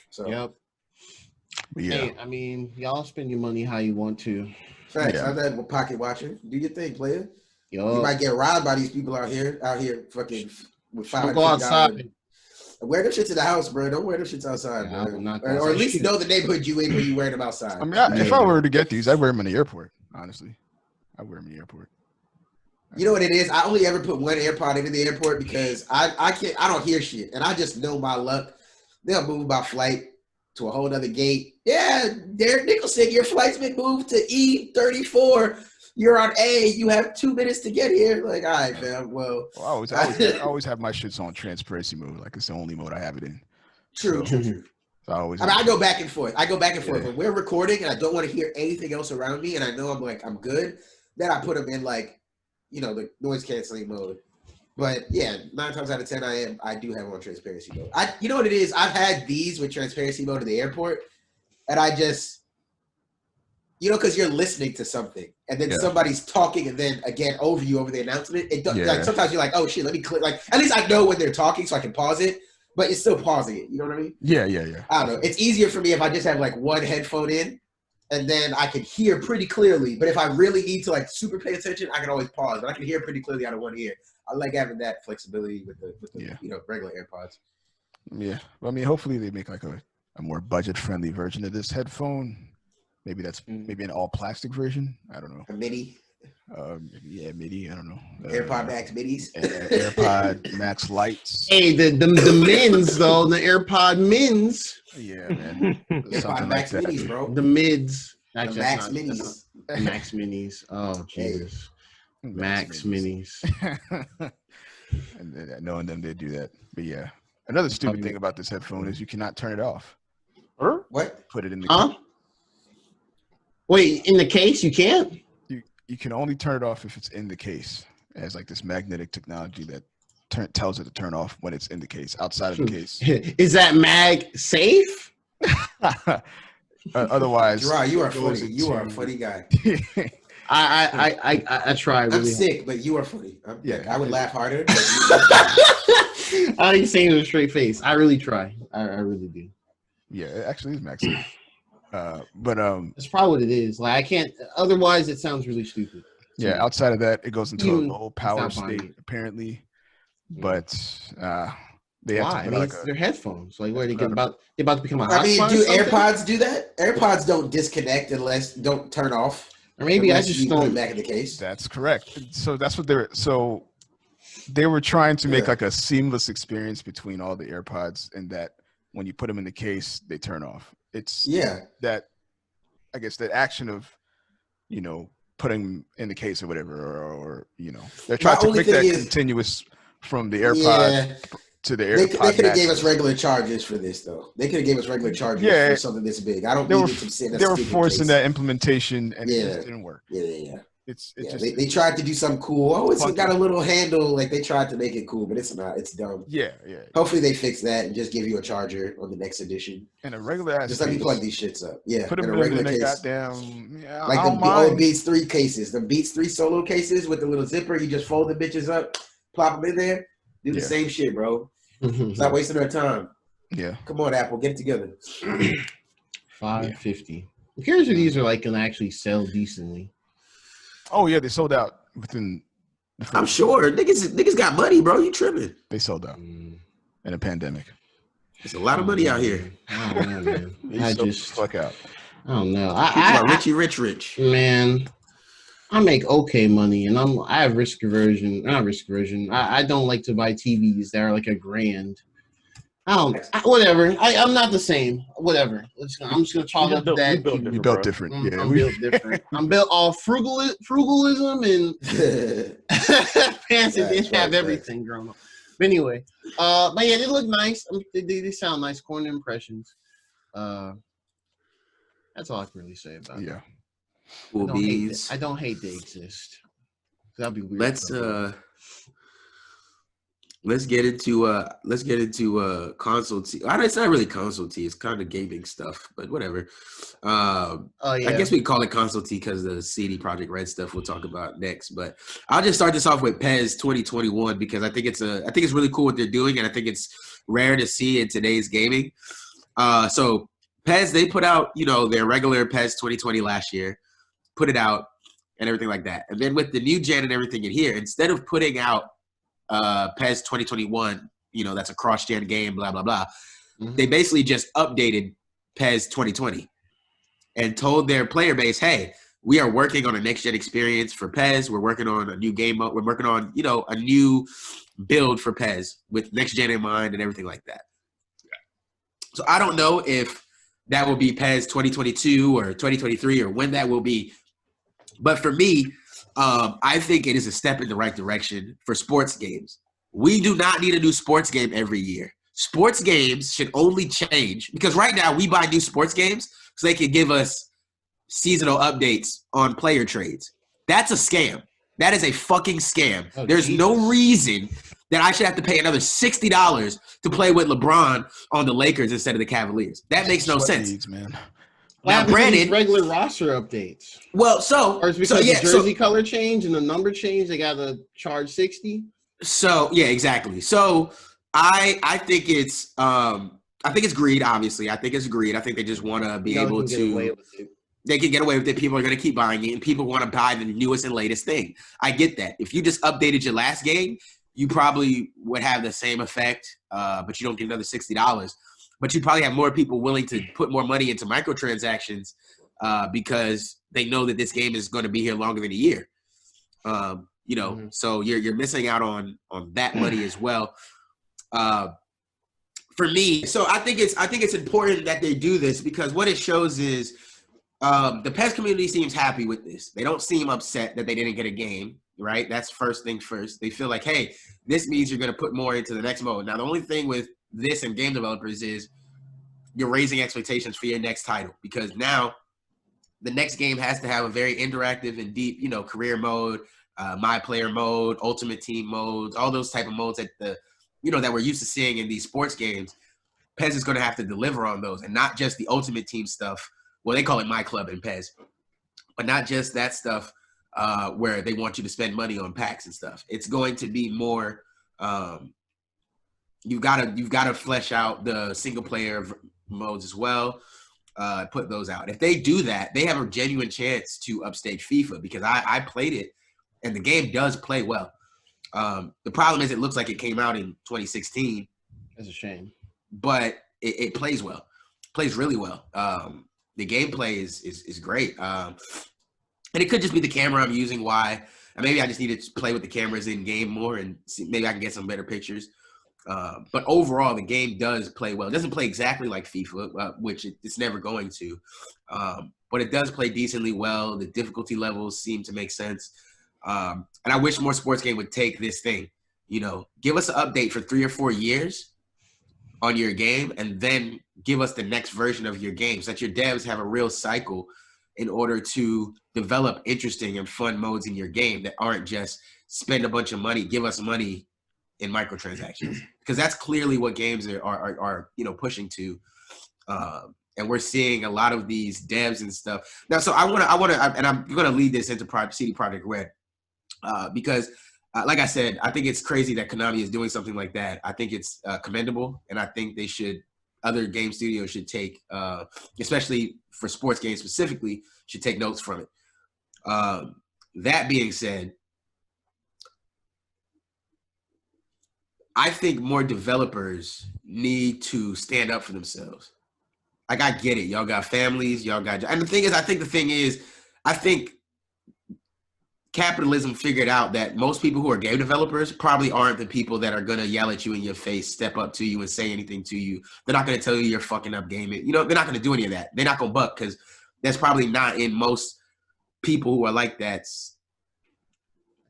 So Yep. Yeah. Hey, I mean, y'all spend your money how you want to. facts. Yeah. I'm that pocket watcher. Do your thing, player. Yo, You might get robbed by these people out here fucking with don't $500. go outside. Wear them shits in the house, bro. Don't wear them shits outside, Yeah, I bro. will not go Or at outside. least know the neighborhood you in when you wear them outside. I mean, if I were to get these, I'd wear them in the airport. Honestly, I'd wear them in the airport. You know what it is? I only ever put one AirPod into the airport because I don't hear shit. And I just know my luck. They'll move my flight to a whole other gate. Yeah, Derek Nicholson, your flight's been moved to E34. You're on A. You have 2 minutes to get here. Like, all right, fam. Well, I always have my shits on transparency mode. Like, it's the only mode I have it in. true. So I I go back and forth. Yeah. When we're recording and I don't want to hear anything else around me and I know I'm good, then I put them in the noise canceling mode. But yeah, 9 times out of 10 I do have on transparency mode. You know what it is? I've had these with transparency mode in the airport and I just, because you're listening to something and then somebody's talking and then again over the announcement. Like sometimes you're like, oh shit, let me click. Like at least I know when they're talking so I can pause it. But it's still pausing it. You know what I mean? Yeah. I don't know. It's easier for me if I just have one headphone in and then I can hear pretty clearly. But if I really need to super pay attention, I can always pause. But I can hear pretty clearly out of one ear. I like having that flexibility with the regular AirPods. Yeah. Well, I mean, hopefully they make a more budget-friendly version of this headphone. Maybe that's maybe an all-plastic version. I don't know. A mini. MIDI. I don't know. AirPod Max minis. AirPod Max Lights. Hey, the mids though, the AirPod Mins. Yeah, man. AirPod Max minis, bro. The mids. The Actually, Max that's not- minis. The Max Minis. Oh Jesus. Max Minis. And then, knowing them, they do that. But yeah, another stupid thing about this headphone is you cannot turn it off. What? Put it in the Huh? Wait, in the case you can't? You can only turn it off if it's in the case. It has this magnetic technology that tells it to turn off when it's in the case. Outside of the case, Is that mag safe? Otherwise, Gerard, you are funny. You are a funny guy. I try really I'm sick, but you are funny. I would laugh harder. I ain't saying it with a straight face. I really try. I really do. Yeah, it actually is max safe. But That's probably what it is. I can't. Otherwise, it sounds really stupid. Yeah, outside of that, it goes into a low power It's not state buying it. apparently. Yeah. But they have Why? to I put mean, they're headphones. Like, what? They're about to become a I mean, hotspot do or something? AirPods do that? AirPods don't disconnect unless don't turn off. Or maybe I unless just you put it don't. back in the case. That's correct. So that's what they were trying to make a seamless experience between all the AirPods, and that when you put them in the case, they turn off. It's that I guess that action of putting them in the case or whatever, or they're trying to make that continuous from the AirPod to the AirPod. They could have gave us regular charges for this though. They could have gave us regular charges for something this big. I don't need it to sit in a They were stupid forcing case. that implementation, and it just didn't work. Yeah. They tried to do something cool. Oh, it's got a little handle. Like they tried to make it cool, but it's not. It's dumb. Yeah. Hopefully they fix that and just give you a charger on the next edition. And a regular ass. Just let me plug these shits up. Yeah, put them in a regular in case. Goddamn. Like the old Beats 3 cases, the Beats 3 solo cases with the little zipper. You just fold the bitches up, plop them in there. Do the same shit, bro. Stop wasting our time. Yeah. Come on, Apple, get it together. $550. I'm curious if these are can actually sell decently. Oh yeah, they sold out within. I'm sure niggas got money, bro. You tripping? They sold out in a pandemic. There's a lot of money out here. I don't know, man. I just fuck out. I don't know. Richie rich. Man, I make okay money, and I have risk aversion. Not risk aversion. I don't like to buy TVs that are like $1,000. Whatever. I'm not the same. Whatever. I'm just gonna chalk up that. You built different. Yeah, I'm built different. I'm built all frugalism and fancy. They have everything growing up. But anyway, but yeah, they look nice. They sound nice. Corner impressions. That's all I can really say about it. Yeah. Cool bees. I don't hate they exist. That'd be weird. Let's let's get into console T. It's not really console T. It's kind of gaming stuff, but whatever. Oh yeah. I guess we call it console T because the CD Projekt Red stuff we'll talk about next. But I'll just start this off with PES 2021 because I think it's really cool what they're doing, and I think it's rare to see in today's gaming. So PES, they put out their regular PES 2020 last year, put it out and everything like that, and then with the new gen and everything in here, instead of putting out PES 2021, that's a cross-gen game, blah, blah, blah. Mm-hmm. They basically just updated PES 2020 and told their player base, hey, we are working on a next-gen experience for PES. We're working on a new game mode. We're working on, a new build for PES with next-gen in mind and everything like that. So I don't know if that will be PES 2022 or 2023 or when that will be. But for me, I think it is a step in the right direction for sports games. We do not need a new sports game every year. Sports games should only change because right now we buy new sports games so they can give us seasonal updates on player trades. That's a scam. That is a fucking scam. Oh, There's Jesus. no reason that I should have to pay another $60 to play with LeBron on the Lakers instead of the Cavaliers. That makes no Sweat sense. leagues, man. What Now, happens to these granted, regular roster updates? well, Or it's because the jersey color change and the number change, they gotta charge 60. So yeah, exactly. So I think it's greed. Obviously, I think it's greed. I think they just want to be able to. They can get away with it. People are going to keep buying it, and people want to buy the newest and latest thing. I get that. If you just updated your last game, you probably would have the same effect, but you don't get another $60. But you probably have more people willing to put more money into microtransactions because they know that this game is going to be here longer than a year. So you're missing out on that money as well. For me, so I think it's important that they do this because what it shows is the PES community seems happy with this. They don't seem upset that they didn't get a game, right? That's first thing first. They feel like, hey, this means you're going to put more into the next mode. Now, the only thing with this and game developers is you're raising expectations for your next title because now the next game has to have a very interactive and deep, career mode, my player mode, ultimate team modes, all those type of modes that that we're used to seeing in these sports games. PES is going to have to deliver on those and not just the ultimate team stuff. Well, they call it My Club in PES, but not just that stuff where they want you to spend money on packs and stuff. It's going to be more. You've got to flesh out the single player modes as well. Put those out. If they do that, they have a genuine chance to upstage FIFA because I played it and the game does play well. The problem is it looks like it came out in 2016. That's a shame. But it plays well. Plays really well. The gameplay is great. And it could just be the camera I'm using. Why? And maybe I just need to play with the cameras in game more and see, maybe I can get some better pictures. But overall, the game does play well. It doesn't play exactly like FIFA, which it's never going to. But it does play decently well. The difficulty levels seem to make sense. And I wish more sports game would take this thing. Give us an update for 3 or 4 years on your game and then give us the next version of your game so that your devs have a real cycle in order to develop interesting and fun modes in your game that aren't just spend a bunch of money, give us money in microtransactions, because that's clearly what games are pushing to. And we're seeing a lot of these devs and stuff. Now, so I want to, and I'm going to lead this into CD Projekt Red because like I said, I think it's crazy that Konami is doing something like that. I think it's commendable, and I think other game studios should take, especially for sports games specifically, should take notes from it. That being said, I think more developers need to stand up for themselves. Like, I get it. Y'all got families. Y'all got... And the thing is, I think capitalism figured out that most people who are game developers probably aren't the people that are going to yell at you in your face, step up to you and say anything to you. They're not going to tell you you're fucking up gaming. They're not going to do any of that. They're not going to buck because that's probably not in most people who are like that.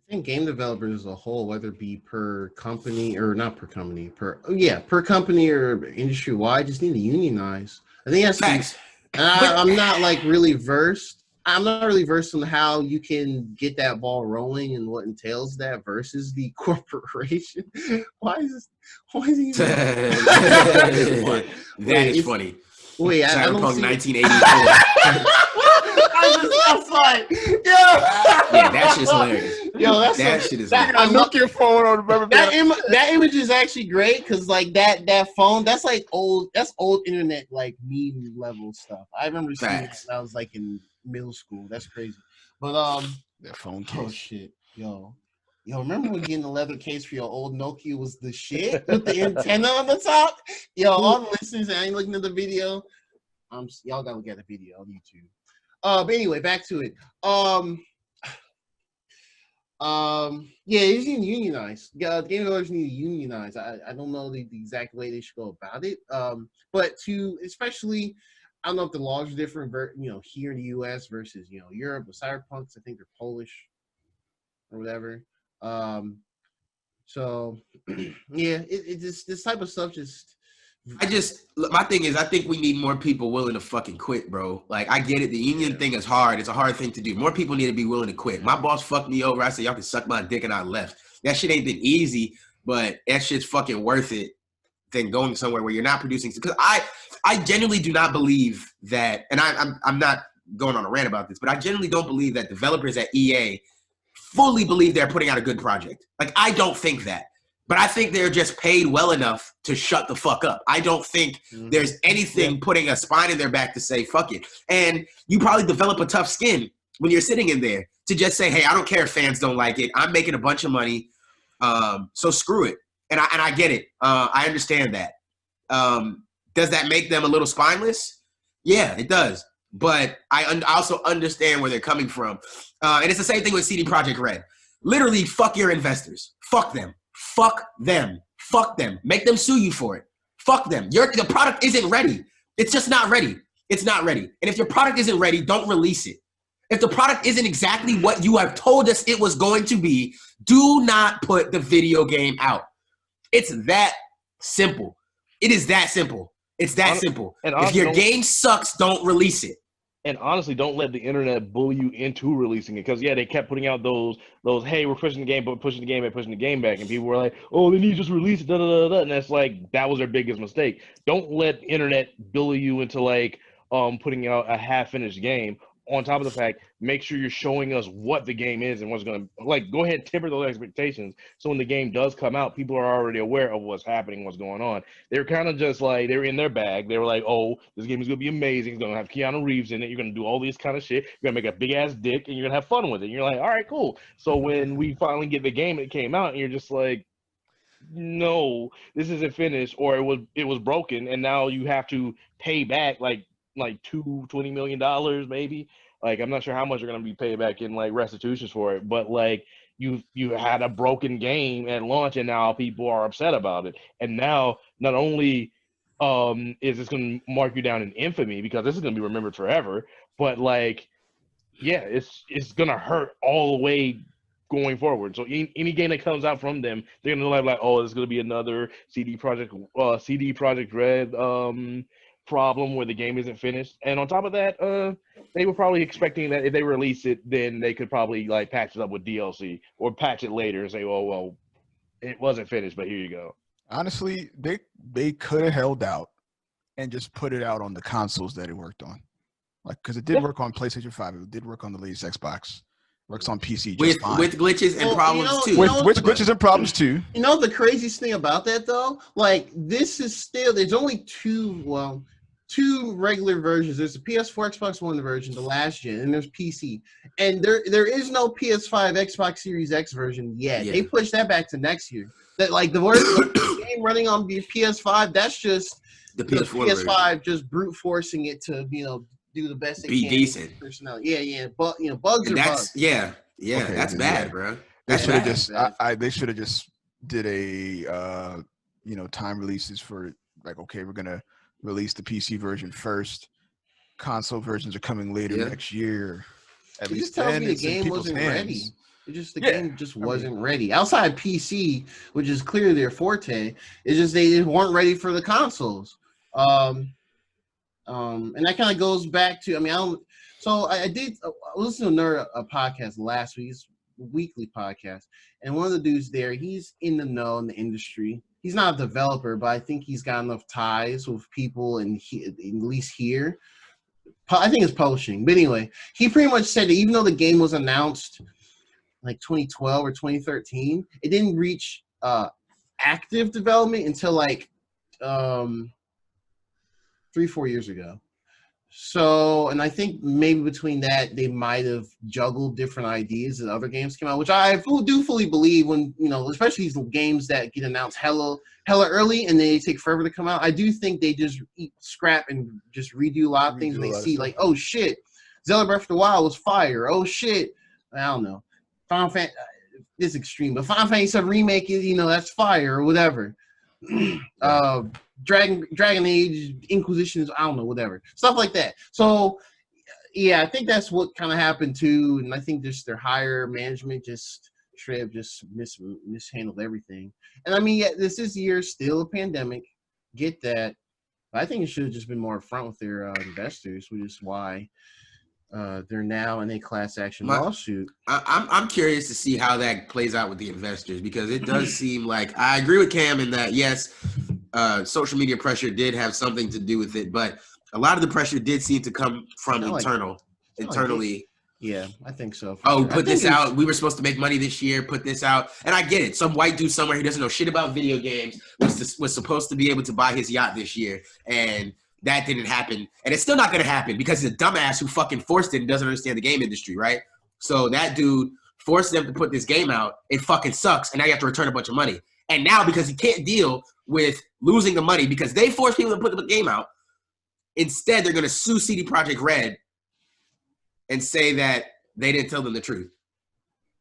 I think game developers as a whole, whether it be per company or not per company, per company or industry wide, just need to unionize. I think that's Facts. I'm not like really versed. I'm not really versed on how you can get that ball rolling and what entails that versus the corporation. Why is he? That is funny. Wait, I don't Cyberpunk see 1984. I'm sorry. Yeah, that shit's hilarious. Yo, That shit is I look your phone on the that image is actually great because like that phone, that's like old internet like meme level stuff. I remember seeing it when I was like in middle school. That's crazy. But that phone case. oh shit, yo, remember when getting the leather case for your old Nokia was the shit with the antenna on the top? Yo, all the listeners, I ain't looking at the video. Y'all gotta look at the video on YouTube. But anyway, back to it. Yeah, they need to unionize. The game developers need to unionize. I don't know the exact way they should go about it. But to especially, I don't know if the laws are different, here in the U.S. versus Europe. With Cyberpunks, I think they're Polish or whatever. So yeah, it just this type of stuff just. My thing is, I think we need more people willing to fucking quit, bro. Like, I get it. The union thing is hard. It's a hard thing to do. More people need to be willing to quit. My boss fucked me over. I said, y'all can suck my dick, and I left. That shit ain't been easy, but that shit's fucking worth it than going somewhere where you're not producing. Because I genuinely do not believe that, and I'm not going on a rant about this, but I genuinely don't believe that developers at EA fully believe they're putting out a good project. Like, I don't think that. But I think they're just paid well enough to shut the fuck up. I don't think there's anything putting a spine in their back to say, fuck it. And you probably develop a tough skin when you're sitting in there to just say, hey, I don't care if fans don't like it. I'm making a bunch of money, so screw it. And I get it. I understand that. Does that make them a little spineless? Yeah, it does. But I also understand where they're coming from. And it's the same thing with CD Projekt Red. Literally, fuck your investors. Fuck them. Fuck them. Fuck them. Make them sue you for it. Fuck them. The product isn't ready. It's just not ready. It's not ready. And if your product isn't ready, don't release it. If the product isn't exactly what you have told us it was going to be, do not put the video game out. It's that simple. It is that simple. It's that simple. And if your game sucks, don't release it. And honestly, don't let the internet bully you into releasing it. Because, yeah, they kept putting out those, hey, we're pushing the game, but pushing the game back. And people were like, oh, they need to just release it, da-da-da-da. And that's like, that was their biggest mistake. Don't let the internet bully you into, like, putting out a half-finished game. On top of the fact, make sure you're showing us what the game is and what's going to, like, go ahead and temper those expectations. So when the game does come out, people are already aware of what's happening, what's going on. They're kind of just like, they're in their bag. They were like, oh, this game is going to be amazing. It's going to have Keanu Reeves in it. You're going to do all this kind of shit. You're going to make a big ass dick and you're going to have fun with it. And you're like, all right, cool. So when we finally get the game that came out and you're just like, no, this isn't finished, or it was broken. And now you have to pay back like $20 million maybe. Like, I'm not sure how much you're going to be paid back in like restitutions for it, but like you had a broken game at launch and now people are upset about it. And now not only is this going to mark you down in infamy because this is going to be remembered forever, but like, yeah, it's going to hurt all the way going forward. So any game that comes out from them, they're going to like, oh, there's going to be another CD Projekt Red problem where the game isn't finished. And on top of that, they were probably expecting that if they release it, then they could probably like patch it up with DLC or patch it later and say, oh, well, it wasn't finished, but here you go. Honestly, they could have held out and just put it out on the consoles that it worked on. Like, because it did work on PlayStation 5. It did work on the latest Xbox. Works on PC just fine. With glitches and problems too. With glitches and problems too. You know the craziest thing about that though? Like, this is still, there's only two regular versions. There's the PS4, Xbox One version, the last gen, and there's PC. And there is no PS5, Xbox Series X version yet. Yeah. They pushed that back to next year. That like the game running on the PS5, that's just the PS5 version. Just brute forcing it to do the best it can. Be decent. Yeah. But bugs and are bugs. Yeah. Okay, that's bad, bro. They should have they should have just did a time releases for like, okay, we're gonna release the PC version first. Console versions are coming later next year. At least tells me the game wasn't ready. The game just wasn't ready. Outside PC, which is clearly their forte, it's just they weren't ready for the consoles. And that kind of goes back to, So I did listen to a podcast last week, weekly podcast, and one of the dudes there, he's in the know in the industry. He's not a developer, but I think he's got enough ties with people, and at least here, I think it's publishing. But anyway, he pretty much said that even though the game was announced like 2012 or 2013, it didn't reach active development until like 3-4 years ago. So, and I think maybe between that, they might have juggled different ideas as other games came out, which I do fully believe when, especially these games that get announced hella early and they take forever to come out. I do think they just scrap and just redo a lot of things, and they see like, oh shit, Zelda Breath of the Wild was fire. Oh shit, I don't know. Final Fantasy, this is extreme, but Final Fantasy VII Remake is, that's fire or whatever. Dragon Age, Inquisitions, I don't know, whatever. Stuff like that. So, yeah, I think that's what kind of happened too, and I think just their higher management just straight up just mishandled everything. And I mean, yeah, this is year still a pandemic. Get that. But I think it should have just been more upfront with their investors, which is why they're now in a class action lawsuit. I'm curious to see how that plays out with the investors, because it does seem like I agree with Cam in that, yes, social media pressure did have something to do with it, but a lot of the pressure did seem to come from internally. Yeah, I think so. Oh, sure. Put this out. We were supposed to make money this year. Put this out. And I get it. Some white dude somewhere who doesn't know shit about video games was supposed to be able to buy his yacht this year. And that didn't happen. And it's still not going to happen because he's a dumbass who fucking forced it and doesn't understand the game industry, right? So that dude forced them to put this game out. It fucking sucks. And now you have to return a bunch of money. And now because he can't deal with losing the money because they forced people to put the game out, instead they're going to sue CD Projekt Red and say that they didn't tell them the truth.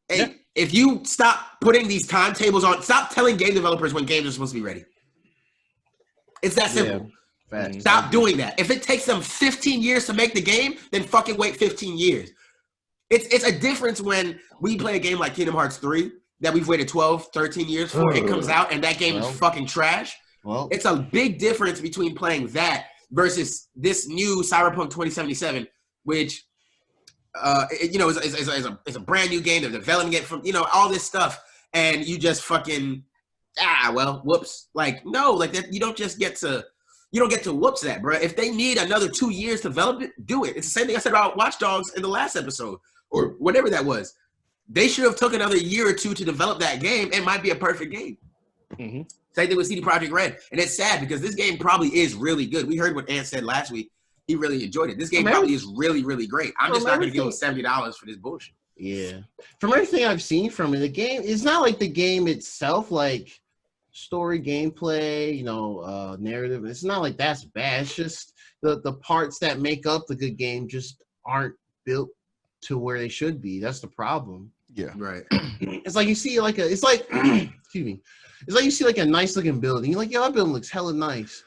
Hey, if you stop putting these timetables on, stop telling game developers when games are supposed to be ready. It's that simple. Yeah, stop doing that. If it takes them 15 years to make the game, then fucking wait 15 years. It's a difference when we play a game like Kingdom Hearts 3 that we've waited 12, 13 years for. It comes out and that game is fucking trash. Well, it's a big difference between playing that versus this new Cyberpunk 2077, which is a brand new game. They're developing it from, all this stuff. And you just fucking, whoops. Like, no, like that. You don't get to whoops that, bro. If they need another 2 years to develop it, do it. It's the same thing I said about Watch Dogs in the last episode or whatever that was. They should have took another year or two to develop that game. It might be a perfect game. Mm-hmm. Same thing with CD Projekt Red. And it's sad because this game probably is really good. We heard what Ant said last week. He really enjoyed it. This game probably is really, really great. I'm just not going to give him $70 for this bullshit. Yeah. From everything I've seen from it, the game, it's not like the game itself, like story, gameplay, narrative. It's not like that's bad. It's just the parts that make up the good game just aren't built to where they should be. That's the problem. Yeah. Right. It's like you see excuse me. It's like you see like a nice looking building. You're like, yo, that building looks hella nice.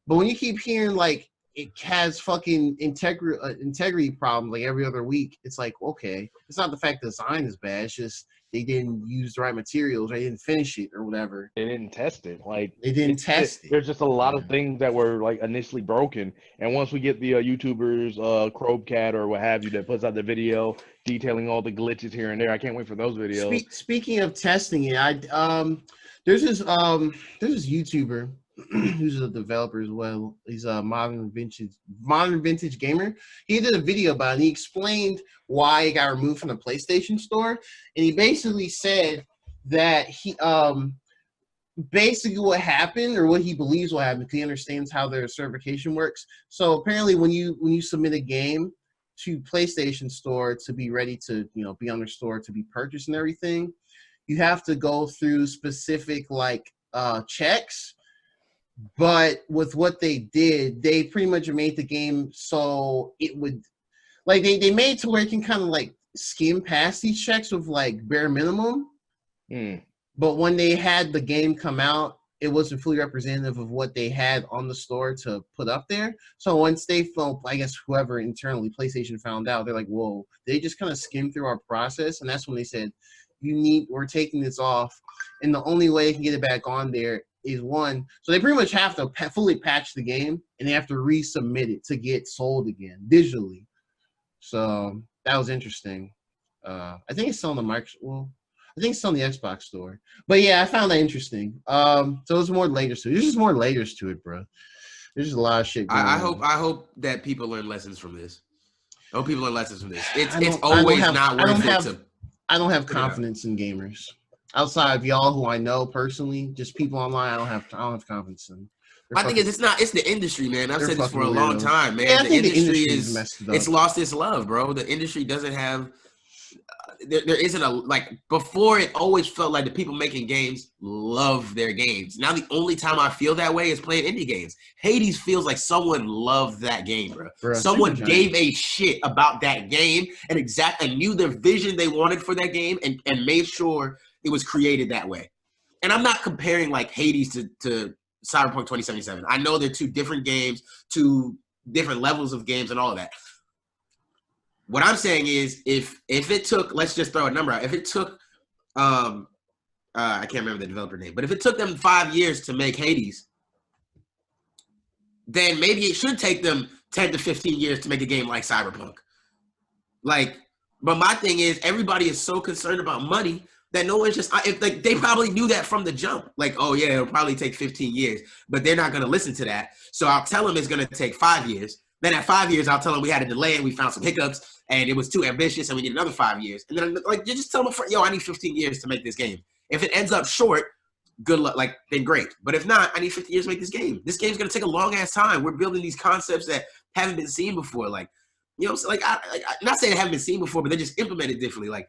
But when you keep hearing like it has fucking integrity problems like every other week, it's like, okay, it's not the fact the design is bad. It's just they didn't use the right materials. They didn't finish it or whatever. They didn't test it. Like they didn't test it. There's just a lot of things that were like initially broken. And once we get the YouTubers, Crowcat or what have you, that puts out the video detailing all the glitches here and there, I can't wait for those videos. Speaking of testing it, there's this YouTuber who's a developer as well. He's a modern vintage gamer. He did a video about it, and he explained why it got removed from the PlayStation Store. And he basically said that he basically what happened, or what he believes will happen, because he understands how their certification works. So apparently when you submit a game to PlayStation Store to be ready to be on their store to be purchased and everything, you have to go through specific checks. But with what they did, they pretty much made the game so it would they made it to where it can kind of skim past these checks with bare minimum. But when they had the game come out, it wasn't fully representative of what they had on the store to put up there. So once they felt, I guess whoever internally PlayStation found out, they're like, whoa, they just kind of skimmed through our process. And that's when they said, we're taking this off. And the only way they can get it back on there is one. So they pretty much have to fully patch the game, and they have to resubmit it to get sold again digitally. So that was interesting. I think it's still on the Microsoft. I think it's on the Xbox store. But yeah, I found that interesting. So there's more layers to it. There's just more layers to it, bro. There's just a lot of shit going on. I hope that people learn lessons from this. I hope people learn lessons from this. It's I always don't not worth it to. I don't have put it out. confidence in gamers. Outside of y'all who I know personally, just people online, I don't have confidence in. My thing is, it's the industry, man. I've said this for a fucking long weirdos. time, man. Yeah, I the think industry is messed up. it's lost its love, bro. The industry doesn't have. There isn't a like before. It always felt like the people making games love their games. Now the only time I feel that way is playing indie games. Hades feels like someone loved that game, bro. Someone gave a shit about that game and knew the vision they wanted for that game and made sure it was created that way. And I'm not comparing like Hades to Cyberpunk 2077. I know they're two different games, two different levels of games and all of that. What I'm saying is if it took, let's just throw a number out. If it took, I can't remember the developer name, but if it took them 5 years to make Hades, then maybe it should take them 10 to 15 years to make a game like Cyberpunk. Like, but my thing is everybody is so concerned about money that no one's just, if like they probably knew that from the jump. Like, oh yeah, it'll probably take 15 years, but they're not going to listen to that. So I'll tell them it's going to take 5 years. Then at 5 years, I'll tell them we had a delay and we found some hiccups and it was too ambitious and we need another 5 years. And then like you just tell them, yo, I need 15 years to make this game. If it ends up short, good luck, like then great. But if not, I need 50 years to make this game. This game's gonna take a long ass time. We're building these concepts that haven't been seen before. Like, you know, so like I'm not saying they haven't been seen before, but they're just implemented differently. Like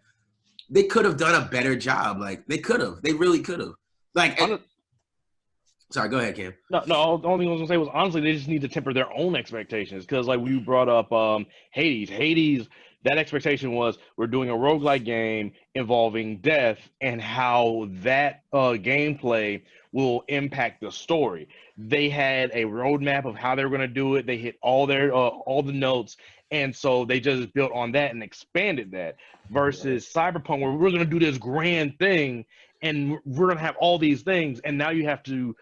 they could have done a better job. Like they could have. They really could have. Like. Sorry, go ahead, Cam. No, the only thing I was gonna say was honestly they just need to temper their own expectations because like we brought up Hades, that expectation was we're doing a roguelike game involving death and how that gameplay will impact the story. They had a roadmap of how they were gonna do it. They hit all the notes, and so they just built on that and expanded that. Versus Cyberpunk, where we're gonna do this grand thing and we're gonna have all these things, and now you have to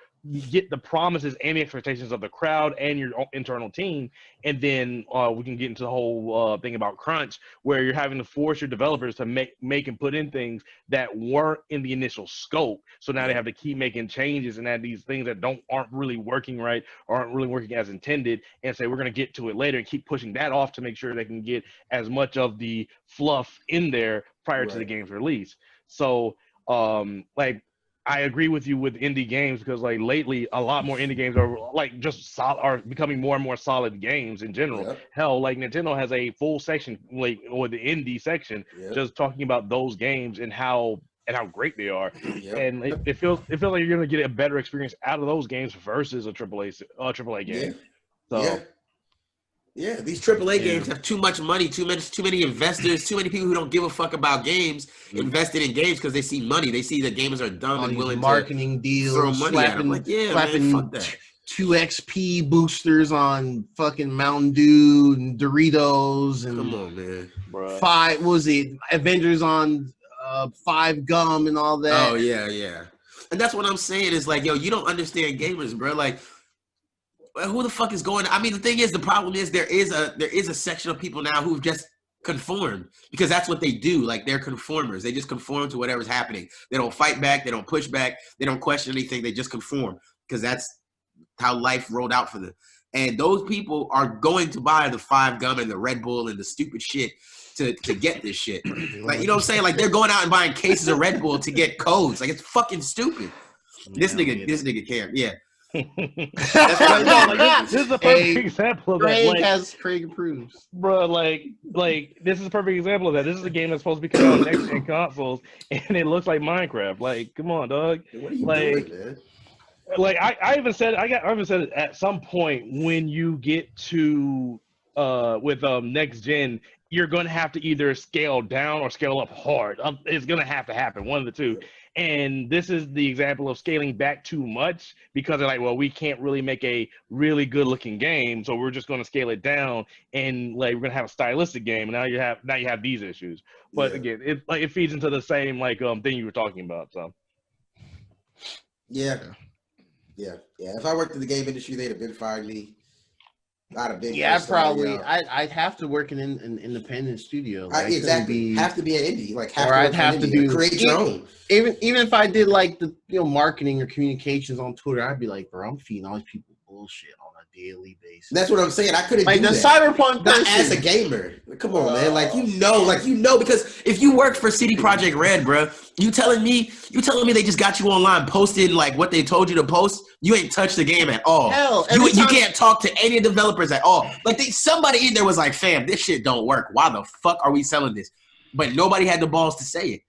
get the promises and the expectations of the crowd and your internal team, and then we can get into the whole thing about crunch, where you're having to force your developers to make and put in things that weren't in the initial scope. So now they have to keep making changes and add these things that aren't really working right, or aren't really working as intended, and say we're going to get to it later, and keep pushing that off to make sure they can get as much of the fluff in there prior to the game's release. So like I agree with you with indie games because like lately a lot more indie games are like just are becoming more and more solid games in general. Yep. Hell, like Nintendo has a full section like or the indie section just talking about those games and how great they are. Yep. And it feels like you're gonna get a better experience out of those games versus a AAA game. So yeah, these AAA games have too much money, too many investors, too many people who don't give a fuck about games invested in games because they see money. They see that gamers are dumb and willing marketing to deals, throw money at them. Like, slapping man, fuck that. 2 XP boosters on fucking Mountain Dew and Doritos and come on, man. Bruh. 5 what was it? Avengers on 5 gum and all that. Oh yeah. And that's what I'm saying is like, yo, you don't understand gamers, bro. Like, who the fuck is going? I mean, the thing is, the problem is there is a section of people now who've just conformed because that's what they do. Like they're conformers. They just conform to whatever's happening. They don't fight back. They don't push back. They don't question anything. They just conform because that's how life rolled out for them. And those people are going to buy the 5 gum and the Red Bull and the stupid shit to get this shit. Like, you know what I'm saying? Like they're going out and buying cases of Red Bull to get codes. Like it's fucking stupid. This nigga can't. Yeah. That's what this is a perfect example of that. Craig has Craig approves, bro. Like this is a perfect example of that. This is a game that's supposed to be coming on next gen consoles, and it looks like Minecraft. Like, come on, dog. What are you doing, man? Like I even said it at some point when you get to with next gen, you're going to have to either scale down or scale up hard. It's going to have to happen, one of the two. And this is the example of scaling back too much because they're like, well, we can't really make a really good looking game, so we're just going to scale it down and like we're going to have a stylistic game. And now you have these issues. But again, it feeds into the same like thing you were talking about. So yeah. If I worked in the game industry, they'd have been fired me I'd have been. Yeah, cursed somebody probably. out. I'd have to work in an independent studio. Like, I couldn't Exactly. be, Have to be an indie. Like have or to I'd work for an have to indie. Or do create your own. even if I did like the marketing or communications on Twitter, I'd be like, bro, I'm feeding all these people bullshit on a daily basis. That's what I'm saying. I couldn't Like do the that. Cyberpunk Not person. as a gamer. Come on, man. Like because if you work for CD Projekt Red, bro, you telling me they just got you online posting like what they told you to post. You ain't touched the game at all. Hell, you can't talk to any developers at all. Like somebody in there was like, fam, this shit don't work. Why the fuck are we selling this? But nobody had the balls to say it.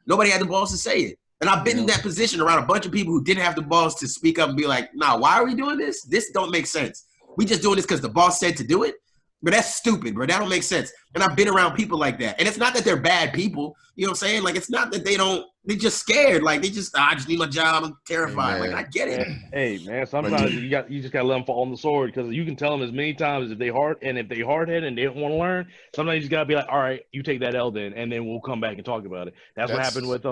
Nobody had the balls to say it. And I've been in that position around a bunch of people who didn't have the balls to speak up and be like, nah, why are we doing this? This don't make sense. We just doing this because the boss said to do it? But that's stupid, bro. That don't make sense. And I've been around people like that. And it's not that they're bad people. You know what I'm saying? Like, it's not that they're just scared. Like, I just need my job. I'm terrified. Like, I get it. Hey, man, sometimes you just got to let them fall on the sword because you can tell them as many times if they hard-headed and they don't want to learn, sometimes you just got to be like, all right, you take that L then, and then we'll come back and talk about it. That's what happened with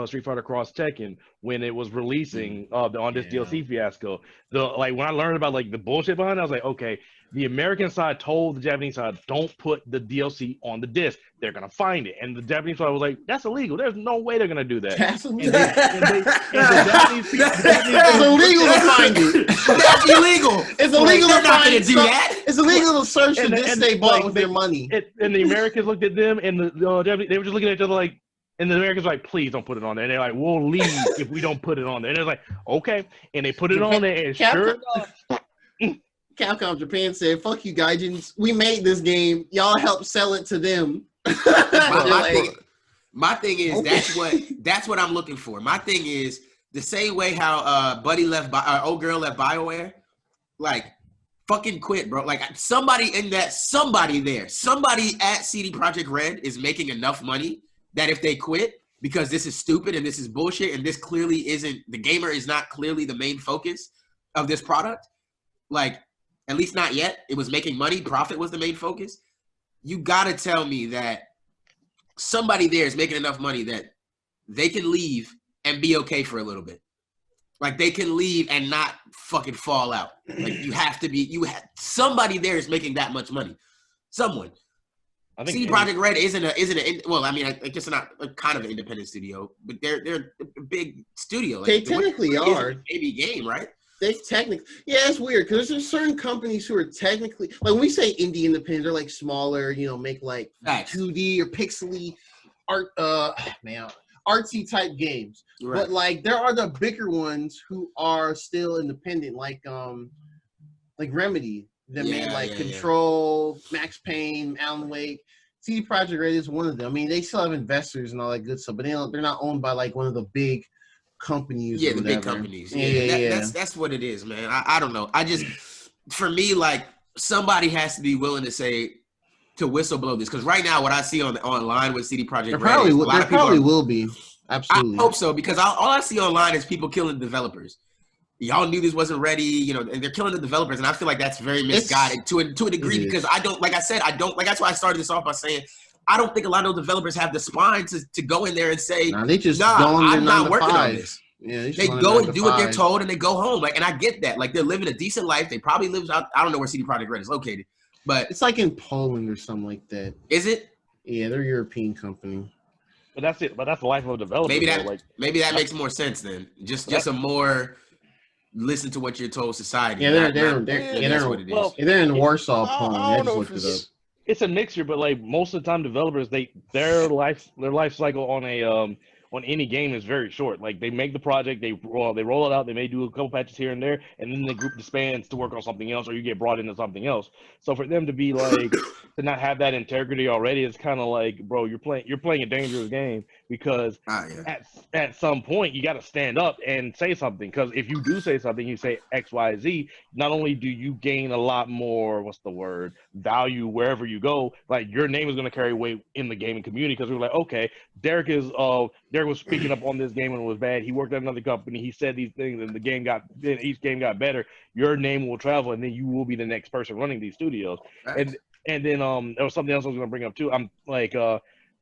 Street Fighter Cross Tekken when it was releasing on this DLC fiasco. When I learned about like the bullshit behind it, I was like, okay, the American side told the Japanese side, don't put the DLC on the disc. They're going to find it. And the Japanese side was like, that's illegal. There's no way they're going to do that. That's and illegal. It's illegal to find it. That's illegal. It's illegal They're to not find going to do that. It's illegal to search the disc they bought with their money. And the Americans looked at them, and the Japanese, they were just looking at each other like, and the Americans were like, please don't put it on there. And they're like, we'll leave if we don't put it on there. And they're like, okay. And they put it on there, and sure enough. Capcom Japan said, fuck you, Gaijins. We made this game. Y'all help sell it to them. My thing is, that's what I'm looking for. My thing is the same way how old girl left BioWare. Like, fucking quit, bro. Like, somebody at CD Projekt Red is making enough money that if they quit, because this is stupid and this is bullshit and this clearly isn't, the gamer is not clearly the main focus of this product, like, at least not yet. It was making money. Profit was the main focus. You got to tell me that somebody there is making enough money that they can leave and be okay for a little bit. Like, they can leave and not fucking fall out. Like, somebody there is making that much money. Someone. I think CD Projekt Red isn't I guess not a kind of an independent studio, but they're a big studio. Like, they technically are. Maybe game, right? They technically, it's weird because there's certain companies who are technically, like when we say indie independent, they're like smaller, make like 2D or pixely art, artsy type games. Right. But like there are the bigger ones who are still independent, like Remedy that made Control, Max Payne, Alan Wake. CD Projekt Red is one of them. I mean, they still have investors and all that good stuff, but they're not owned by like one of the big companies. Yeah, the big companies. That's what it is, man. I don't know. For me, like, somebody has to be willing to whistleblow this, because right now what I see online with CD Projekt Red, there probably will be. Absolutely. I hope so, because all I see online is people killing developers. Y'all knew this wasn't ready, and they're killing the developers, and I feel like that's very misguided to a degree, because I don't, like I said, that's why I started this off by saying I don't think a lot of those developers have the spine to go in there and say, they just go on I'm not working on this. Yeah, they go and do what they're told, and they go home. Like, and I get that. Like, they're living a decent life. They probably live out. I don't know where CD Projekt Red is located, but it's like in Poland or something like that. Is it? Yeah, they're a European company. But that's it. But that's the life of a developer. Maybe that makes more sense then. Just a more listen to what you're told society. They're in Warsaw, Poland. I just looked it up. It's a mixture, but like most of the time, developers their life cycle on any game is very short. Like, they make the project, they roll it out, they may do a couple patches here and there, and then the group disbands to work on something else, or you get brought into something else. So for them to be like to not have that integrity already, it's kind of like, bro, you're playing a dangerous game, because at some point you got to stand up and say something. Because if you do say something, you say X, Y, Z. Not only do you gain a lot more, value wherever you go. Like, your name is going to carry weight in the gaming community, because we're like, okay, Derek was speaking up on this game when it was bad. He worked at another company. He said these things, and each game got better. Your name will travel, and then you will be the next person running these studios. Right. And then there was something else I was going to bring up too. I'm like,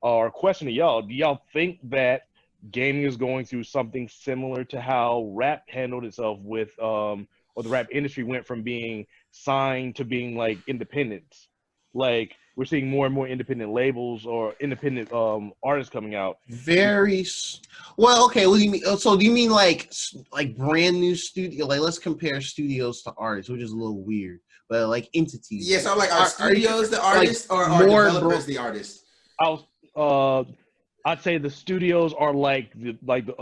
our question to y'all: do y'all think that gaming is going through something similar to how rap handled itself with, or the rap industry went from being signed to being like independents. Like we're seeing more and more independent labels or independent artists coming out. Well. Okay, what do you mean? So do you mean like brand new studio? Like let's compare studios to artists, which is a little weird, but like entities. Yeah, so like, are studios the artists, or are more developers the artists? I'd say the studios are like the label?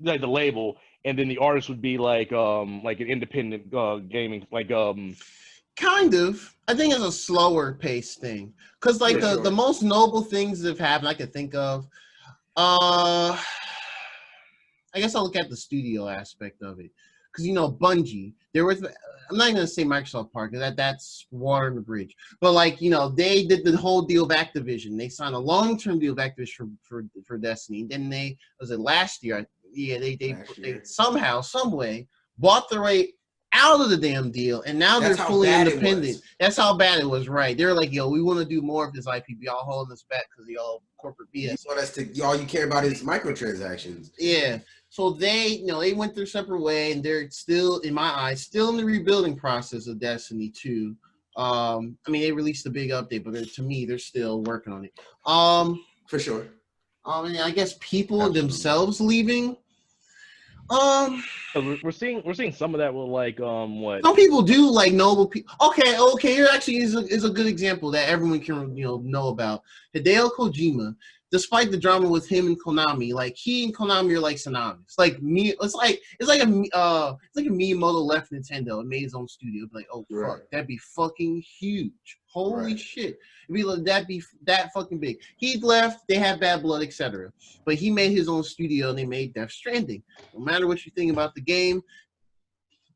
like the label, and then the artist would be like an independent gaming Kind of. I think it's a slower paced thing. Because like the most noble things that have happened I could think of, I guess I'll look at the studio aspect of it. Because Bungie, I'm not even gonna say Microsoft Park, because that's water in the bridge. But like, they did the whole deal with Activision. They signed a long-term deal with Activision for Destiny. Then was it last year? Yeah, they somehow, some way bought the right out of the damn deal, and now they're fully independent. That's how bad it was, right? They're like, yo, we want to do more of this IP. Y'all holding us back because y'all corporate BS. You want us to, all you care about is microtransactions. Yeah. So they went their separate way, and they're still, in my eyes, still in the rebuilding process of Destiny 2. I mean, they released a big update, but to me, they're still working on it. For sure. And I guess people themselves leaving. We're seeing some of that with like what some people do, like noble people. Okay, here actually is a good example that everyone can know about. Hideo Kojima, despite the drama with him and Konami, like he and Konami are like synonymous. Like me, it's like a Miyamoto left Nintendo and made his own studio. Like, oh fuck, that'd be fucking huge. Holy shit. That'd be that fucking big. He left, they had bad blood, etc. But he made his own studio and they made Death Stranding. No matter what you think about the game,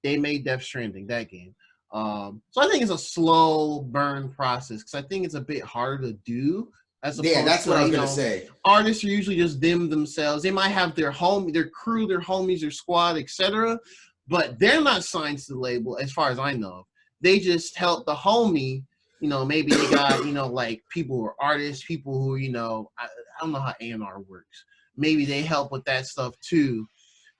they made Death Stranding, that game. So I think it's a slow burn process because I think it's a bit harder to do. That's what I was gonna say. Artists are usually just themselves. They might have their crew, their homies, their squad, etc. But they're not signed to the label, as far as I know. They just help the homie. Maybe they got, like people who are artists, people who, I don't know how A&R works. Maybe they help with that stuff too.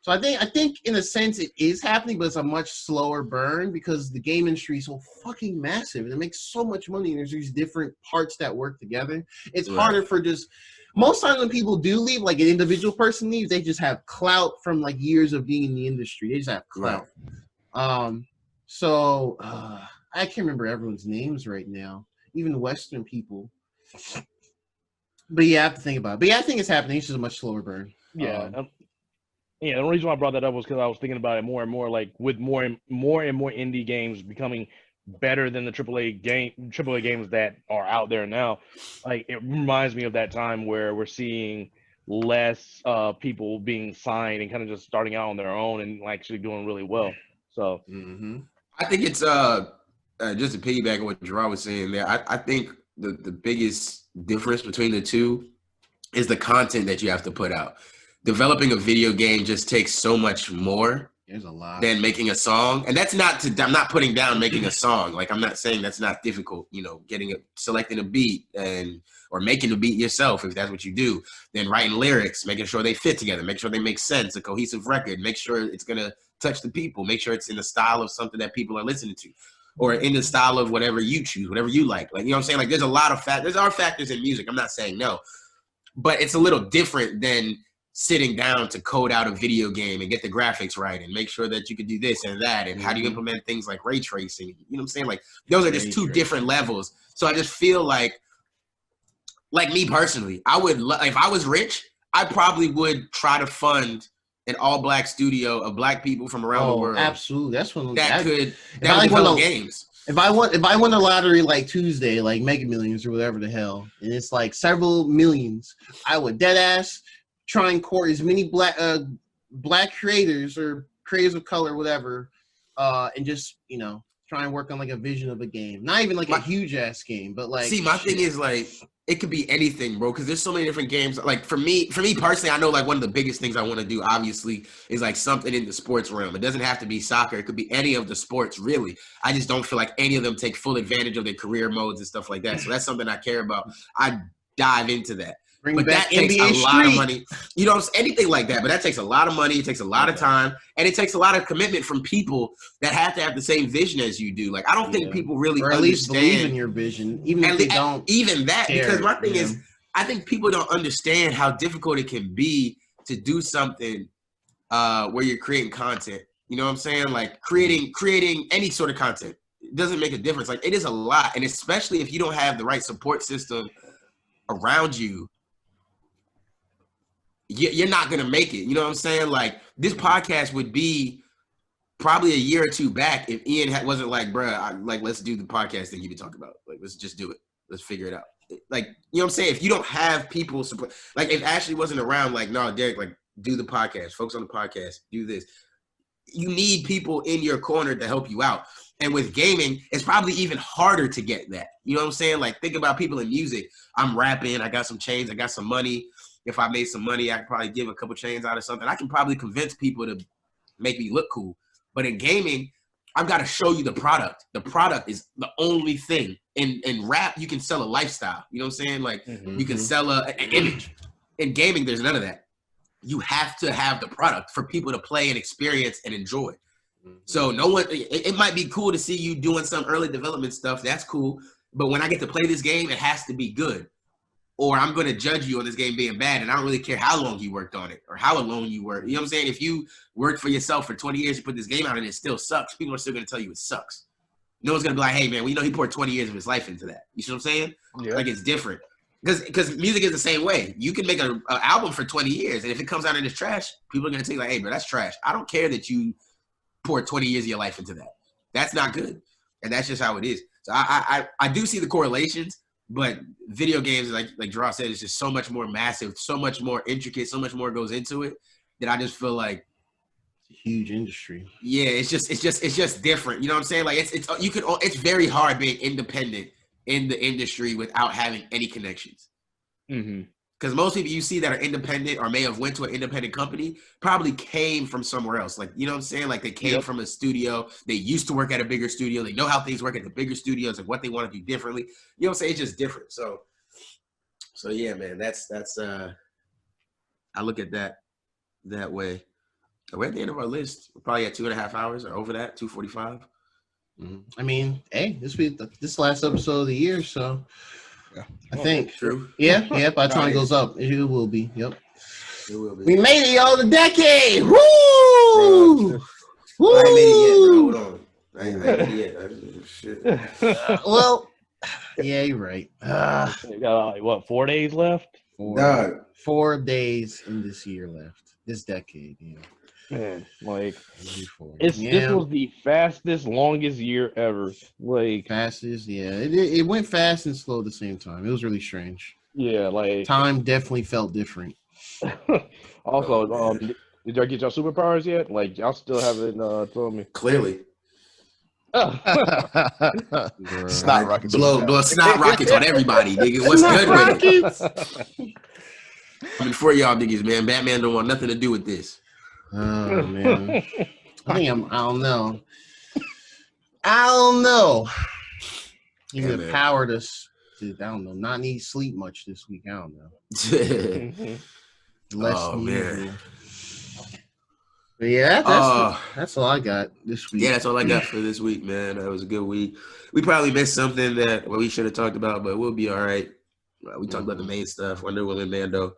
So I think in a sense it is happening, but it's a much slower burn because the game industry is so fucking massive and it makes so much money and there's these different parts that work together. It's harder for most times when people do leave, like an individual person leaves, they just have clout from like years of being in the industry. They just have clout. I can't remember everyone's names right now, even Western people. But yeah, I have to think about it. But yeah, I think it's happening. It's just a much slower burn. Yeah. The only reason why I brought that up was because I was thinking about it more and more, like with more and more indie games becoming better than the AAA games that are out there now. Like it reminds me of that time where we're seeing less people being signed and kind of just starting out on their own and actually doing really well. So I think it's just to piggyback on what Gerard was saying there, I think the biggest difference between the two is the content that you have to put out. Developing a video game just takes so much more There's a lot than making a song. And that's I'm not putting down making a song. Like I'm not saying that's not difficult, selecting a beat or making a beat yourself if that's what you do. Then writing lyrics, making sure they fit together, make sure they make sense, a cohesive record, make sure it's gonna touch the people, make sure it's in the style of something that people are listening to. Or in the style of whatever you choose, whatever you like. Like, you know what I'm saying? Like, there's a lot of factors. There are factors in music. I'm not saying no. But it's a little different than sitting down to code out a video game and get the graphics right and make sure that you can do this and that. And how do you implement things like ray tracing? You know what I'm saying? Like, those are just two different levels. So I just feel like me personally, I would, if I was rich, I probably would try to fund an all-black studio of black people from around the world. Absolutely, that's one that would develop games. If I won the lottery like Tuesday, like Mega Millions or whatever the hell, and it's like several millions, I would dead ass try and court as many black creators or creators of color, whatever, and just try and work on like a vision of a game. Not even like a huge ass game, but like. See, my thing is like. It could be anything, bro, because there's so many different games. Like for me personally, I know like one of the biggest things I want to do, obviously, is like something in the sports realm. It doesn't have to be soccer. It could be any of the sports, really. I just don't feel like any of them take full advantage of their career modes and stuff like that. So that's something I care about. I dive into that. Bring back that takes NBA a lot of Street. money. You know, anything like that. But that takes a lot of money. It takes a lot of time, and it takes a lot of commitment from people that have to have the same vision as you do. Like, I don't think people really or at least believe in understand your vision, even if they don't. even that. care, Because my thing is, I think people don't understand how difficult it can be to do something where you're creating content. You know what I'm saying? Like creating any sort of content. It doesn't make a difference. Like, it is a lot, and especially if you don't have the right support system around you, you're not gonna make it. You know what I'm saying? Like, this podcast would be probably a year or two back if Ian wasn't like, bruh, let's do the podcast thing you've been talking about. Like, let's just do it. Let's figure it out. Like, you know what I'm saying? If you don't have people support, like, if Ashley wasn't around, like, no, Derek, like, do the podcast, focus on the podcast, do this. You need people in your corner to help you out. And with gaming, it's probably even harder to get that. You know what I'm saying? Like, think about people in music. I'm rapping. I got some chains. I got some money. If I made some money, I could probably give a couple chains out of something. I can probably convince people to make me look cool. But in gaming, I've got to show you the product. The product is the only thing. In rap, you can sell a lifestyle. You know what I'm saying? Like, you can sell an image. In gaming, there's none of that. You have to have the product for people to play and experience and enjoy. So no one, it might be cool to see you doing some early development stuff. That's cool. But when I get to play this game, it has to be good. Or I'm going to judge you on this game being bad. And I don't really care how long you worked on it or how alone you worked. You know what I'm saying? If you worked for yourself for 20 years, you put this game out and it still sucks, people are still going to tell you it sucks. No one's going to be like, hey, man, well, you know, he poured 20 years of his life into that. You see what I'm saying? Yeah. Like, it's different. Because music is the same way. You can make an album for 20 years, and if it comes out and it's trash, people are going to tell you, like, hey, bro, that's trash. I don't care that you poured 20 years of your life into that. That's not good. And that's just how it is. So I do see the correlations, but video games, like Gerard said, is just so much more massive, so much more intricate, so much more goes into it that I just feel like it's a huge industry. Yeah, it's just different. You know what I'm saying? Like, it's very hard being independent in the industry without having any connections. Because most people you see that are independent or may have went to an independent company probably came from somewhere else. Like, you know what I'm saying? Like, they came from a studio. They used to work at a bigger studio. They know how things work at the bigger studios and what they want to do differently. You know what I'm saying? It's just different. So yeah, man, that's I look at that way. We're at the end of our list. We're probably at 2.5 hours or over that, 2:45. I mean, hey, this last episode of the year, so yeah. I think True. Yeah, by the time it goes up, it will be. Yep. It will be. We made it, y'all, the decade. Woo! Woo! I ain't made it yet, bro. Hold on. I ain't made it yet. Shit. Well, yeah, you're right. You got what, 4 days left? 4 days in this year left. This decade, yeah. Man, like This was the fastest, longest year ever. Like, fastest, yeah. It went fast and slow at the same time. It was really strange. yeah, like Time definitely felt different. Also, did y'all get your superpowers yet? Like, y'all still haven't told me. Clearly. Snot rockets. Blow snot rockets on everybody, nigga. What's good with it? Coming for y'all niggas, man. Batman don't want nothing to do with this. Oh man, I don't know. I don't know. You Yeah, empowered us to, I don't know, not need sleep much this week. I don't know. Less than usual. But yeah, that's all I got this week. Yeah, that's all I got for this week, man. That was a good week. We probably missed something that we should have talked about, but we'll be all right. We talked about the main stuff, Wonder Woman, Mando.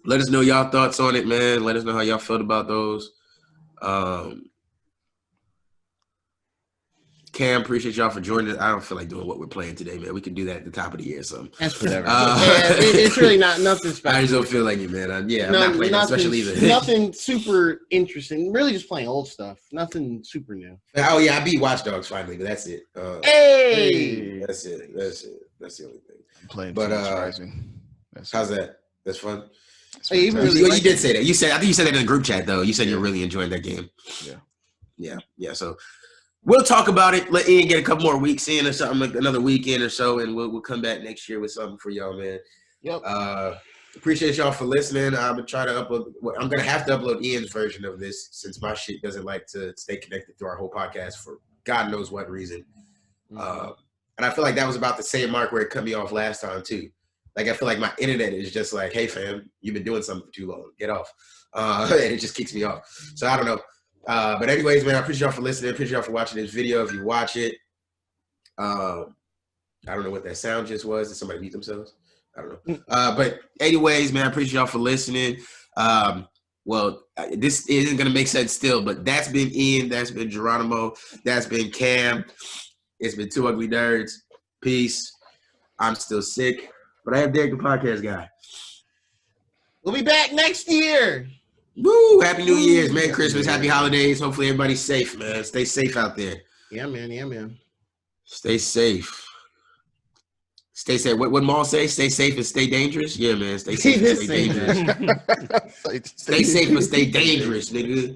Let us know y'all thoughts on it, man. Let us know how y'all felt about those. Cam, appreciate y'all for joining us. I don't feel like doing what we're playing today, man. We can do that at the top of the year or something. That's whatever. It's really nothing special. I just don't feel like it, man. I'm not playing that special either. Nothing super interesting. Really just playing old stuff. Nothing super new. Oh, yeah, I beat Watch Dogs finally, but that's it. Hey! That's it. That's the only thing. I'm playing But Rising. How's that? That's fun. Hey, you did say that. I think you said that in the group chat, though. You said you're really enjoying that game. Yeah. So we'll talk about it. Let Ian get a couple more weeks in or something, like another weekend or so, and we'll come back next year with something for y'all, man. Yep. Appreciate y'all for listening. I'm gonna try to upload. I'm gonna have to upload Ian's version of this since my shit doesn't like to stay connected to our whole podcast for God knows what reason. And I feel like that was about the same mark where it cut me off last time too. Like I feel like my internet is just like, hey fam, you've been doing something for too long. Get off. And it just kicks me off. So I don't know. But anyways, man, I appreciate y'all for listening. I appreciate y'all for watching this video. If you watch it, I don't know what that sound just was. Did somebody mute themselves? I don't know. But anyways, man, I appreciate y'all for listening. Well, this isn't going to make sense still, but that's been Ian. That's been Geronimo. That's been Cam. It's been Two Ugly Nerds. Peace. I'm still sick, but I have Derek the podcast guy. We'll be back next year. Woo! Happy New Year's. Merry Christmas. Happy holidays. Hopefully everybody's safe, man. Stay safe out there. Yeah, man. Yeah, man. Stay safe. Stay safe. What Maul say? Stay safe and stay dangerous? Yeah, man. Stay safe and stay dangerous. Stay safe and stay dangerous, nigga.